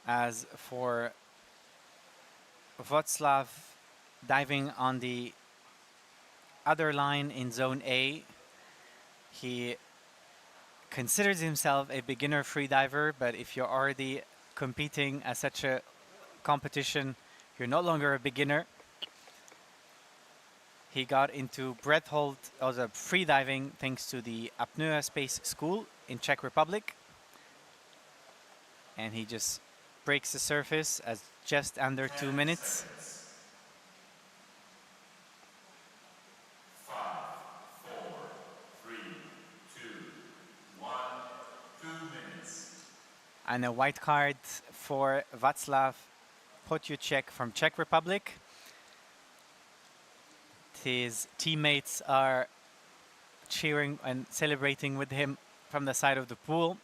As for Václav diving on the other line in Zone A, he considers himself a beginner freediver, but if you're already competing at such a competition, you're no longer a beginner. He got into breath hold, also freediving, thanks to the Apnea Space School in Czech Republic. And he just breaks the surface at just under 2 minutes. 5, 4, 3, 2, 1, 2 minutes. And a white card for Václav Potiorček from Czech Republic. His teammates are cheering and celebrating with him from the side of the pool,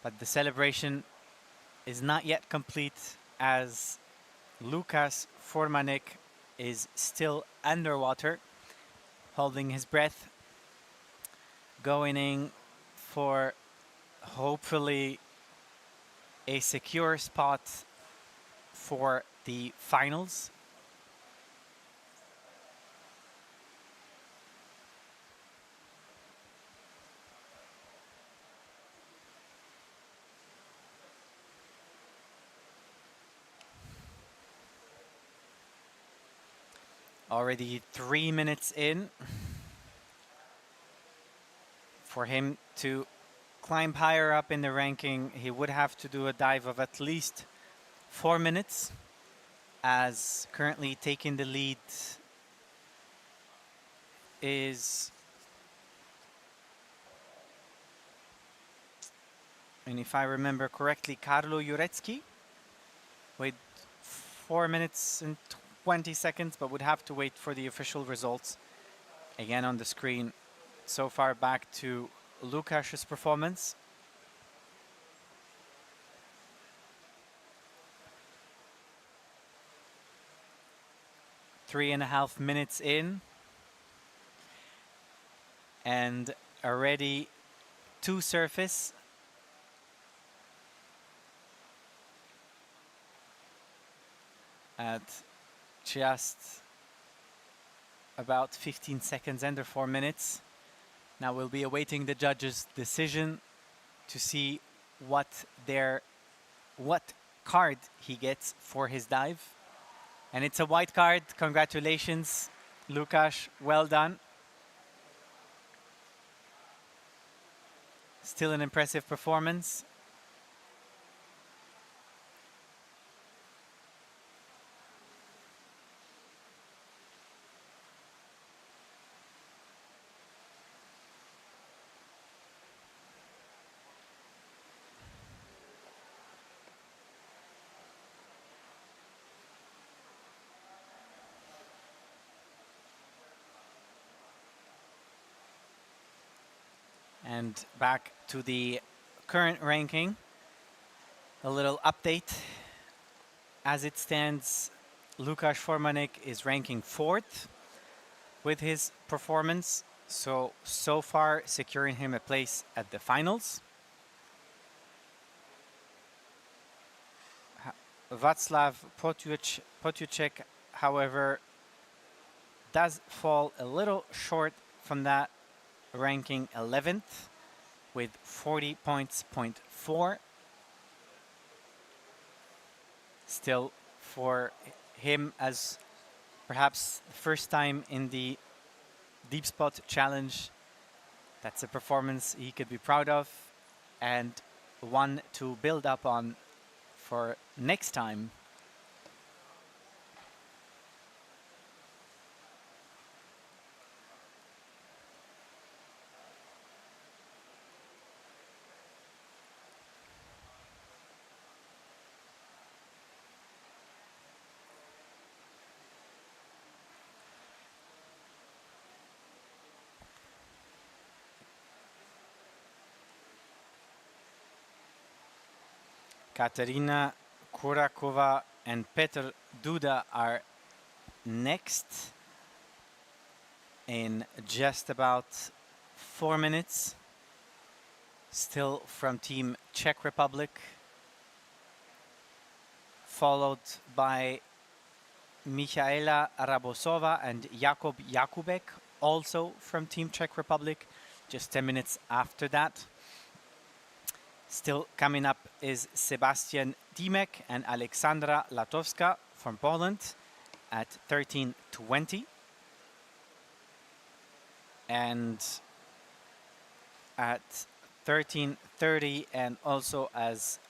but the celebration is not yet complete as Lukáš Formanek is still underwater, holding his breath, going in for hopefully a secure spot for the finals. Already 3 minutes in. For him to climb higher up in the ranking, he would have to do a dive of at least 4 minutes, as currently taking the lead is, and if I remember correctly, Carlo Jurecki with 4 minutes and 20 seconds, but would have to wait for the official results. Again on the screen, so far back to Lukáš's performance. Three and a half minutes in, and already to surface. At just about 15 seconds under 4 minutes. Now we'll be awaiting the judges' decision to see what card he gets for his dive. And it's a white card. Congratulations, Lukáš. Well done. Still an impressive performance. And back to the current ranking. A little update. As it stands, Lukasz Formanek is ranking 4th with his performance. So far securing him a place at the finals. Václav Potiuček, however, does fall a little short from that, ranking 11th with 40 points, 0.4. Still, for him, as perhaps the first time in the Deepspot challenge, that's a performance he could be proud of and one to build up on for next time. Katarina Kurakova and Petr Duda are next in just about 4 minutes. Still from Team Czech Republic, followed by Michaela Rabosova and Jakub Jakubek, also from Team Czech Republic, just 10 minutes after that. Still coming up is Sebastian Dimek and Aleksandra Latowska from Poland at 13:20. And at 13:30, and also as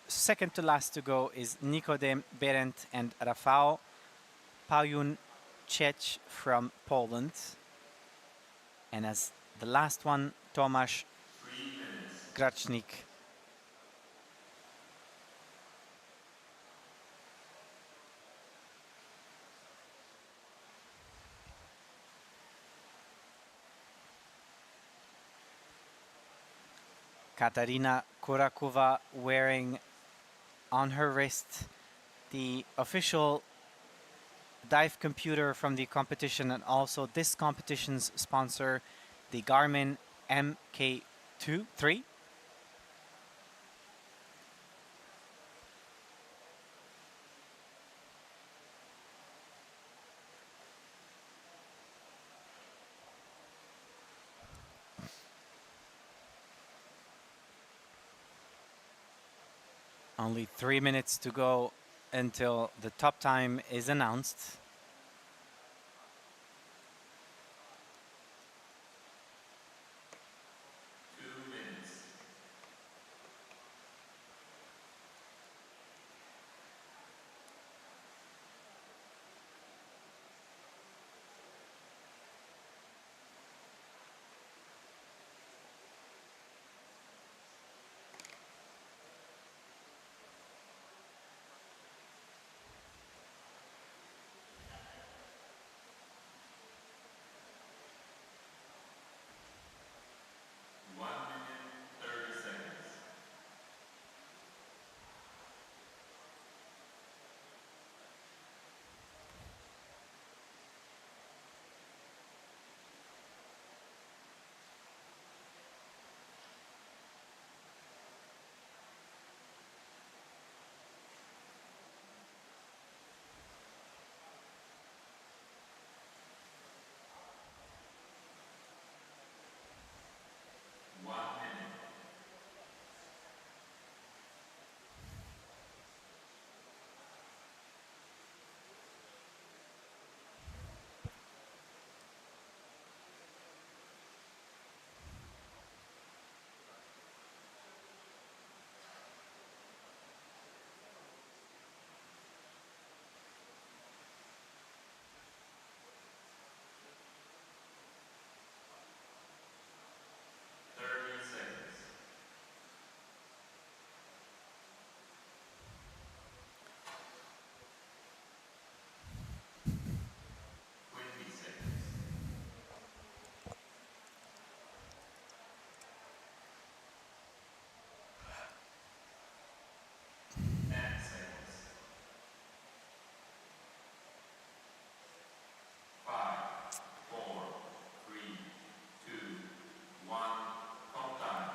second to last to go, is Nikodem Berendt and Rafał Pajun-Czech from Poland. And as the last one, Tomasz Gracznik. Katarina Kurakova wearing on her wrist the official dive computer from the competition, and also this competition's sponsor, the Garmin MK3. Only 3 minutes to go until the top time is announced.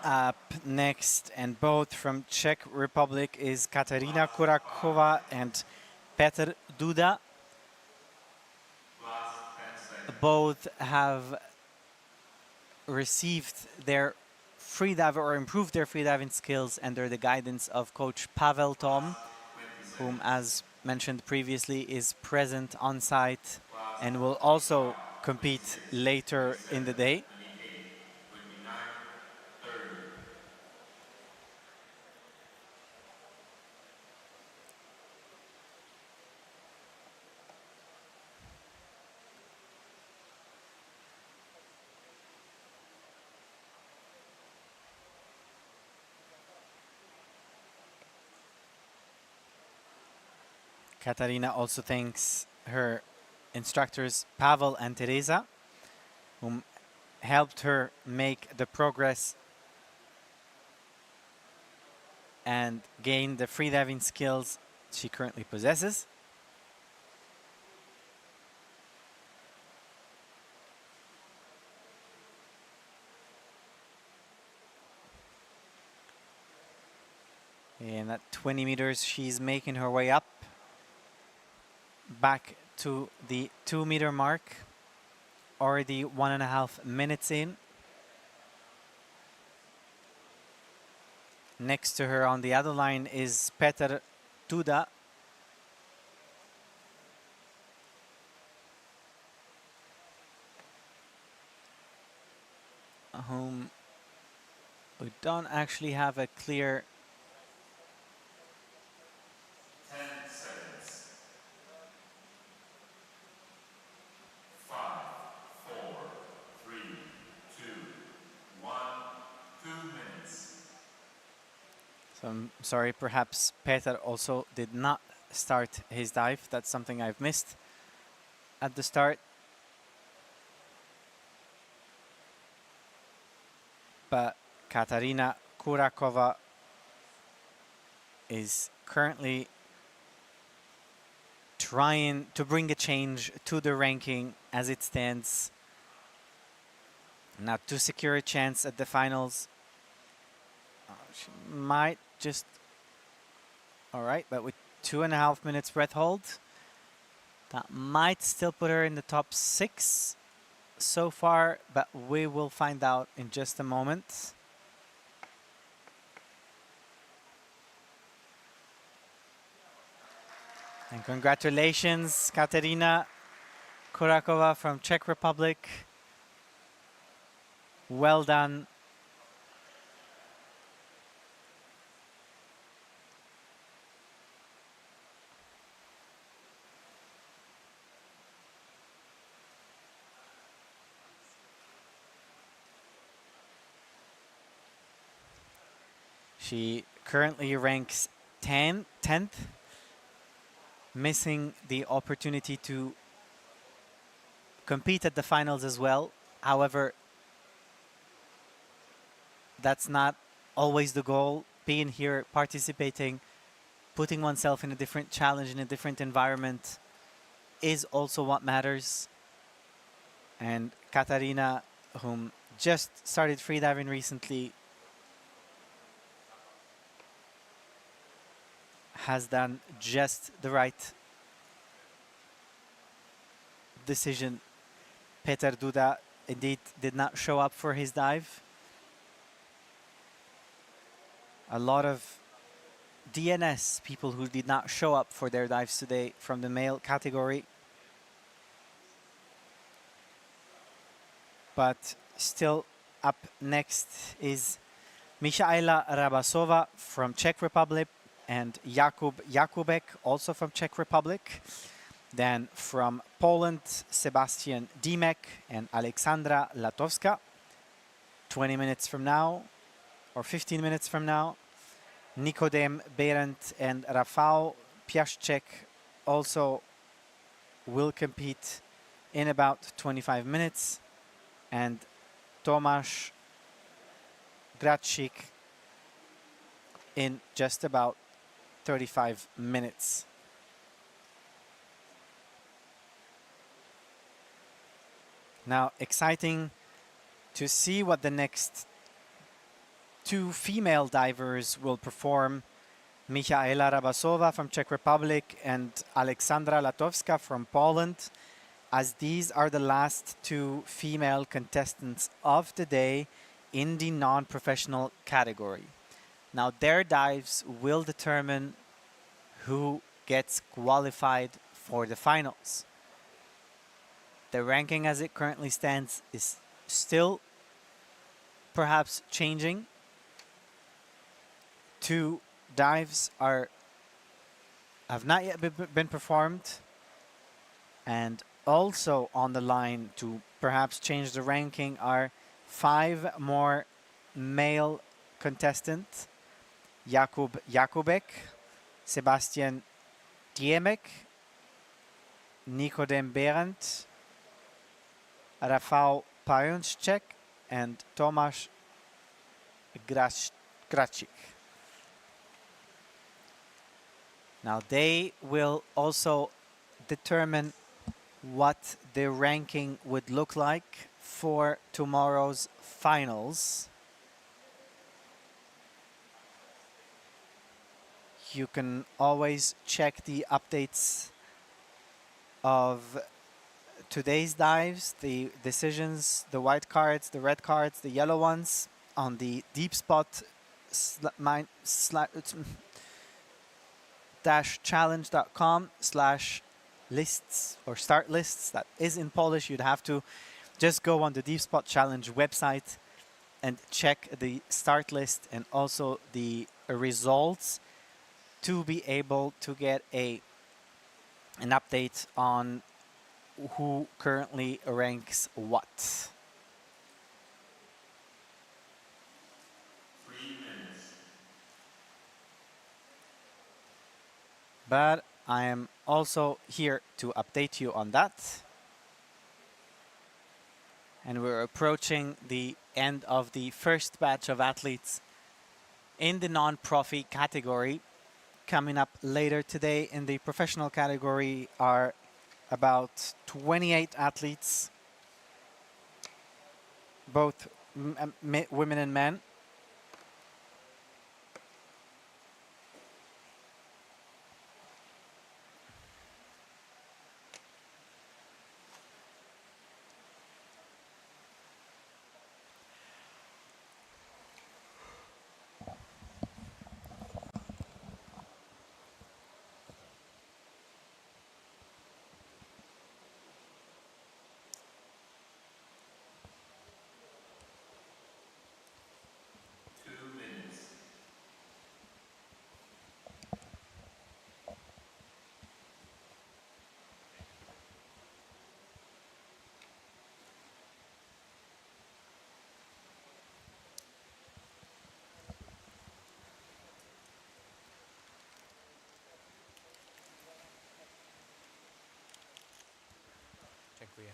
Up next, and both from Czech Republic, is Katarina Kurakova and Petr Duda. Both have received their freediver or improved their freediving skills under the guidance of coach Pavel Tom, whom, as mentioned previously, is present on site and will also compete later in the day. Katarina also thanks her instructors Pavel and Teresa, whom helped her make the progress and gain the freediving skills she currently possesses. And at 20 meters, she's making her way up back to the 2-meter mark, already 1.5 minutes in. Next to her on the other line is Petr Duda, whom we don't actually have a clear 10 seconds. 5, 4, 3, 2, 1, 2 minutes. So I'm sorry, perhaps Peter also did not start his dive. That's something I've missed at the start. But Katarina Kurakova is currently trying to bring a change to the ranking as it stands. Now to secure a chance at the finals. She might just... All right, but with 2.5 minutes breath hold, that might still put her in the top 6 so far, but we will find out in just a moment. And congratulations, Katerina Kurakova from Czech Republic. Well done. She currently ranks 10th, missing the opportunity to compete at the finals as well. However, that's not always the goal. Being here, participating, putting oneself in a different challenge, in a different environment is also what matters. And Katarina, whom just started freediving recently, has done just the right decision. Petr Duda indeed did not show up for his dive. A lot of DNS people who did not show up for their dives today from the male category. But still up next is Michaela Rabasova from Czech Republic and Jakub Jakubek, also from Czech Republic. Then from Poland, Sebastian Dimek and Aleksandra Latowska. 20 minutes from now, or 15 minutes from now, Nikodem Berendt and Rafał Piaszczek also will compete in about 25 minutes. And Tomasz Gracik in just about 35 minutes. Now, exciting to see what the next two female divers will perform, Michaela Rabasova from Czech Republic and Alexandra Latowska from Poland, as these are the last two female contestants of the day in the non-professional category. Now their dives will determine who gets qualified for the finals. The ranking as it currently stands is still perhaps changing. Two dives have not yet been performed, and also on the line to perhaps change the ranking are 5 more male contestants: Jakub Jakubek, Sebastian Diemek, Nikodem Behrendt, Rafał Pajączek, and Tomasz Gracik. Now they will also determine what the ranking would look like for tomorrow's finals. You can always check the updates of today's dives, the decisions, the white cards, the red cards, the yellow ones on the Deepspot challenge.com/lists or start lists. That is in Polish. You'd have to just go on the Deepspot Challenge website and check the start list and also the results to be able to get an update on who currently ranks what. 3 minutes. But I am also here to update you on that. And we're approaching the end of the first batch of athletes in the non-profi category. Coming up later today in the professional category are about 28 athletes, both women and men. Dziękuję.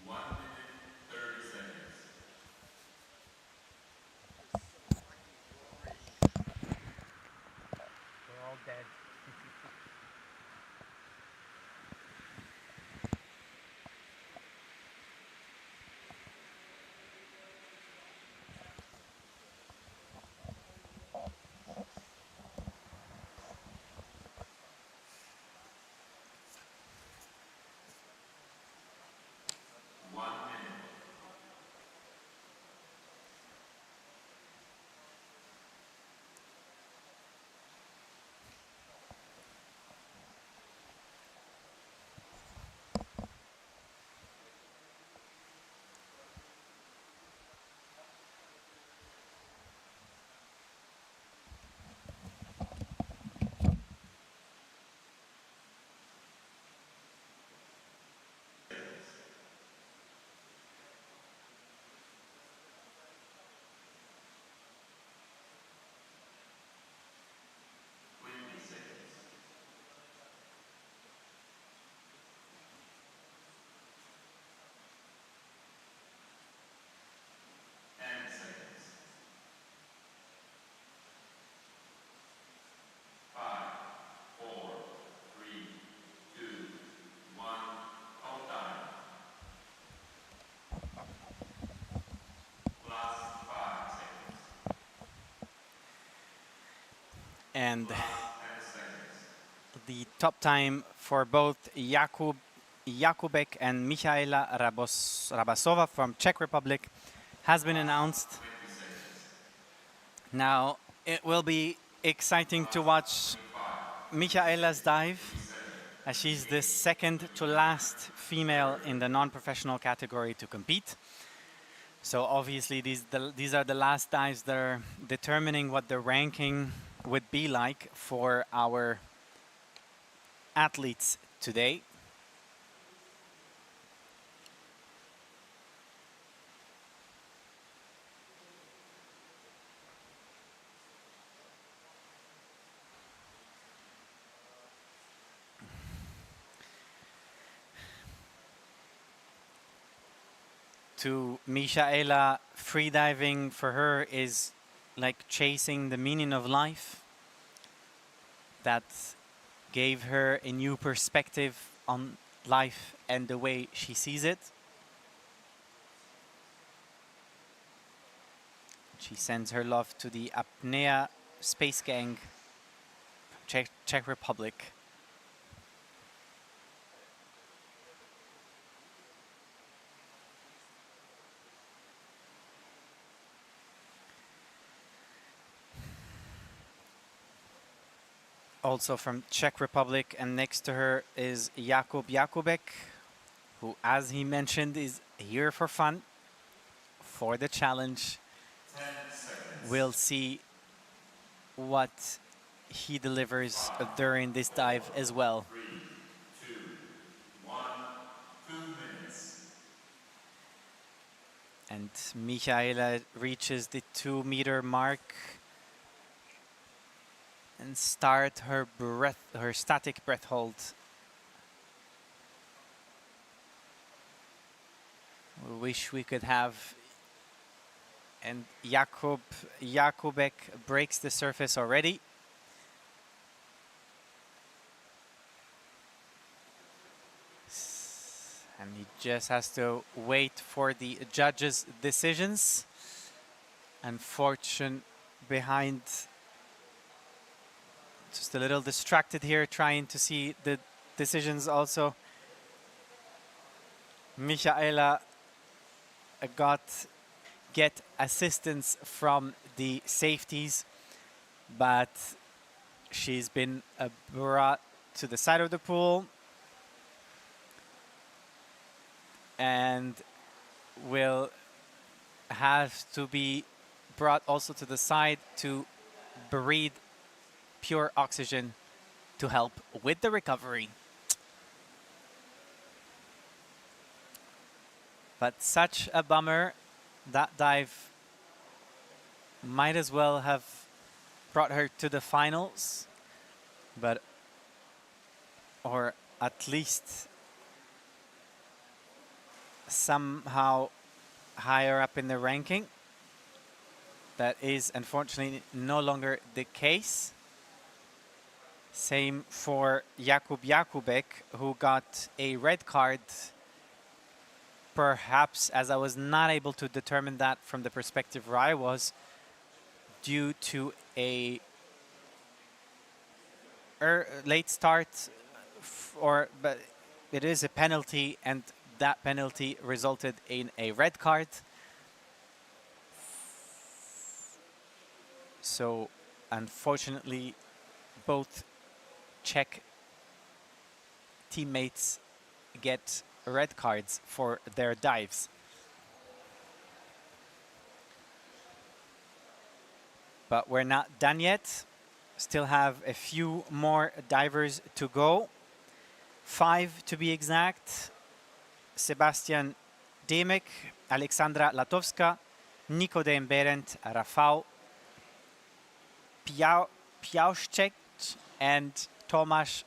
1 minute, 30 seconds. We're all dead. And the top time for both Jakubek and Michaela Rabasova from Czech Republic has been announced. Now it will be exciting to watch Michaela's dive, as she's the second to last female in the non-professional category to compete. So obviously these are the last dives that are determining what the ranking would be like for our athletes today. To Michaela, freediving for her is like chasing the meaning of life. That gave her a new perspective on life and the way she sees it. She sends her love to the Apnea Space Gang from Czech Republic. Also from Czech Republic, and next to her is Jakub Jakubek, who, as he mentioned, is here for fun, for the challenge. We'll see what he delivers during this dive as well. 3, 2, 1, 2 minutes. And Michaela reaches the 2-meter mark and start her static breath hold. We wish we could have. And Jakubek breaks the surface already. And he just has to wait for the judges' decisions. Unfortunate behind. Just a little distracted here, trying to see the decisions also. Michaela get assistance from the safeties, but she's been brought to the side of the pool and will have to be brought also to the side to breathe pure oxygen to help with the recovery. But such a bummer. That dive might as well have brought her to the finals, or at least somehow higher up in the ranking. That is unfortunately no longer the case. Same for Jakub Jakubek, who got a red card. Perhaps, as I was not able to determine that from the perspective where I was, due to a late start, but it is a penalty, and that penalty resulted in a red card. So, unfortunately, both Czech teammates get red cards for their dives. But we're not done yet. Still have a few more divers to go. 5 to be exact. Sebastian Demek, Aleksandra Latowska, Nikodem Berendt, Rafał Piałszczyk, and Tomasz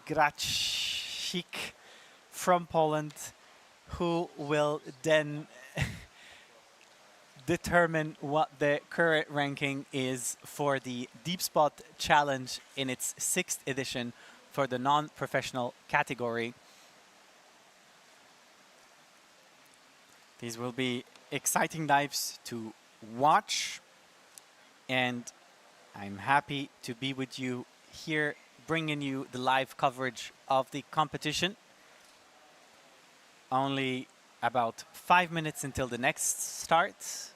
Gracik from Poland, who will then determine what the current ranking is for the Deepspot Challenge in its 6th edition for the non-professional category. These will be exciting dives to watch, and I'm happy to be with you here, bringing you the live coverage of the competition. Only about 5 minutes until the next start.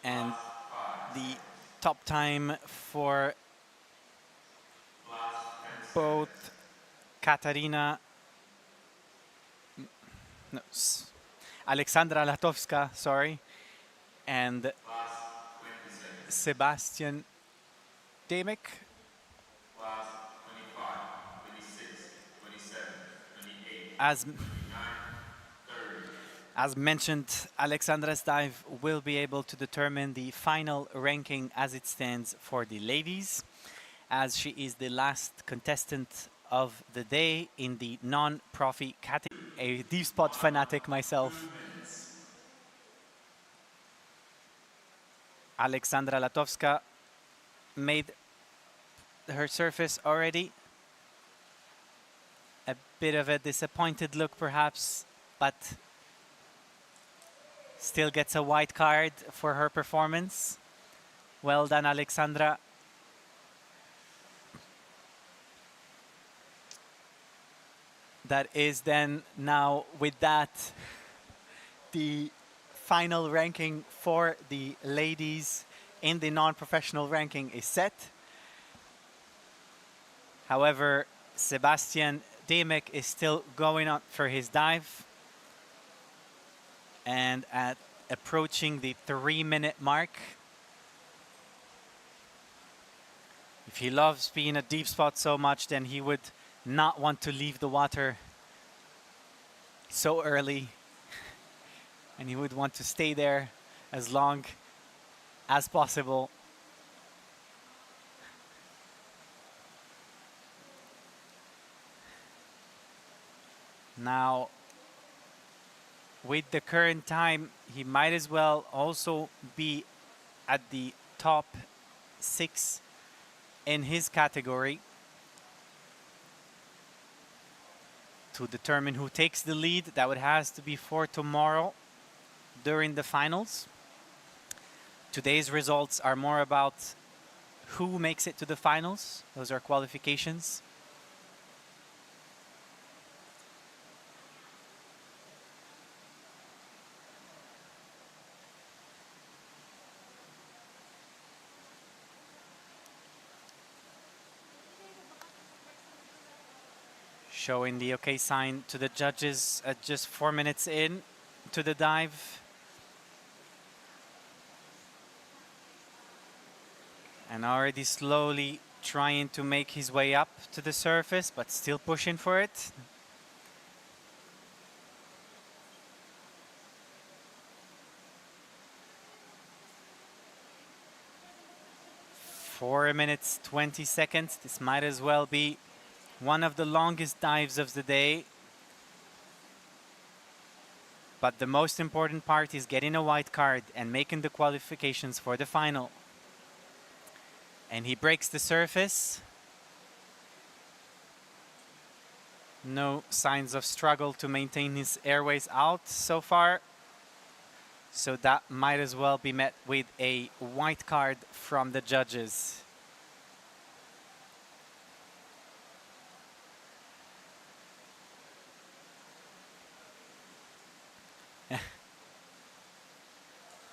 And the top time for both Katarina no, Alexandra Latowska, sorry, and Last 20 seconds. Sebastian Demek. Last 25, 26, 27, 28, As 29, 30. As mentioned, Alexandra's dive will be able to determine the final ranking as it stands for the ladies, as she is the last contestant of the day in the non-profi category. A Deepspot fanatic myself. Alexandra Latowska made her surface already. A bit of a disappointed look perhaps, but still gets a white card for her performance. Well done, Alexandra. That is then now with that the final ranking for the ladies in the non-professional ranking is set. However, Sebastian Demek is still going on for his dive. And at approaching the 3-minute mark. If he loves being a deep spot so much, then he would not want to leave the water so early. And he would want to stay there as long as possible. Now, with the current time, he might as well also be at the top 6 in his category to determine who takes the lead. That would has to be for tomorrow during the finals. Today's results are more about who makes it to the finals. Those are qualifications. Showing the okay sign to the judges at just 4 minutes in to the dive. And already slowly trying to make his way up to the surface, but still pushing for it. Four minutes, 20 seconds. This might as well be one of the longest dives of the day. But the most important part is getting a white card and making the qualifications for the final. And he breaks the surface. No signs of struggle to maintain his airways out so far. So that might as well be met with a white card from the judges.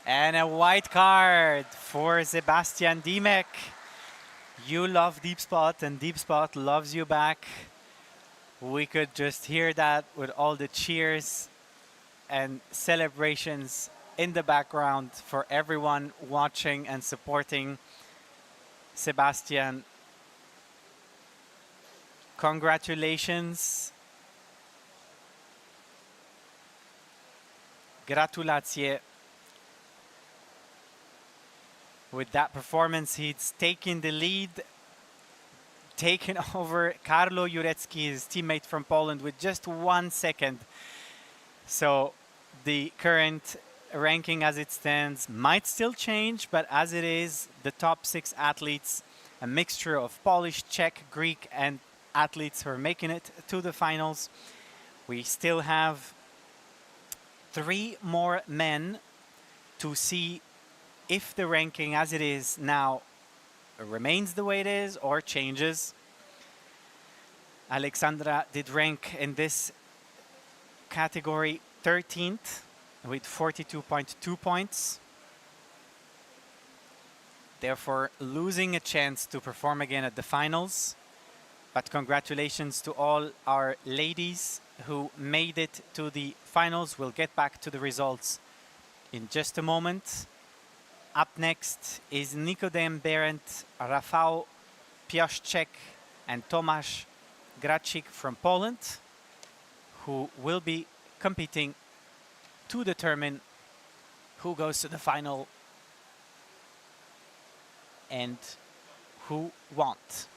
And a white card for Sebastian Demek. You love Deepspot and Deepspot loves you back. We could just hear that with all the cheers and celebrations in the background for everyone watching and supporting Sebastian. Congratulations. Gratulacje. With that performance, he's taken the lead, taken over Karlo Jurecki, his teammate from Poland, with just 1 second. So the current ranking as it stands might still change, but as it is, the top 6 athletes, a mixture of Polish, Czech, Greek, and athletes who are making it to the finals. We still have 3 more men to see if the ranking as it is now remains the way it is or changes. Alexandra did rank in this category 13th with 42.2 points. Therefore, losing a chance to perform again at the finals. But congratulations to all our ladies who made it to the finals. We'll get back to the results in just a moment. Up next is Nikodem Berendt, Rafał Piaszczek and Tomasz Gracik from Poland, who will be competing to determine who goes to the final and who won't.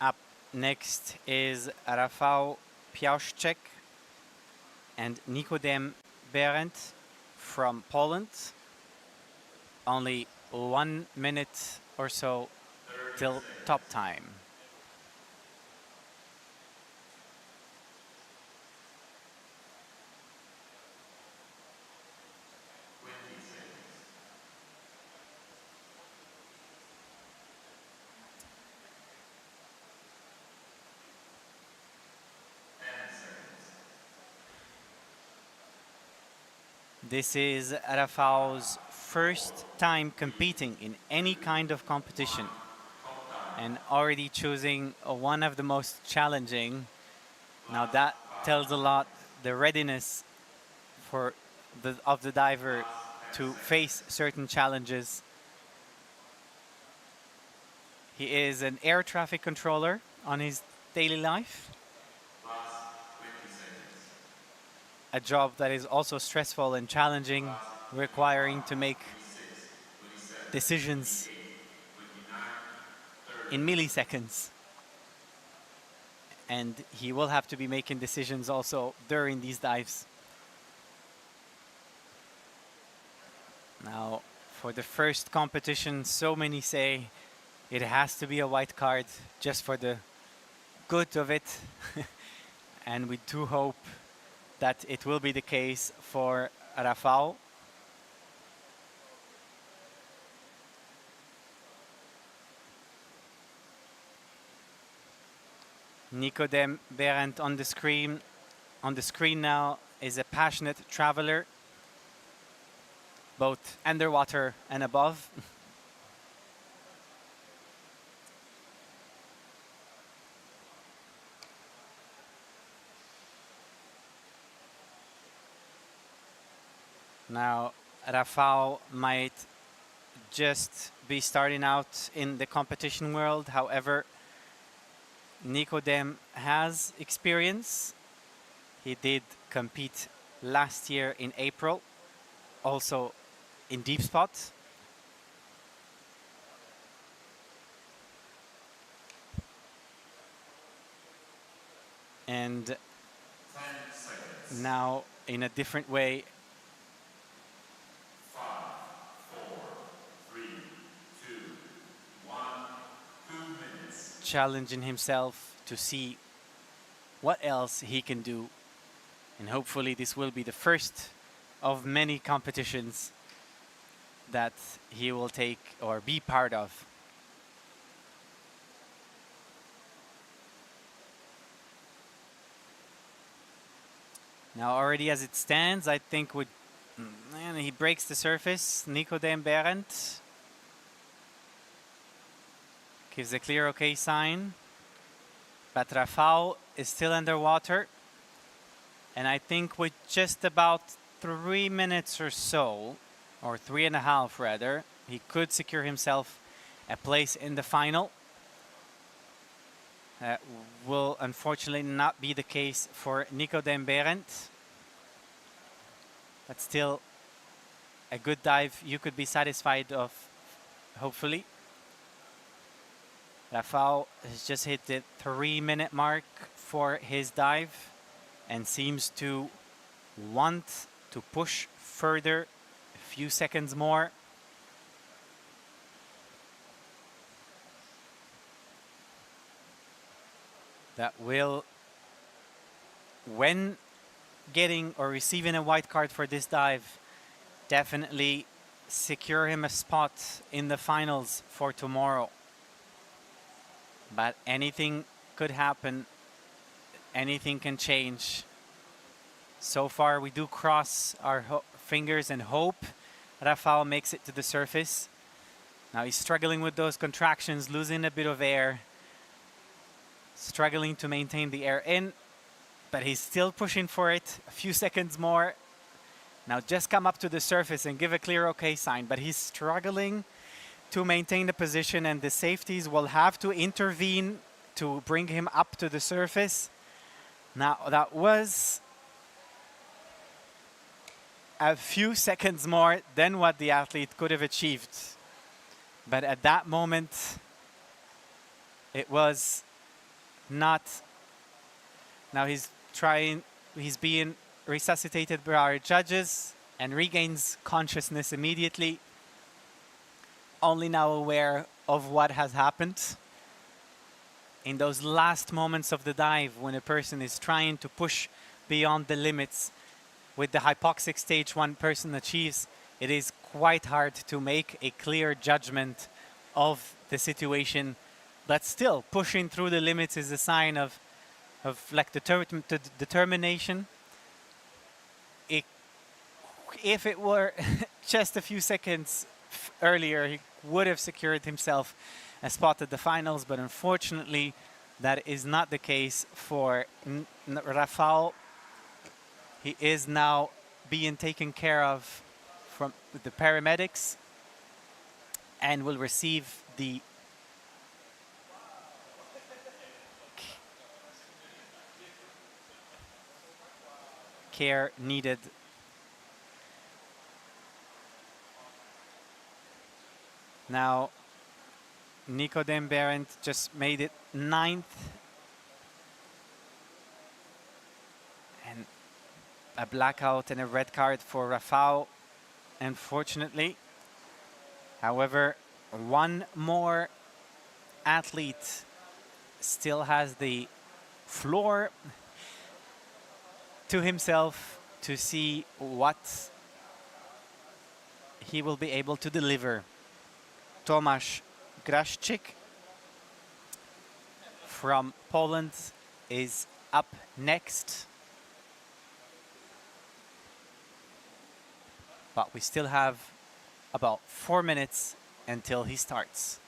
Up next is Rafał Piaszczek and Nikodem Berendt from Poland. Only 1 minute or so till top time. This is Rafał's first time competing in any kind of competition and already choosing one of the most challenging. Now that tells a lot the readiness of the diver to face certain challenges. He is an air traffic controller on his daily life. A job that is also stressful and challenging, requiring to make decisions in milliseconds. And he will have to be making decisions also during these dives. Now, for the first competition, so many say it has to be a white card just for the good of it. And we do hope that it will be the case for Rafał. Nikodem Berendt on the screen. On the screen now is a passionate traveler, both underwater and above. Now, Rafał might just be starting out in the competition world. However, Nikodem has experience. He did compete last year in April, also in Deepspot. And 10 seconds. now, in a different way, 5, 4, 3, 2, 1, 2 minutes. challenging himself to see what else he can do. And hopefully this will be the first of many competitions that he will take or be part of. Now already as it stands, I think and he breaks the surface. Nikodem Berendt gives a clear okay sign. But Rafał is still underwater. And I think with just about 3 minutes or so, or 3.5 rather, he could secure himself a place in the final. That will unfortunately not be the case for Nikodem Berendt. But still a good dive you could be satisfied of, hopefully. Rafał has just hit the 3-minute mark for his dive and seems to want to push further, a few seconds more. That will, when getting or receiving a white card for this dive, definitely secure him a spot in the finals for tomorrow. But anything could happen, anything can change. So far we do cross our fingers and hope Rafał makes it to the surface. Now he's struggling with those contractions, losing a bit of air, struggling to maintain the air in, but he's still pushing for it. A few seconds more. Now just come up to the surface and give a clear okay sign, but he's struggling to maintain the position, and the safeties will have to intervene to bring him up to the surface. Now that was a few seconds more than what the athlete could have achieved. But at that moment, it was not. Now he's being resuscitated by our judges and regains consciousness immediately. Only now aware of what has happened. In those last moments of the dive, when a person is trying to push beyond the limits with the hypoxic stage one person achieves, it is quite hard to make a clear judgment of the situation. But still, pushing through the limits is a sign of like determination. If it were just a few seconds earlier, he would have secured himself a spot at the finals, but unfortunately that is not the case for Rafał. He is now being taken care of from the paramedics and will receive the care needed. Now, Nikodem Berendt just made it 9th. And a blackout and a red card for Rafał, unfortunately. However, one more athlete still has the floor to himself to see what he will be able to deliver. Tomasz Graszczyk from Poland is up next. But we still have about 4 minutes until he starts.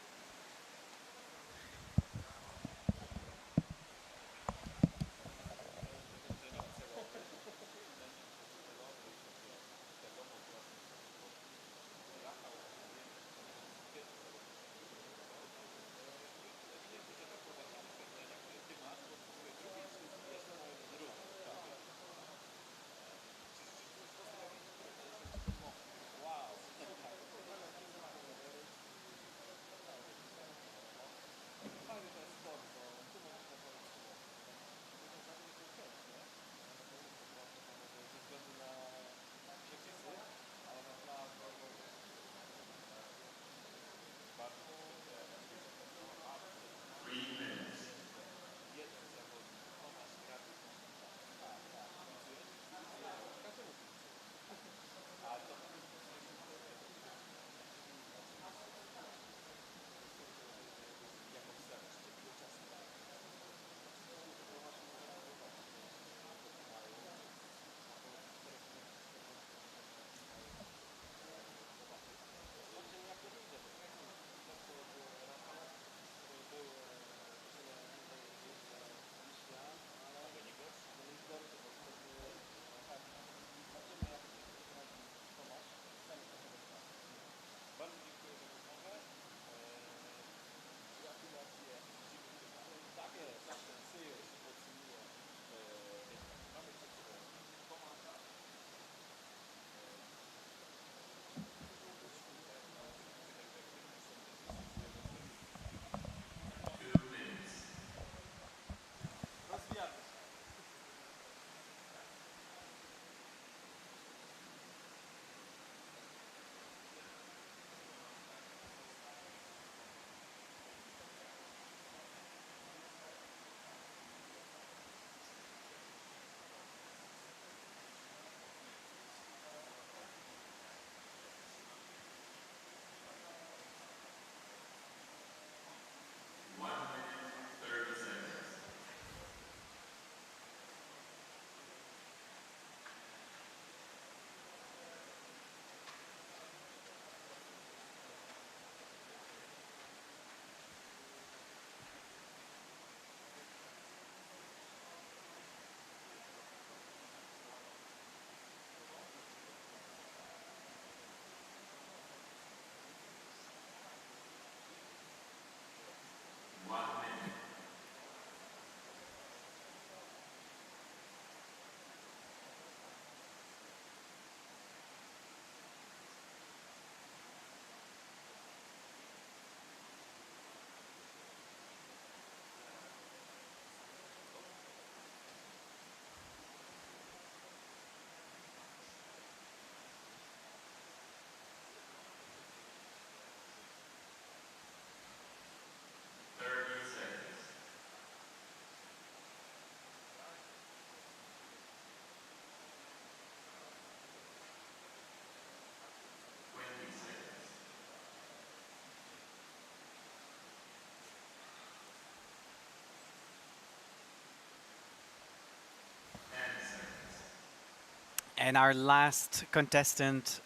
And our last contestant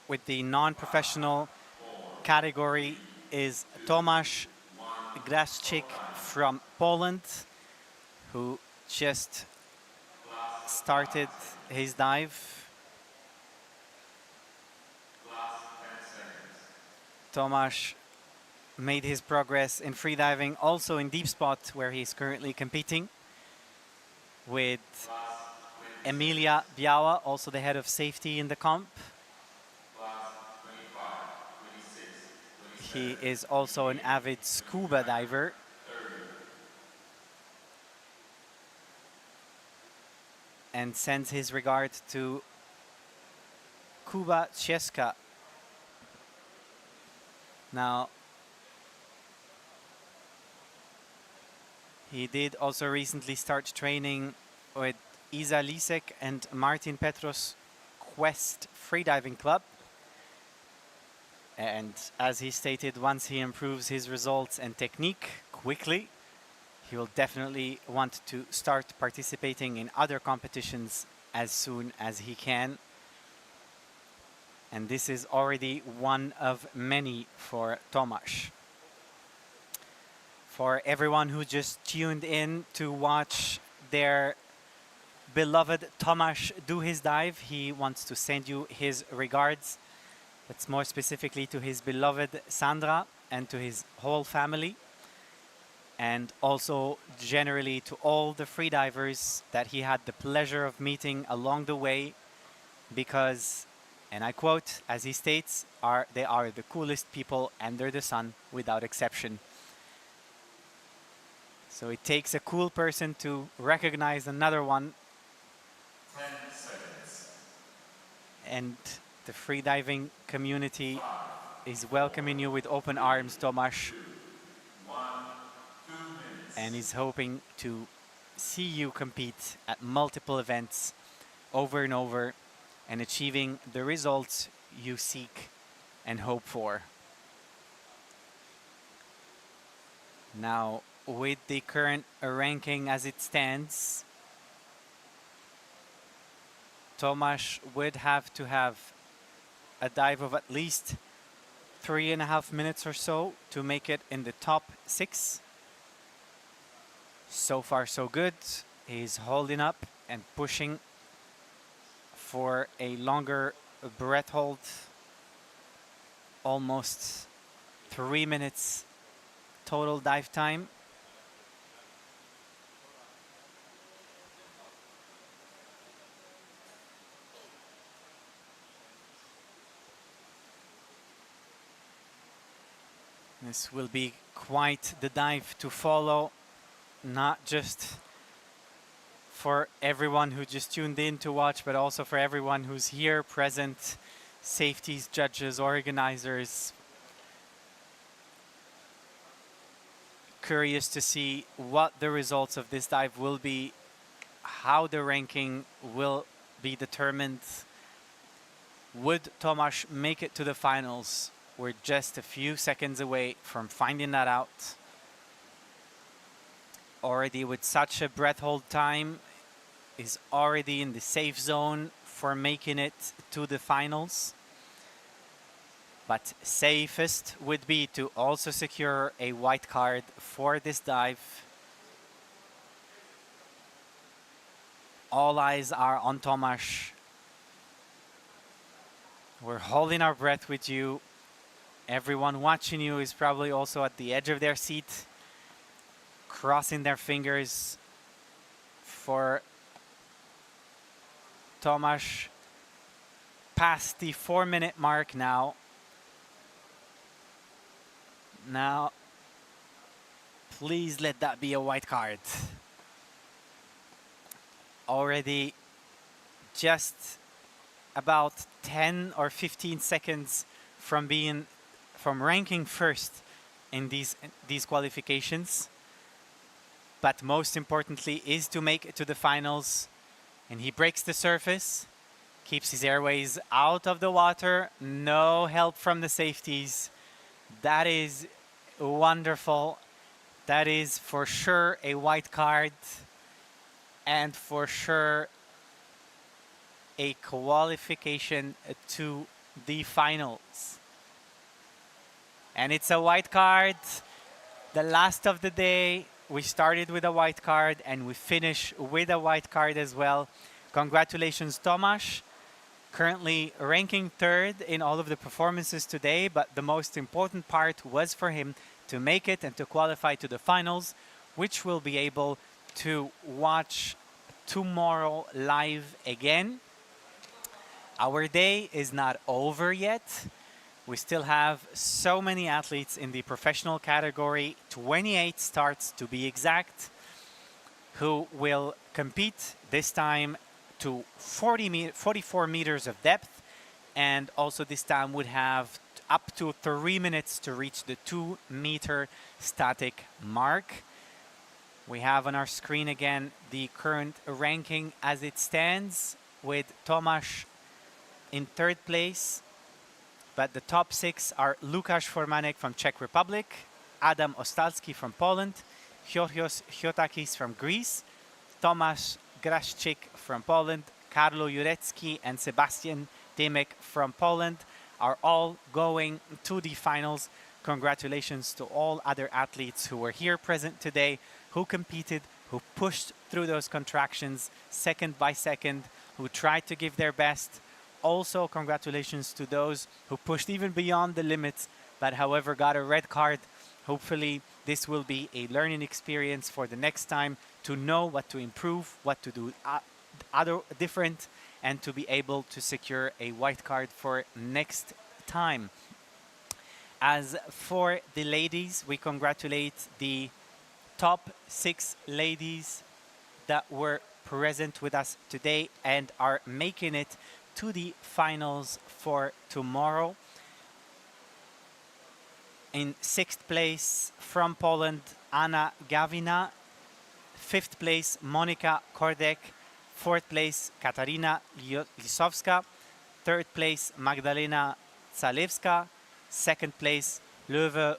with the non-professional category is Tomasz Graszczyk from Poland, who just started his dive. Tomasz made his progress in freediving, also in Deepspot, where he's currently competing with Emilia Biała, also the head of safety in the comp. He is also an avid scuba diver. And sends his regard to Kuba Cieska. Now, he did also recently start training with Iza Lisek and Martin Petros Quest Freediving Club. And as he stated, once he improves his results and technique quickly, he will definitely want to start participating in other competitions as soon as he can. And this is already one of many for Tomasz. For everyone who just tuned in to watch their beloved Tomasz do his dive, he wants to send you his regards. That's more specifically to his beloved Sandra and to his whole family. And also generally to all the freedivers that he had the pleasure of meeting along the way, because, and I quote, as he states, they are the coolest people under the sun without exception. So it takes a cool person to recognize another one. 10 seconds. And the freediving community is welcoming you with open arms, Tomasz. And is hoping to see you compete at multiple events over and over and achieving the results you seek and hope for. Now, with the current ranking as it stands, Tomasz would have to have a dive of at least 3.5 minutes or so to make it in the top 6. So far, so good. He's holding up and pushing for a longer breath hold. Almost 3 minutes total dive time. This will be quite the dive to follow. Not just for everyone who just tuned in to watch, but also for everyone who's here present, safeties, judges, organizers. Curious to see what the results of this dive will be, how the ranking will be determined. Would Tomasz make it to the finals? We're just a few seconds away from finding that out. Already with such a breath hold time, is already in the safe zone for making it to the finals. But safest would be to also secure a white card for this dive. All eyes are on Tomasz. We're holding our breath with you. Everyone watching you is probably also at the edge of their seat, crossing their fingers for Tomasz. Past the 4-minute mark now. Now, please let that be a white card. Already just about 10 or 15 seconds from ranking first in these qualifications. But most importantly is to make it to the finals. And he breaks the surface, keeps his airways out of the water, no help from the safeties. That is wonderful. That is for sure a white card, and for sure a qualification to the finals. And it's a white card, the last of the day. We started with a white card and we finish with a white card as well. Congratulations, Tomasz. Currently ranking third in all of the performances today, but the most important part was for him to make it and to qualify to the finals, which we'll be able to watch tomorrow live again. Our day is not over yet. We still have so many athletes in the professional category, 28 starts to be exact, who will compete this time to 44 meters of depth, and also this time would have up to 3 minutes to reach the 2-meter static mark. We have on our screen again the current ranking as it stands, with Tomasz in third place, but the top 6 are Łukasz Formanek from Czech Republic, Adam Ostalski from Poland, Georgios Chiotakis from Greece, Tomasz Graszczyk from Poland, Karlo Jurecki and Sebastian Demek from Poland are all going to the finals. Congratulations to all other athletes who were here present today, who competed, who pushed through those contractions second by second, who tried to give their best. Also, congratulations to those who pushed even beyond the limits, but however got a red card. Hopefully this will be a learning experience for the next time, to know what to improve, what to do other different, and to be able to secure a white card for next time. As for the ladies, we congratulate the top 6 ladies that were present with us today and are making it to the finals for tomorrow. In 6th place from Poland, Anna Gawina. 5th place, Monika Kordek. 4th place, Katarina Lisowska. 3rd place, Magdalena Zalewska. 2nd place, Löwe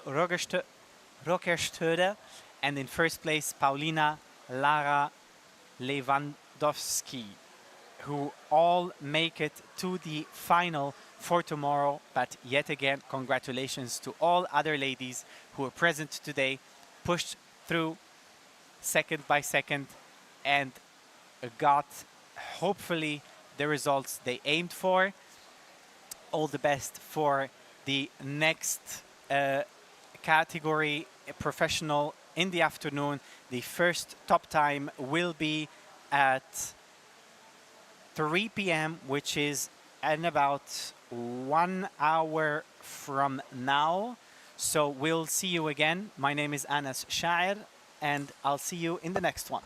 Rokerstöde. And in 1st place, Paulina Lara Lewandowski, who all make it to the final for tomorrow. But yet again, congratulations to all other ladies who were present today, pushed through second by second, and got hopefully the results they aimed for. All the best for the next category, professional, in the afternoon. The first top time will be at 3 p.m., which is in about 1 hour from now. So we'll see you again. My name is Anas Shair, and I'll see you in the next one.